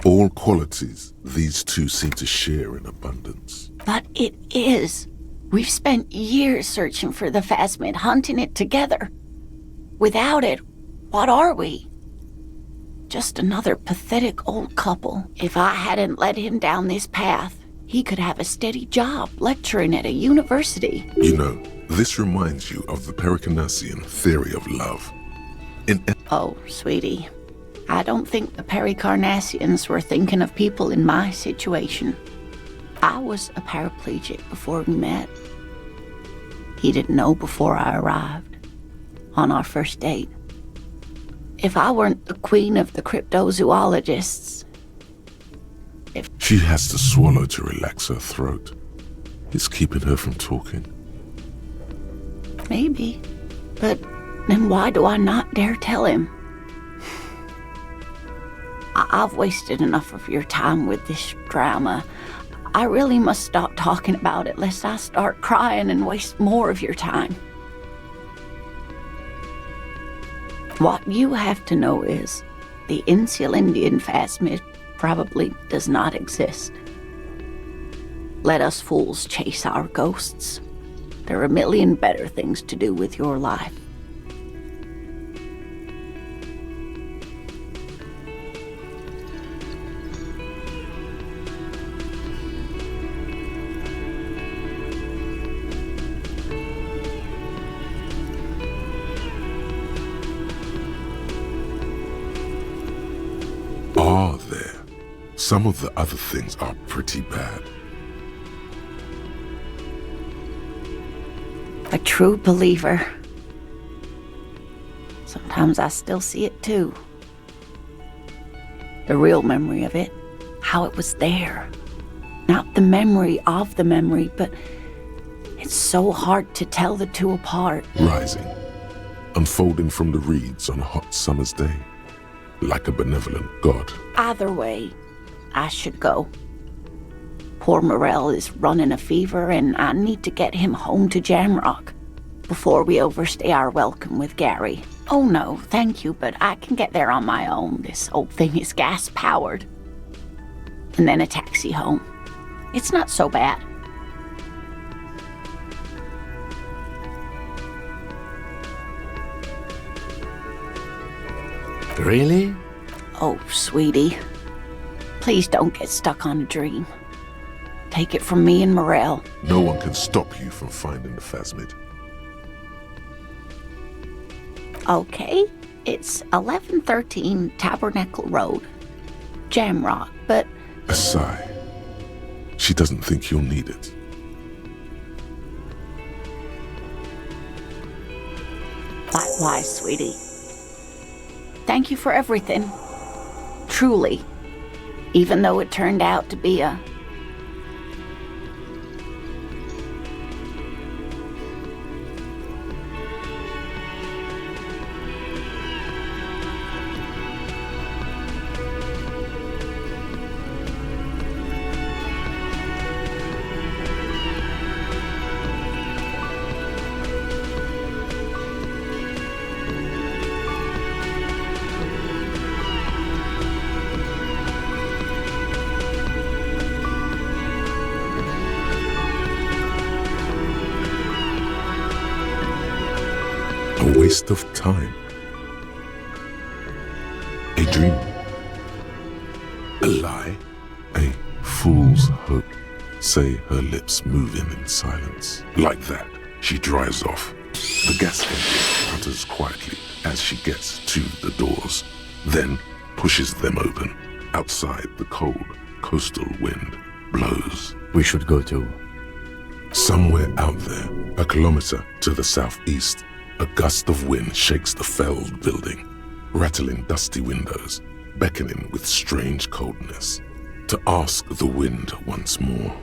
All qualities these two seem to share in abundance. But it is. We've spent years searching for the phasmid, hunting it together. Without it, what are we? Just another pathetic old couple. If I hadn't led him down this path, he could have a steady job lecturing at a university. You know, this reminds you of the Pericarnassian theory of love. Oh, sweetie. I don't think the Pericarnassians were thinking of people in my situation. I was a paraplegic before we met. He didn't know before I arrived, on our first date. If I weren't the queen of the cryptozoologists... She has to swallow to relax her throat. It's keeping her from talking. Maybe. But then why do I not dare tell him? I've wasted enough of your time with this drama. I really must stop talking about it lest I start crying and waste more of your time. What you have to know is the Insulindian phasmid probably does not exist. Let us fools chase our ghosts. There are a million better things to do with your life. are there. Some of the other things are pretty bad. A true believer. Sometimes I still see it too. The real memory of it, how it was there. Not the memory of the memory, but it's so hard to tell the two apart. Rising, unfolding from the reeds on a hot summer's day, like a benevolent god. Either way, I should go. Poor Morel is running a fever, and I need to get him home to Jamrock before we overstay our welcome with Gary. Oh no, thank you, but I can get there on my own. This old thing is gas-powered. And then a taxi home. It's not so bad. Really? Oh, sweetie. Please don't get stuck on a dream. Take it from me and Morel. No one can stop you from finding the phasmid. Okay, it's 1113 Tabernacle Road, Jamrock, but... A sigh. She doesn't think you'll need it. Likewise, sweetie. Thank you for everything. Truly. Even though it turned out to be a... A waste of time. A dream. A lie. A fool's hope. Say her lips moving in silence. Like that, she drives off. The gas engine putters quietly as she gets to the doors, then pushes them open. Outside, the cold, coastal wind blows. We should go to... Somewhere out there, a kilometer to the southeast, a gust of wind shakes the felled building, rattling dusty windows, beckoning with strange coldness, to ask the wind once more.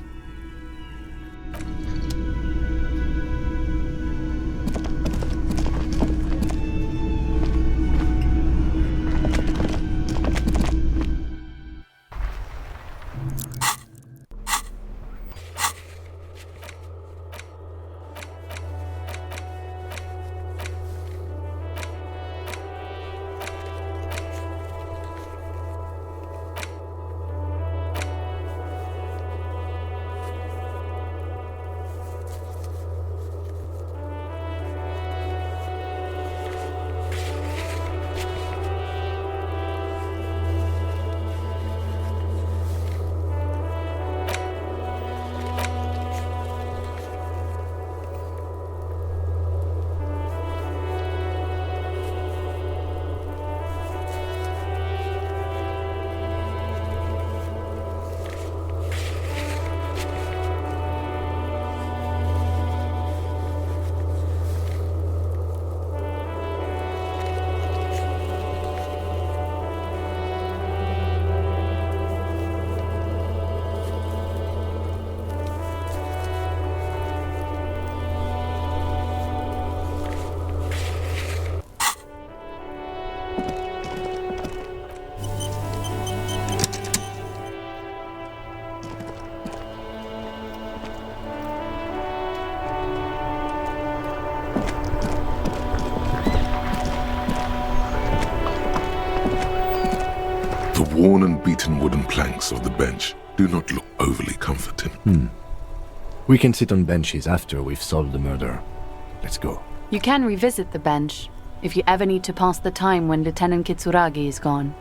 The worn and beaten wooden planks of the bench do not look overly comforting. We can sit on benches after we've solved the murder. Let's go. You can revisit the bench if you ever need to pass the time when Lieutenant Kitsuragi is gone.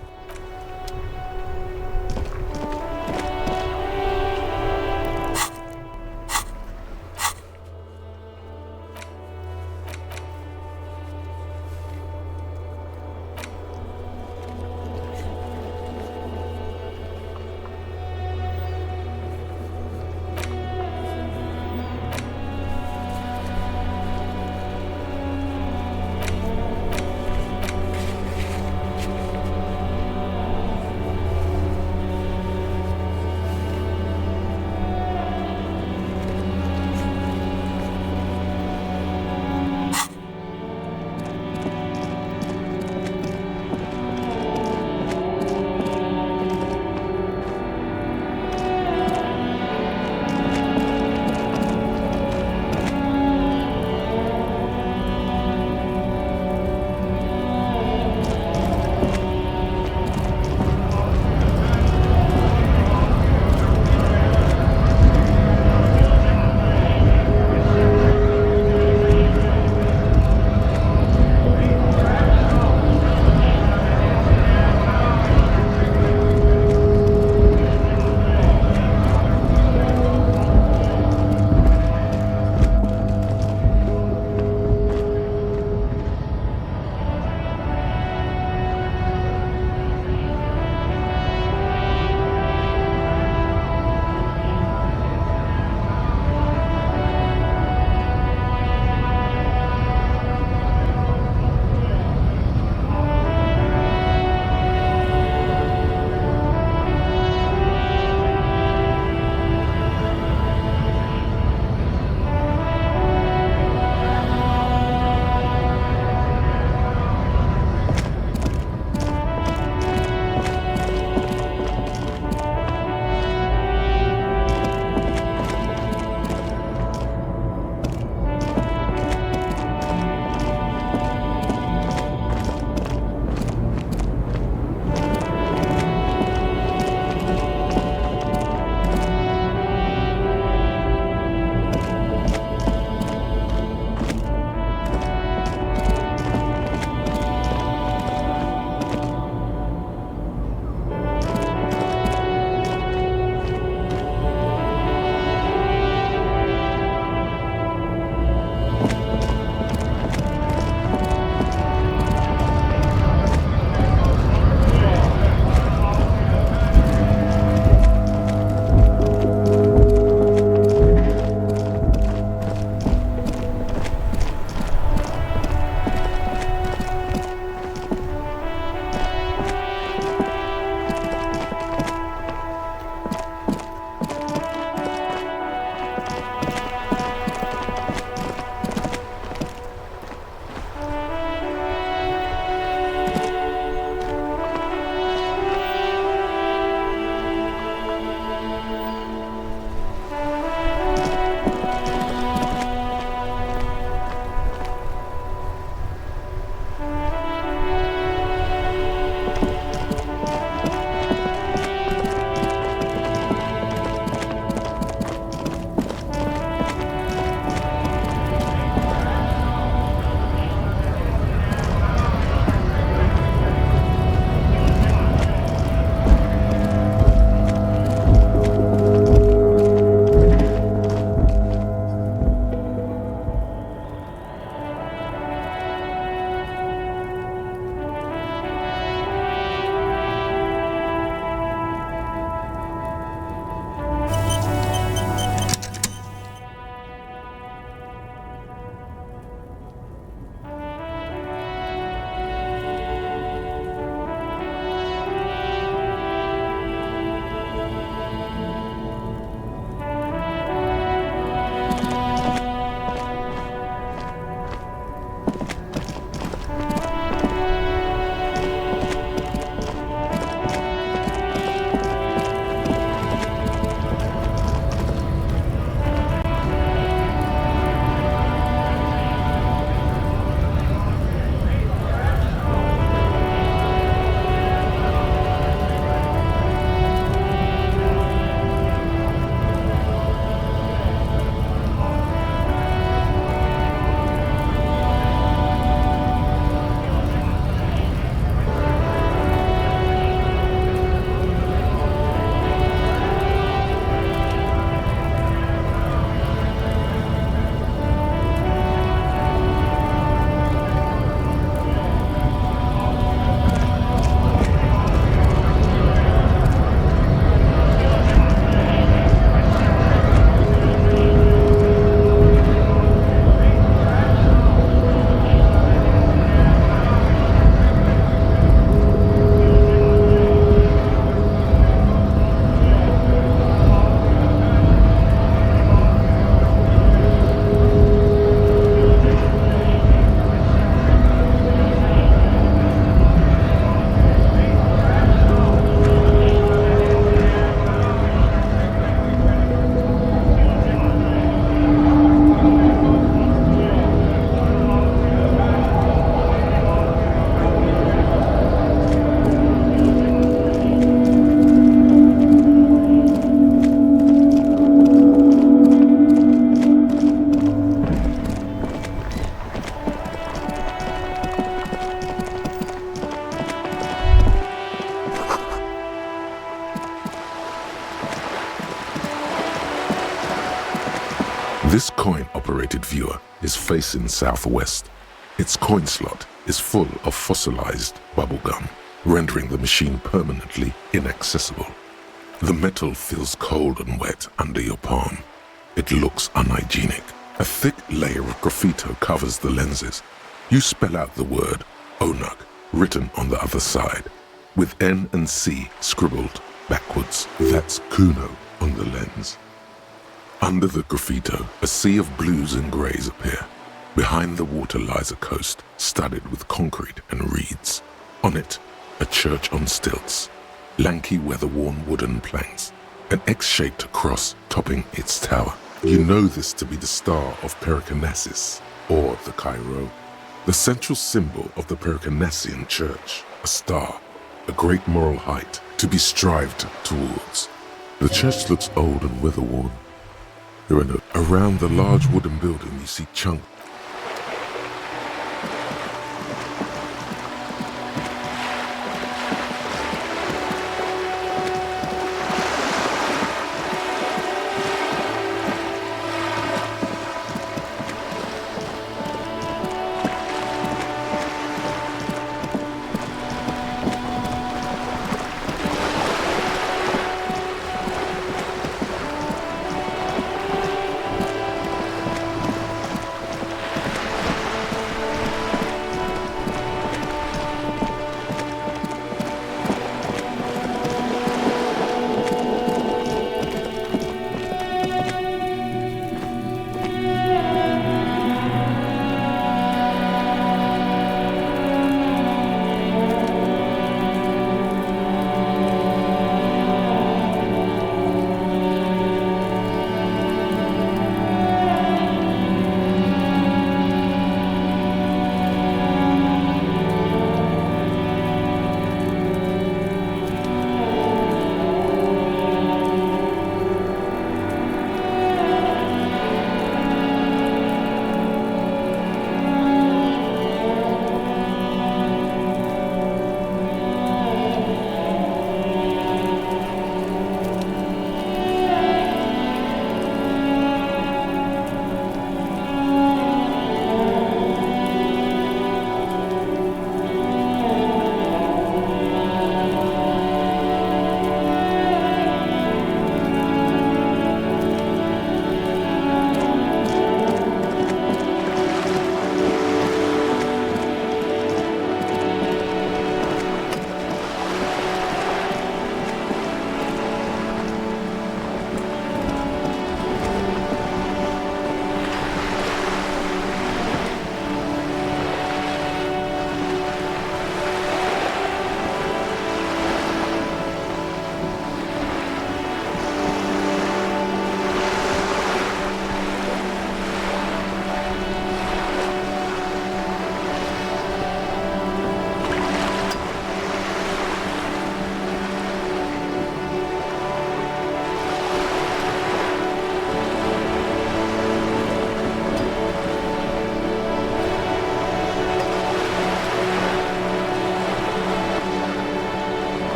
This coin-operated viewer is facing southwest. Its coin slot is full of fossilized bubblegum, rendering the machine permanently inaccessible. The metal feels cold and wet under your palm. It looks unhygienic. A thick layer of graffito covers the lenses. You spell out the word Onug, written on the other side, with N and C scribbled backwards. That's Kuno on the lens. Under the graffito, a sea of blues and greys appear. Behind the water lies a coast studded with concrete and reeds. On it, a church on stilts, lanky weather-worn wooden planks, an X-shaped cross topping its tower. You know this to be the Star of Pericarnassus, or the Cairo, the central symbol of the Pericarnassian Church, a star, a great moral height to be strived towards. The church looks old and weather-worn. Around the large wooden building you see chunks.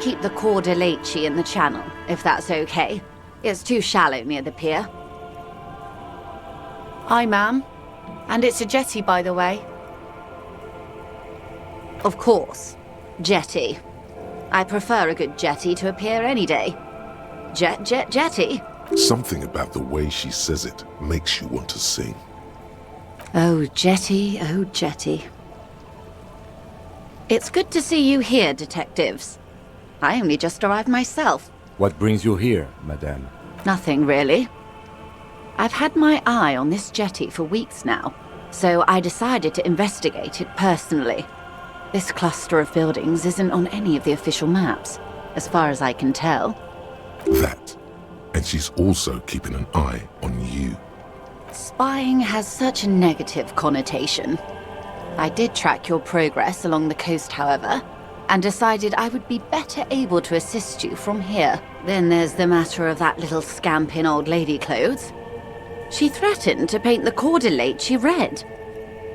keep the Corda Lacey in the channel, if that's okay. It's too shallow near the pier. Aye, ma'am. And it's a jetty, by the way. Of course. Jetty. I prefer a good jetty to a pier any day. Jetty? Something about the way she says it makes you want to sing. Oh, Jetty, oh, Jetty. It's good to see you here, detectives. I only just arrived myself. What brings you here, madame? Nothing, really. I've had my eye on this jetty for weeks now, so I decided to investigate it personally. This cluster of buildings isn't on any of the official maps, as far as I can tell. That. And she's also keeping an eye on you. Spying has such a negative connotation. I did track your progress along the coast, however, and decided I would be better able to assist you from here. Then there's the matter of that little scamp in old lady clothes. She threatened to paint the Corda Lacey red.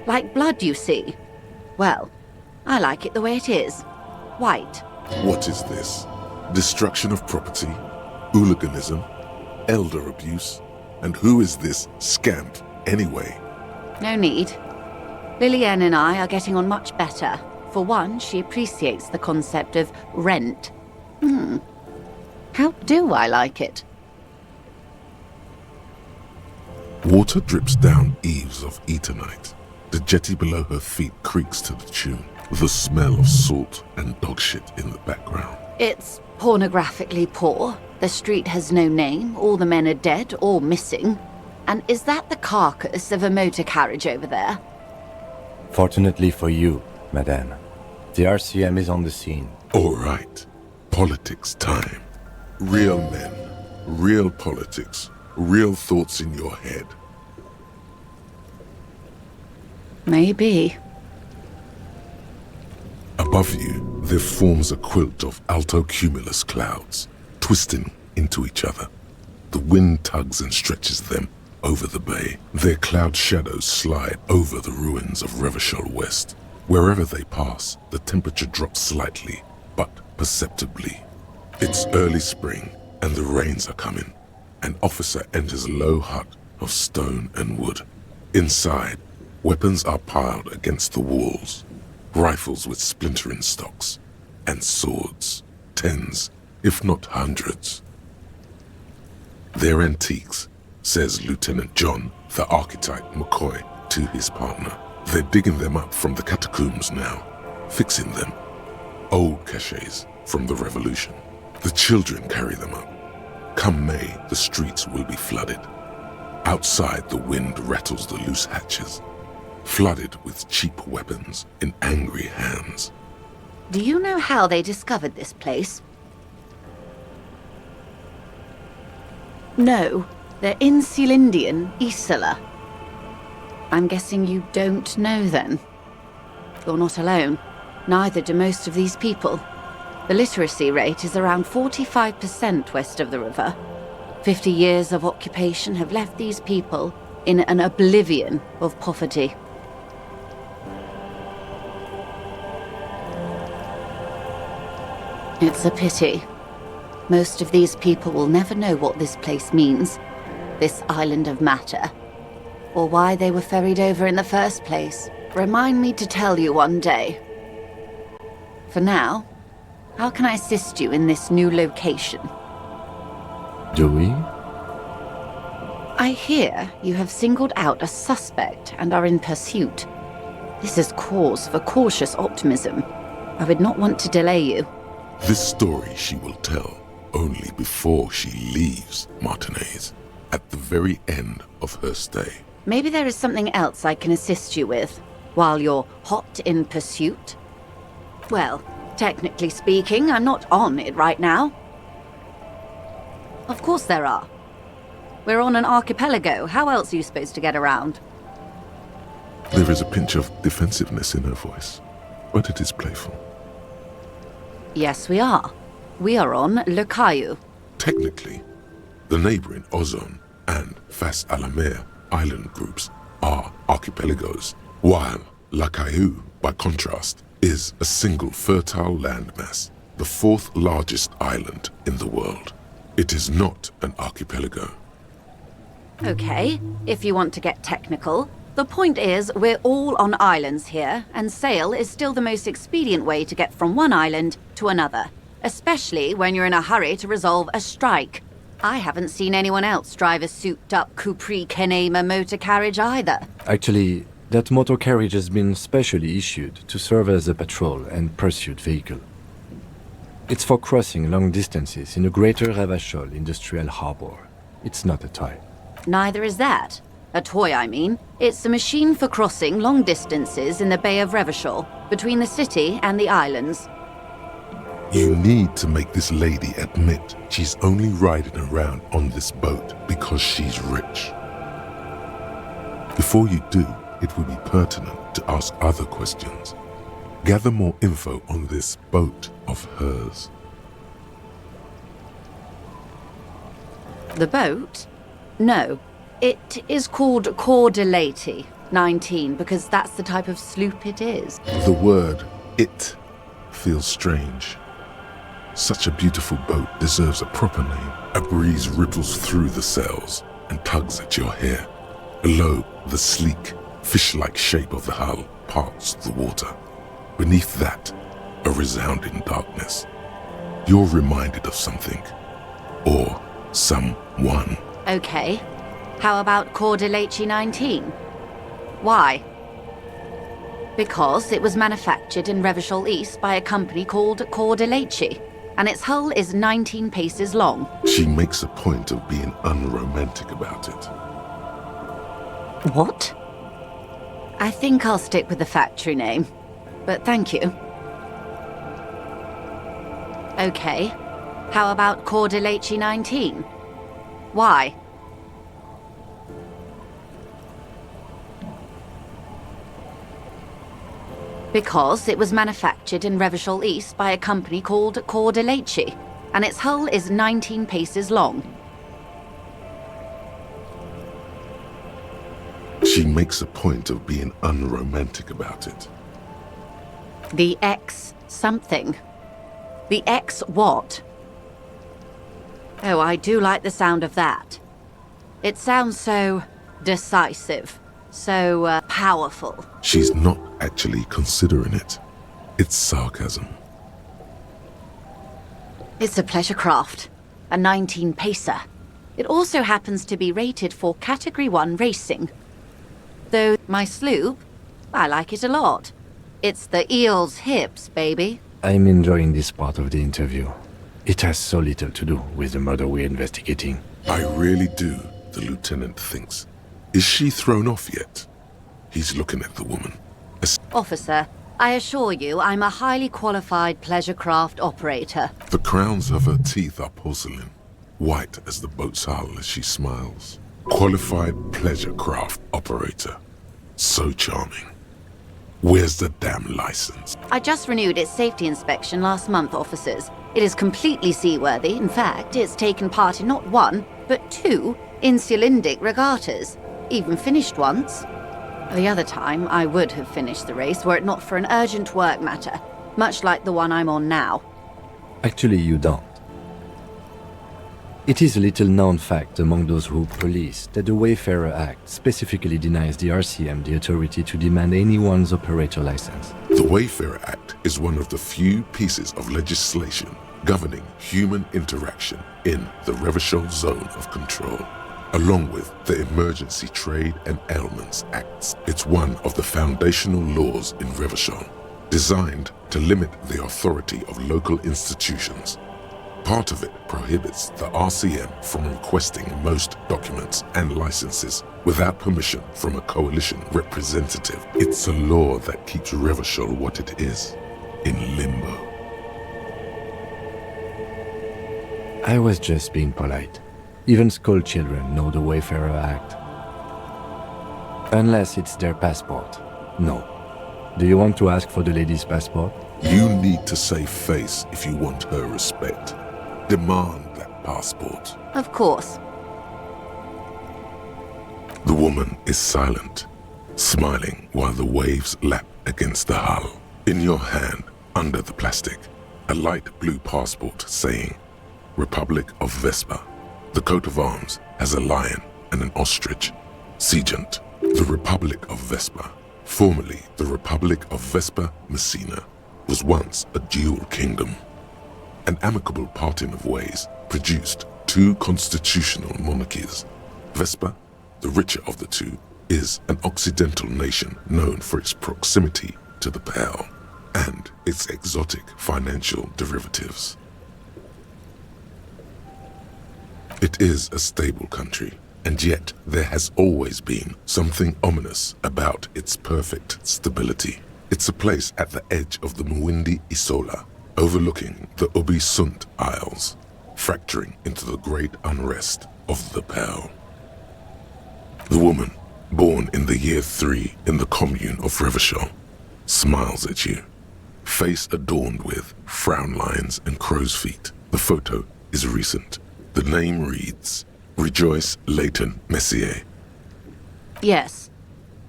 Like blood, you see. Well, I like it the way it is. White. What is this? Destruction of property? Hooliganism? Elder abuse? And who is this scamp, anyway? No need. Lillian and I are getting on much better. For one, she appreciates the concept of rent. How do I like it? Water drips down eaves of Eternite. The jetty below her feet creaks to the tune. The smell of salt and dog shit in the background. It's pornographically poor. The street has no name, all the men are dead or missing. And is that the carcass of a motor carriage over there? Fortunately for you, madame, the RCM is on the scene. All right. Politics time. Real men, real politics, real thoughts in your head. Maybe. Above you, there forms a quilt of altocumulus clouds, twisting into each other. The wind tugs and stretches them over the bay. Their cloud shadows slide over the ruins of Revachol West. Wherever they pass, the temperature drops slightly, but perceptibly. It's early spring, and the rains are coming. An officer enters a low hut of stone and wood. Inside, weapons are piled against the walls. Rifles with splintering stocks, and swords, tens, if not hundreds. They're antiques, says Lieutenant John, the archetype McCoy, to his partner. They're digging them up from the catacombs now, fixing them. Old caches from the revolution. The children carry them up. Come May, the streets will be flooded. Outside, the wind rattles the loose hatches, flooded with cheap weapons in angry hands. Do you know how they discovered this place? No, they're in Celindian, Isola. I'm guessing you don't know then. You're not alone. Neither do most of these people. The literacy rate is around 45% west of the river. 50 years of occupation have left these people in an oblivion of poverty. It's a pity. Most of these people will never know what this place means, this island of matter, or why they were ferried over in the first place. Remind me to tell you one day. For now, how can I assist you in this new location? Do we? I hear you have singled out a suspect and are in pursuit. This is cause for cautious optimism. I would not want to delay you. This story she will tell only before she leaves Martinez, at the very end of her stay. Maybe there is something else I can assist you with, while you're hot in pursuit? Well, technically speaking, I'm not on it right now. Of course there are. We're on an archipelago. How else are you supposed to get around? There is a pinch of defensiveness in her voice, but it is playful. Yes, we are. We are on Le Caillou. Technically, the neighboring Ozon and Fas Alamer island groups are archipelagos, while La Caillou, by contrast, is a single fertile landmass the 4th largest island in the world. It is not an archipelago. Okay, if you want to get technical, the point is we're all on islands here, and sail is still the most expedient way to get from one island to another, especially when you're in a hurry to resolve a strike. I haven't seen anyone else drive a souped-up Capri Kenema motor carriage either. Actually, that motor carriage has been specially issued to serve as a patrol and pursuit vehicle. It's for crossing long distances in the greater Revachol industrial harbor. It's not a toy. Neither is that. A toy, I mean. It's a machine for crossing long distances in the Bay of Revachol, between the city and the islands. You need to make this lady admit she's only riding around on this boat because she's rich. Before you do, it would be pertinent to ask other questions. Gather more info on this boat of hers. The boat? No. It is called Cor de Leyte 19 because that's the type of sloop it is. The word "it" feels strange. Such a beautiful boat deserves a proper name. A breeze ripples through the sails and tugs at your hair. Below, the sleek, fish-like shape of the hull parts the water. Beneath that, a resounding darkness. You're reminded of something. Or someone. Okay. How about Cor de Leyte 19? Why? Because it was manufactured in Revachol East by a company called Cor de Leyte, and its hull is 19 paces long. She makes a point of being unromantic about it. What? I think I'll stick with the factory name, but thank you. Okay. How about Cor de Leyte 19? Why? Because it was manufactured in Revachol East by a company called Cor de Leyte, and its hull is 19 paces long. She makes a point of being unromantic about it. The X something. The X what? Oh, I do like the sound of that. It sounds so decisive, so powerful. She's not actually considering it. It's sarcasm. It's a pleasure craft, a 19 pacer. It also happens to be rated for Category 1 racing. Though my sloop, I like it a lot. It's the eel's hips, baby. I'm enjoying this part of the interview. It has so little to do with the murder we're investigating. I really do, the lieutenant thinks. Is she thrown off yet? He's looking at the woman. Officer, I assure you I'm a highly qualified pleasure craft operator. The crowns of her teeth are porcelain, white as the boat's hull as she smiles. Qualified pleasure craft operator. So charming. Where's the damn license? I just renewed its safety inspection last month, officers. It is completely seaworthy. In fact, it's taken part in not one, but 2 insulindic regattas. Even finished once. The other time, I would have finished the race were it not for an urgent work matter, much like the one I'm on now. Actually, you don't. It is a little-known fact among those who police that the Wayfarer Act specifically denies the RCM the authority to demand anyone's operator license. The Wayfarer Act is one of the few pieces of legislation governing human interaction in the Revachol Zone of Control, along with the Emergency Trade and Ailments Acts. It's one of the foundational laws in Revachol, designed to limit the authority of local institutions. Part of it prohibits the RCM from requesting most documents and licenses without permission from a coalition representative. It's a law that keeps Revachol what it is, in limbo. I was just being polite. Even school children know the Wayfarer Act. Unless it's their passport. No. Do you want to ask for the lady's passport? You need to save face if you want her respect. Demand that passport. Of course. The woman is silent, smiling while the waves lap against the hull. In your hand, under the plastic, a light blue passport saying Republic of Vespa. The coat of arms has a lion and an ostrich. Seigent, the Republic of Vespa, formerly the Republic of Vespa Messina, was once a dual kingdom. An amicable parting of ways produced two constitutional monarchies. Vespa, the richer of the two, is an occidental nation known for its proximity to the Pale and its exotic financial derivatives. It is a stable country, and yet there has always been something ominous about its perfect stability. It's a place at the edge of the Muindi Isola, overlooking the Obi-Sunt Isles, fracturing into the great unrest of the Pale. The woman, born in the year 3 in the commune of Revachol, smiles at you, face adorned with frown lines and crow's feet. The photo is recent. The name reads, Rejoice Leighton Messier. Yes,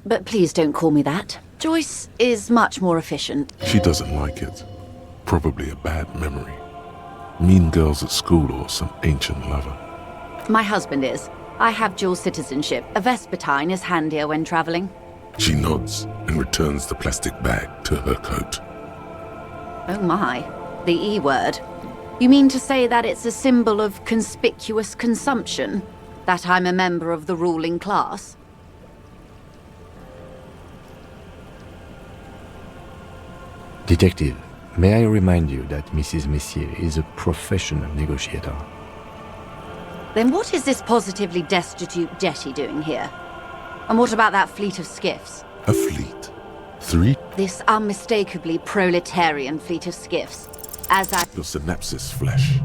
but please don't call me that. Joyce is much more efficient. She doesn't like it. Probably a bad memory. Mean girls at school or some ancient lover. My husband is. I have dual citizenship. A Vespertine is handier when traveling. She nods and returns the plastic bag to her coat. Oh my, the E word. You mean to say that it's a symbol of conspicuous consumption? That I'm a member of the ruling class? Detective, may I remind you that Mrs. Messier is a professional negotiator. Then what is this positively destitute jetty doing here? And what about that fleet of skiffs? A fleet? 3? This unmistakably proletarian fleet of skiffs. As I... Your synapses flesh.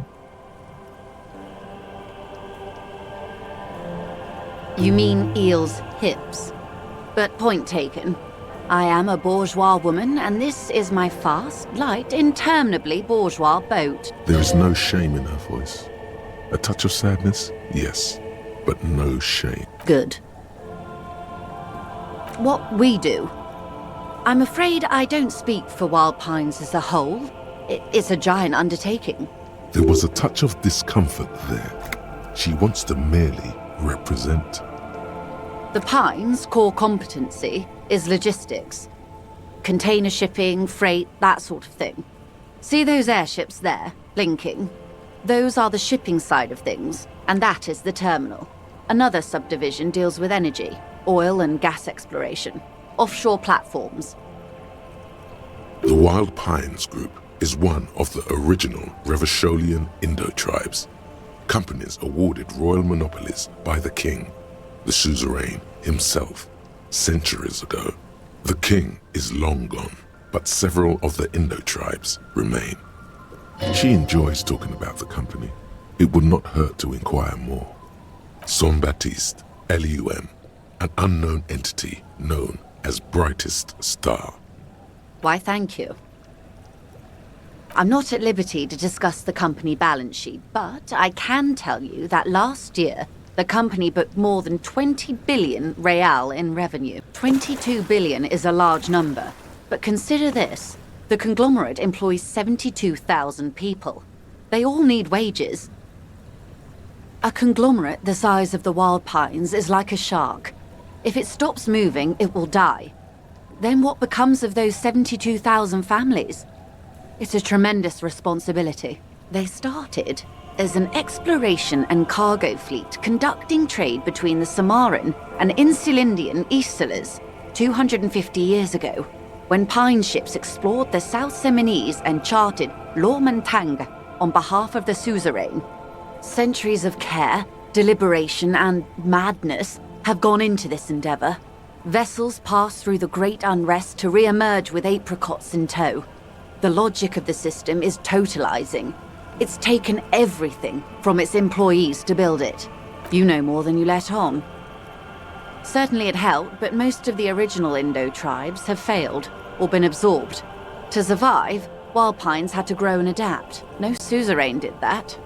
You mean eel's hips. But point taken. I am a bourgeois woman, and this is my fast, light, interminably bourgeois boat. There is no shame in her voice. A touch of sadness, yes, but no shame. Good. What we do. I'm afraid I don't speak for Wild Pines as a whole. It's a giant undertaking. There was a touch of discomfort there. She wants to merely represent. The Pines' core competency is logistics. Container shipping, freight, that sort of thing. See those airships there, blinking? Those are the shipping side of things, and that is the terminal. Another subdivision deals with energy, oil and gas exploration, offshore platforms. The Wild Pines Group is one of the original Revacholian Indo-tribes. Companies awarded royal monopolies by the king, the suzerain himself, centuries ago. The king is long gone, but several of the Indo-tribes remain. She enjoys talking about the company. It would not hurt to inquire more. Son Baptiste, Elysium, an unknown entity known as Brightest Star. Why, thank you. I'm not at liberty to discuss the company balance sheet, but I can tell you that last year, the company booked more than 20 billion real in revenue. 22 billion is a large number, but consider this. The conglomerate employs 72,000 people. They all need wages. A conglomerate the size of the Wild Pines is like a shark. If it stops moving, it will die. Then what becomes of those 72,000 families? It's a tremendous responsibility. They started as an exploration and cargo fleet conducting trade between the Samaran and Insulindian Isolas 250 years ago, when pine ships explored the South Seminese and charted Lomantang on behalf of the suzerain. Centuries of care, deliberation, and madness have gone into this endeavor. Vessels pass through the great unrest to re-emerge with apricots in tow. The logic of the system is totalizing. It's taken everything from its employees to build it. You know more than you let on. Certainly it helped, but most of the original Indo tribes have failed or been absorbed. To survive, Wild Pines had to grow and adapt. No suzerain did that.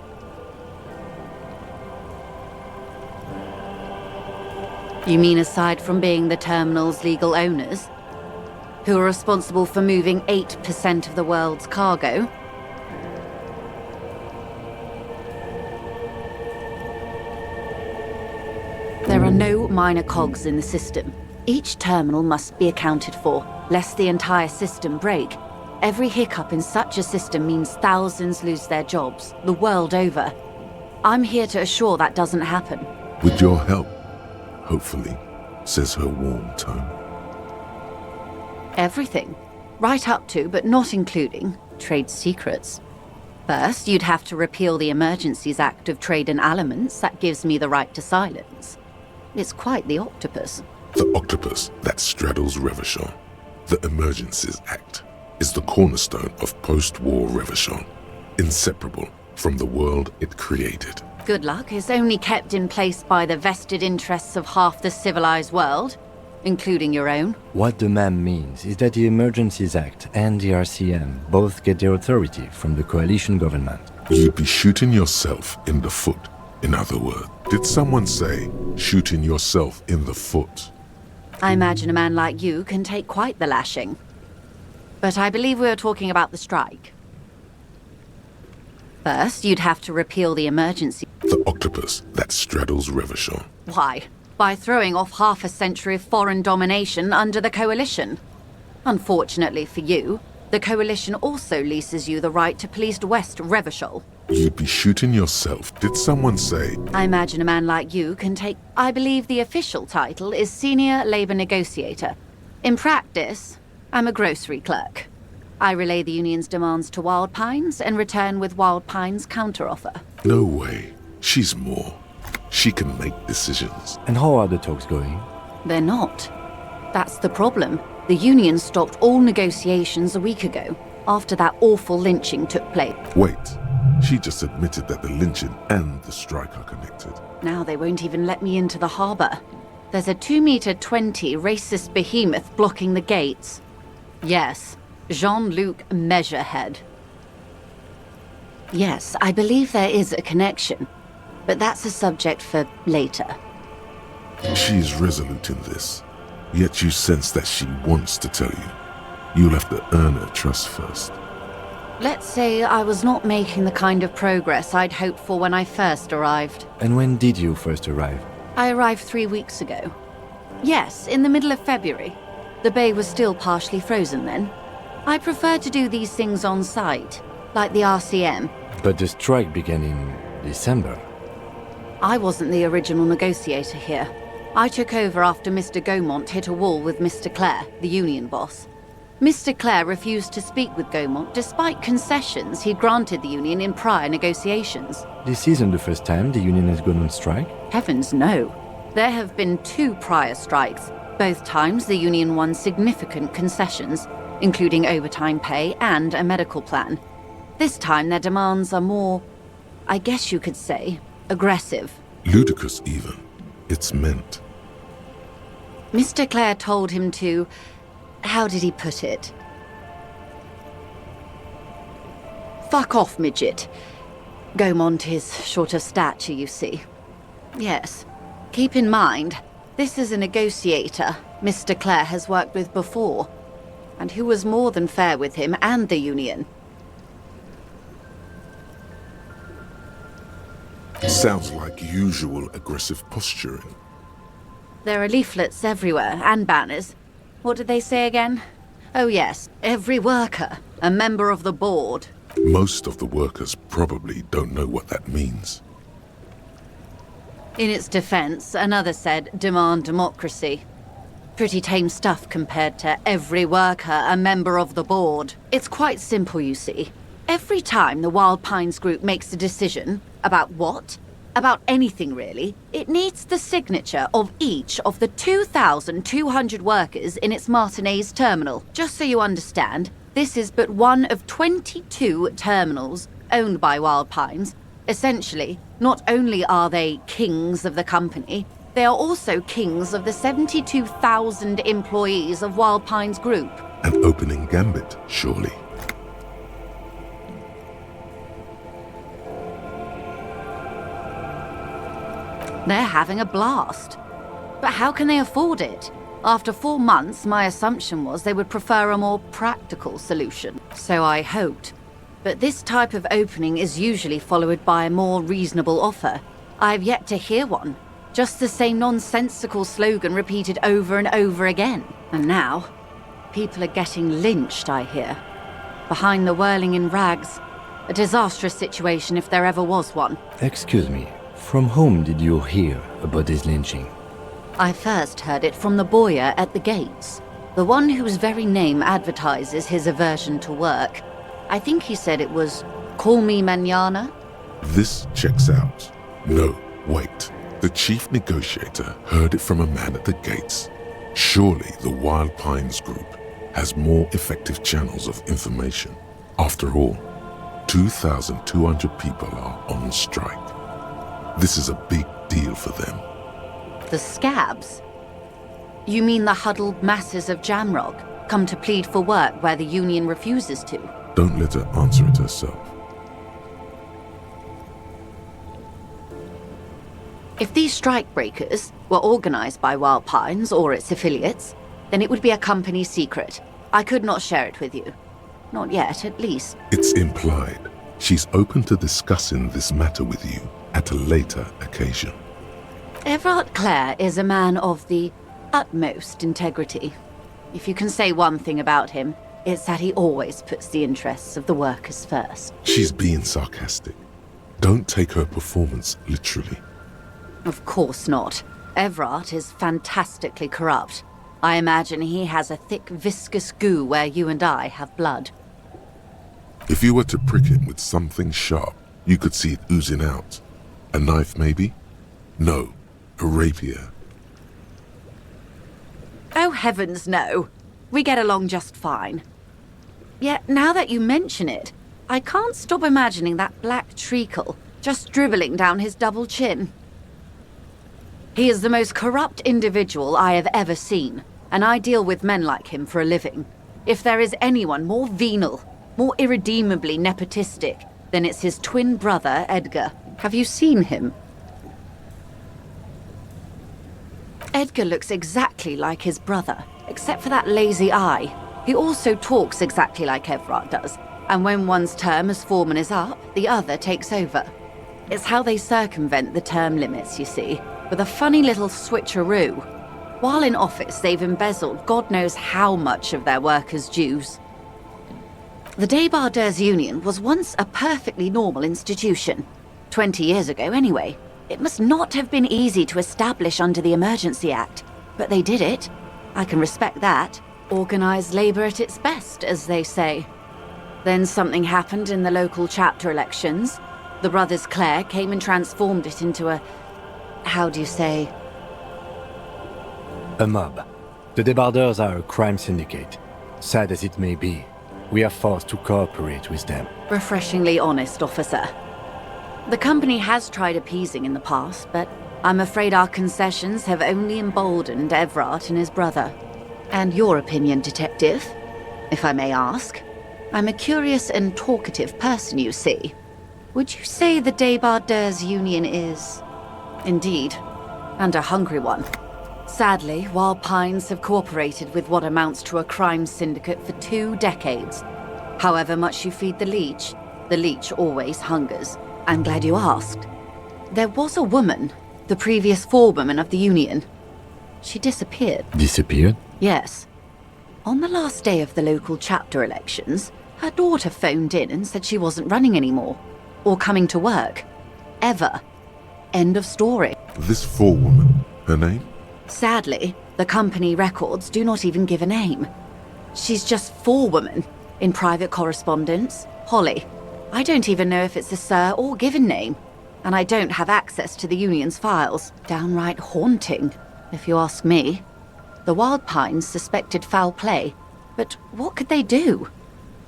You mean aside from being the terminal's legal owners, who are responsible for moving 8% of the world's cargo? minor cogs in the system. Each terminal must be accounted for, lest the entire system break. Every hiccup in such a system means thousands lose their jobs, the world over. I'm here to assure that doesn't happen. With your help, hopefully, says her warm tone. Everything. Right up to, but not including, trade secrets. First, you'd have to repeal the Emergencies Act of Trade in Aliments that gives me the right to silence. It's quite the octopus. The octopus that straddles Revachol. The Emergencies Act is the cornerstone of post-war Revachol, inseparable from the world it created. Good luck is only kept in place by the vested interests of half the civilized world, including your own. What the ma'am means is that the Emergencies Act and the RCM both get their authority from the coalition government. You'd be shooting yourself in the foot, in other words. Did someone say shooting yourself in the foot? I imagine a man like you can take quite the lashing. But I believe we were talking about the strike. First, you'd have to repeal the emergency. The octopus that straddles Revachol. Why? By throwing off half a century of foreign domination under the coalition. Unfortunately for you, the coalition also leases you the right to police West Revachol. You'd be shooting yourself. Did someone say? I imagine a man like you can take... I believe the official title is Senior Labor Negotiator. In practice, I'm a grocery clerk. I relay the union's demands to Wild Pines and return with Wild Pines' counteroffer. No way. She's more. She can make decisions. And how are the talks going? They're not. That's the problem. The union stopped all negotiations a week ago, after that awful lynching took place. Wait. She just admitted that the lynching and the strike are connected. Now they won't even let me into the harbor. There's a 2-meter-20 racist behemoth blocking the gates. Yes, Jean-Luc Measurehead. Yes, I believe there is a connection. But that's a subject for later. She's resolute in this, yet you sense that she wants to tell you. You'll have to earn her trust first. Let's say I was not making the kind of progress I'd hoped for when I first arrived. And when did you first arrive? I arrived 3 weeks ago. Yes, in the middle of February. The bay was still partially frozen then. I prefer to do these things on site, like the RCM. But the strike began in December. I wasn't the original negotiator here. I took over after Mr. Gaumont hit a wall with Mr. Clare, the union boss. Mr. Clare refused to speak with Gaumont despite concessions he'd granted the union in prior negotiations. This isn't the first time the union has gone on strike? Heavens no. There have been 2 prior strikes. Both times the union won significant concessions, including overtime pay and a medical plan. This time their demands are more, I guess you could say, aggressive. Ludicrous even. It's meant. Mr. Clare told him to... How did he put it? Fuck off, midget. Gaumont is short of stature, you see. Yes. Keep in mind, this is a negotiator Mr. Clare has worked with before, and who was more than fair with him and the union. Sounds like usual aggressive posturing. There are leaflets everywhere, and banners. What did they say again? Oh yes, every worker, a member of the board. Most of the workers probably don't know what that means. In its defense, another said, demand democracy. Pretty tame stuff compared to every worker, a member of the board. It's quite simple, you see. Every time the Wild Pines group makes a decision, about what? About anything really, it needs the signature of each of the 2,200 workers in its Martinez terminal. Just so you understand, this is but one of 22 terminals owned by Wild Pines. Essentially, not only are they kings of the company, they are also kings of the 72,000 employees of Wild Pines Group. An opening gambit, surely. They're having a blast. But how can they afford it? After 4 months, my assumption was they would prefer a more practical solution. So I hoped. But this type of opening is usually followed by a more reasonable offer. I've yet to hear one. Just the same nonsensical slogan repeated over and over again. And now, people are getting lynched, I hear. Behind the whirling in rags. A disastrous situation if there ever was one. Excuse me, from whom did you hear about this lynching? I first heard it from the bowyer at the gates. The one whose very name advertises his aversion to work. I think he said it was, "Call me mañana." This checks out. No, wait. The chief negotiator heard it from a man at the gates. Surely the Wild Pines group has more effective channels of information. After all, 2,200 people are on strike. This is a big deal for them. The scabs? You mean the huddled masses of Jamrog come to plead for work where the union refuses to? Don't let her answer it herself. If these strikebreakers were organized by Wild Pines or its affiliates, then it would be a company secret. I could not share it with you. Not yet, at least. It's implied. She's open to discussing this matter with you at a later occasion. Everard Clare is a man of the utmost integrity. If you can say one thing about him, it's that he always puts the interests of the workers first. She's being sarcastic. Don't take her performance literally. Of course not. Everard is fantastically corrupt. I imagine he has a thick, viscous goo where you and I have blood. If you were to prick him with something sharp, you could see it oozing out. A knife, maybe? No, a rapier. Oh, heavens, no. We get along just fine. Yet, now that you mention it, I can't stop imagining that black treacle just dribbling down his double chin. He is the most corrupt individual I have ever seen, and I deal with men like him for a living. If there is anyone more venal, more irredeemably nepotistic, then it's his twin brother, Edgar. Have you seen him? Edgar looks exactly like his brother, except for that lazy eye. He also talks exactly like Everard does, and when one's term as foreman is up, the other takes over. It's how they circumvent the term limits, you see, with a funny little switcheroo. While in office, they've embezzled God knows how much of their workers' dues. The Débardeurs Union was once a perfectly normal institution. 20 years ago, anyway. It must not have been easy to establish under the Emergency Act, but they did it. I can respect that. Organized labor at its best, as they say. Then something happened in the local chapter elections. The brothers Clare came and transformed it into a... how do you say? A mob. The Débardeurs are a crime syndicate. Sad as it may be, we are forced to cooperate with them. Refreshingly honest, officer. The company has tried appeasing in the past, but I'm afraid our concessions have only emboldened Everard and his brother. And your opinion, detective, if I may ask? I'm a curious and talkative person, you see. Would you say the Débardeurs Union is... indeed, and a hungry one? Sadly, Wild Pines have cooperated with what amounts to a crime syndicate for 2 decades. However much you feed the leech always hungers. I'm glad you asked. There was a woman, the previous forewoman of the union. She disappeared. Disappeared? Yes. On the last day of the local chapter elections, her daughter phoned in and said she wasn't running anymore. Or coming to work. Ever. End of story. This forewoman, her name? Sadly, the company records do not even give a name. She's just forewoman in private correspondence, Holly. I don't even know if it's a sir or given name, and I don't have access to the union's files. Downright haunting, if you ask me. The Wild Pines suspected foul play, but what could they do?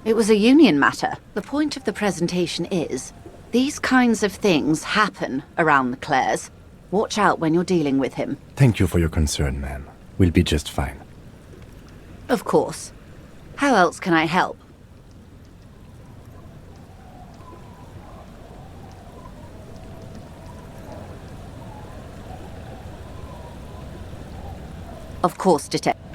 It was a union matter. The point of the presentation is, these kinds of things happen around the Clares. Watch out when you're dealing with him. Thank you for your concern, ma'am. We'll be just fine. Of course. How else can I help? Of course, Detective.